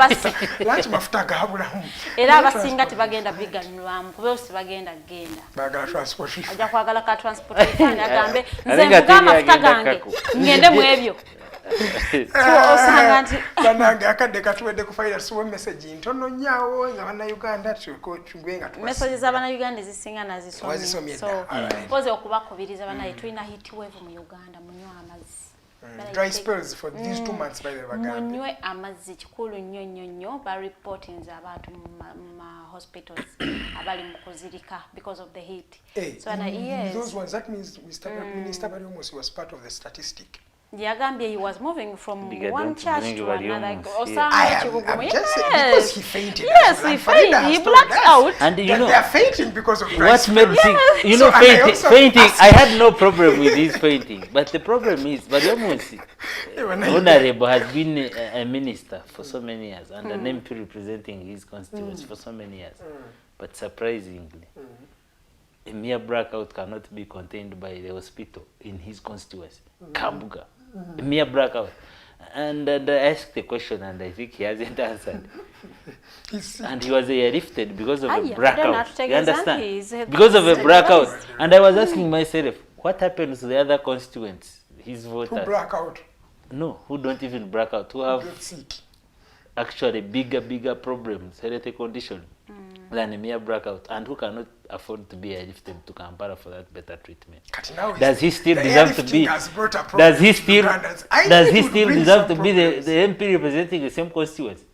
abasinga tebagenda biganywamu kubose bagenda genda ajja kwagala ka transport refund agambe nze mvuga amafuta gange ngende mu ebyo osanga nti banange akadde katuwedde kufaira suwe message ntono nyaawo nga bannayuganda tugwenga tuwasi messages z'abannayuganda zisinga nazisomye so poze okubakubiriza bannaye tulina heat wave mu Uganda munywa amazzi. Dry spells for these 2 months by the Baganda. Munywe amazzi kikulu nnyo ba reporting abantu ma hospitals abali mu kuzirika because of the heat. So yes. Those ones, that means Mr. Minister Bariomusi was part of the statistic. Yagambye he was moving from one church to another. Because he fainted. Yes, he fainted. He blacked out. And you know, they are fainting because of what made me think, you know, fainting. I had no problem with his fainting, but the problem is, Bariomusi, Honorable has been a minister for so many years and an MP representing his constituents for so many years. But surprisingly, a mere blackout cannot be contained by the hospital in his constituency, Kambuga. A mere blackout. And I asked the question and I think he hasn't answered. And he was airlifted because of a blackout. You understand? Because of a blackout. And I was asking myself, what happens to the other constituents, his voters? Who black out? No, who don't even black out, who have actually bigger problems, health condition, than a mere blackout, and who cannot afford to be airlifted to Kampala for that better treatment. Does he still deserve to be? Does he still deserve to be the MP representing the same constituency?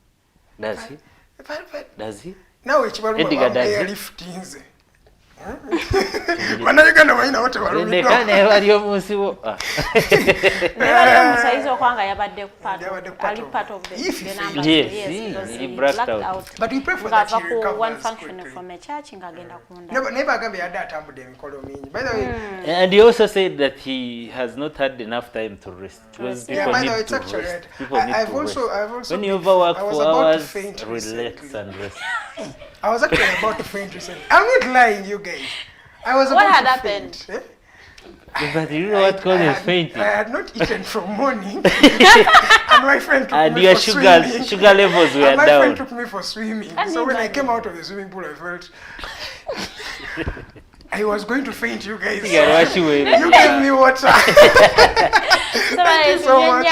Does he? Does he? Now it's about airlifting. Bannauganda balina wote balumiddwa. Musaizo kwanga yabadde part of the number. Yes, he blacked out. But we pray for that he recovers one function from a church ngagenda kunda. Never agambe yadde atambudde emikolo mingi. By the way, and he also said that he has not had enough time to rest. Because people need to rest. I've also when you overwork for hours, relax and rest. I was actually about to faint recently. I'm not lying, you guys. I was what about had to happened? Faint. But you know what causes fainting? I had not eaten from morning, and my friend took me for swimming. Sugar levels were and my down. friend took me for swimming. So when I came out of the swimming pool, I felt I was going to faint, you guys. You gave me water. Thank you so much.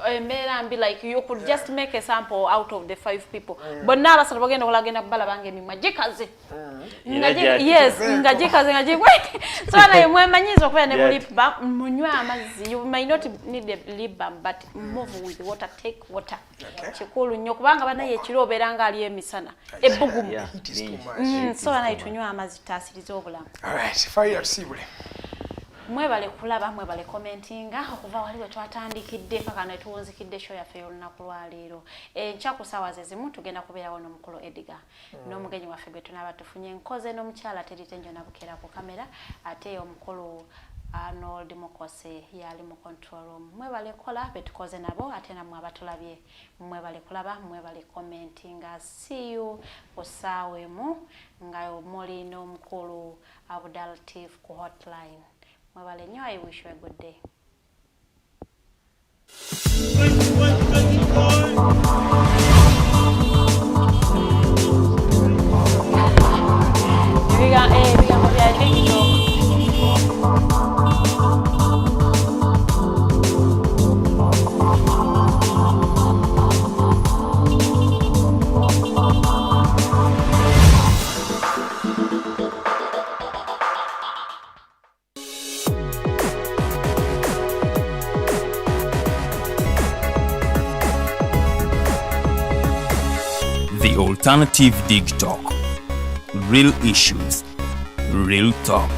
And be like you could just make a sample out of the 5 people. But now that's what we're going to balabange mi majikaze. Yes, ngajikaze ngajikwe. So na mwemanyizo kwa ne lip balm munywa amazi. You might not need a lip balm but move with water, take water. Chikulu nnyo kubanga banaye ekiro oberanga ali emisana. Ebugumu. So na itunywa amazi tasiriza obulamu. All right, fire sibule. Mwebale kulaba mwebale commentinga okuva waliwe twatandikidde paka ne tuwunzikidde show yaffe olunaku lwa leero enkya ku ssaawa ze zimu tugenda kubeerawo n'omukulu Edgar n'omugenyi waffe gwe tunaba tufunye nkoze n'omukyala Teritenjo Nabukera ku kamera ate omukulu Arnold Mukose yali mu control room. Mwebale kola betukoze nabo ate namwe abatulabye mwebale kulaba mwebale commenting. See you osawe mu nga muli n'omukulu Abdul Latif ku hotline. Mwebale nyo, I wish you a good day. The Alternative Digitalk. Real issues, real talk.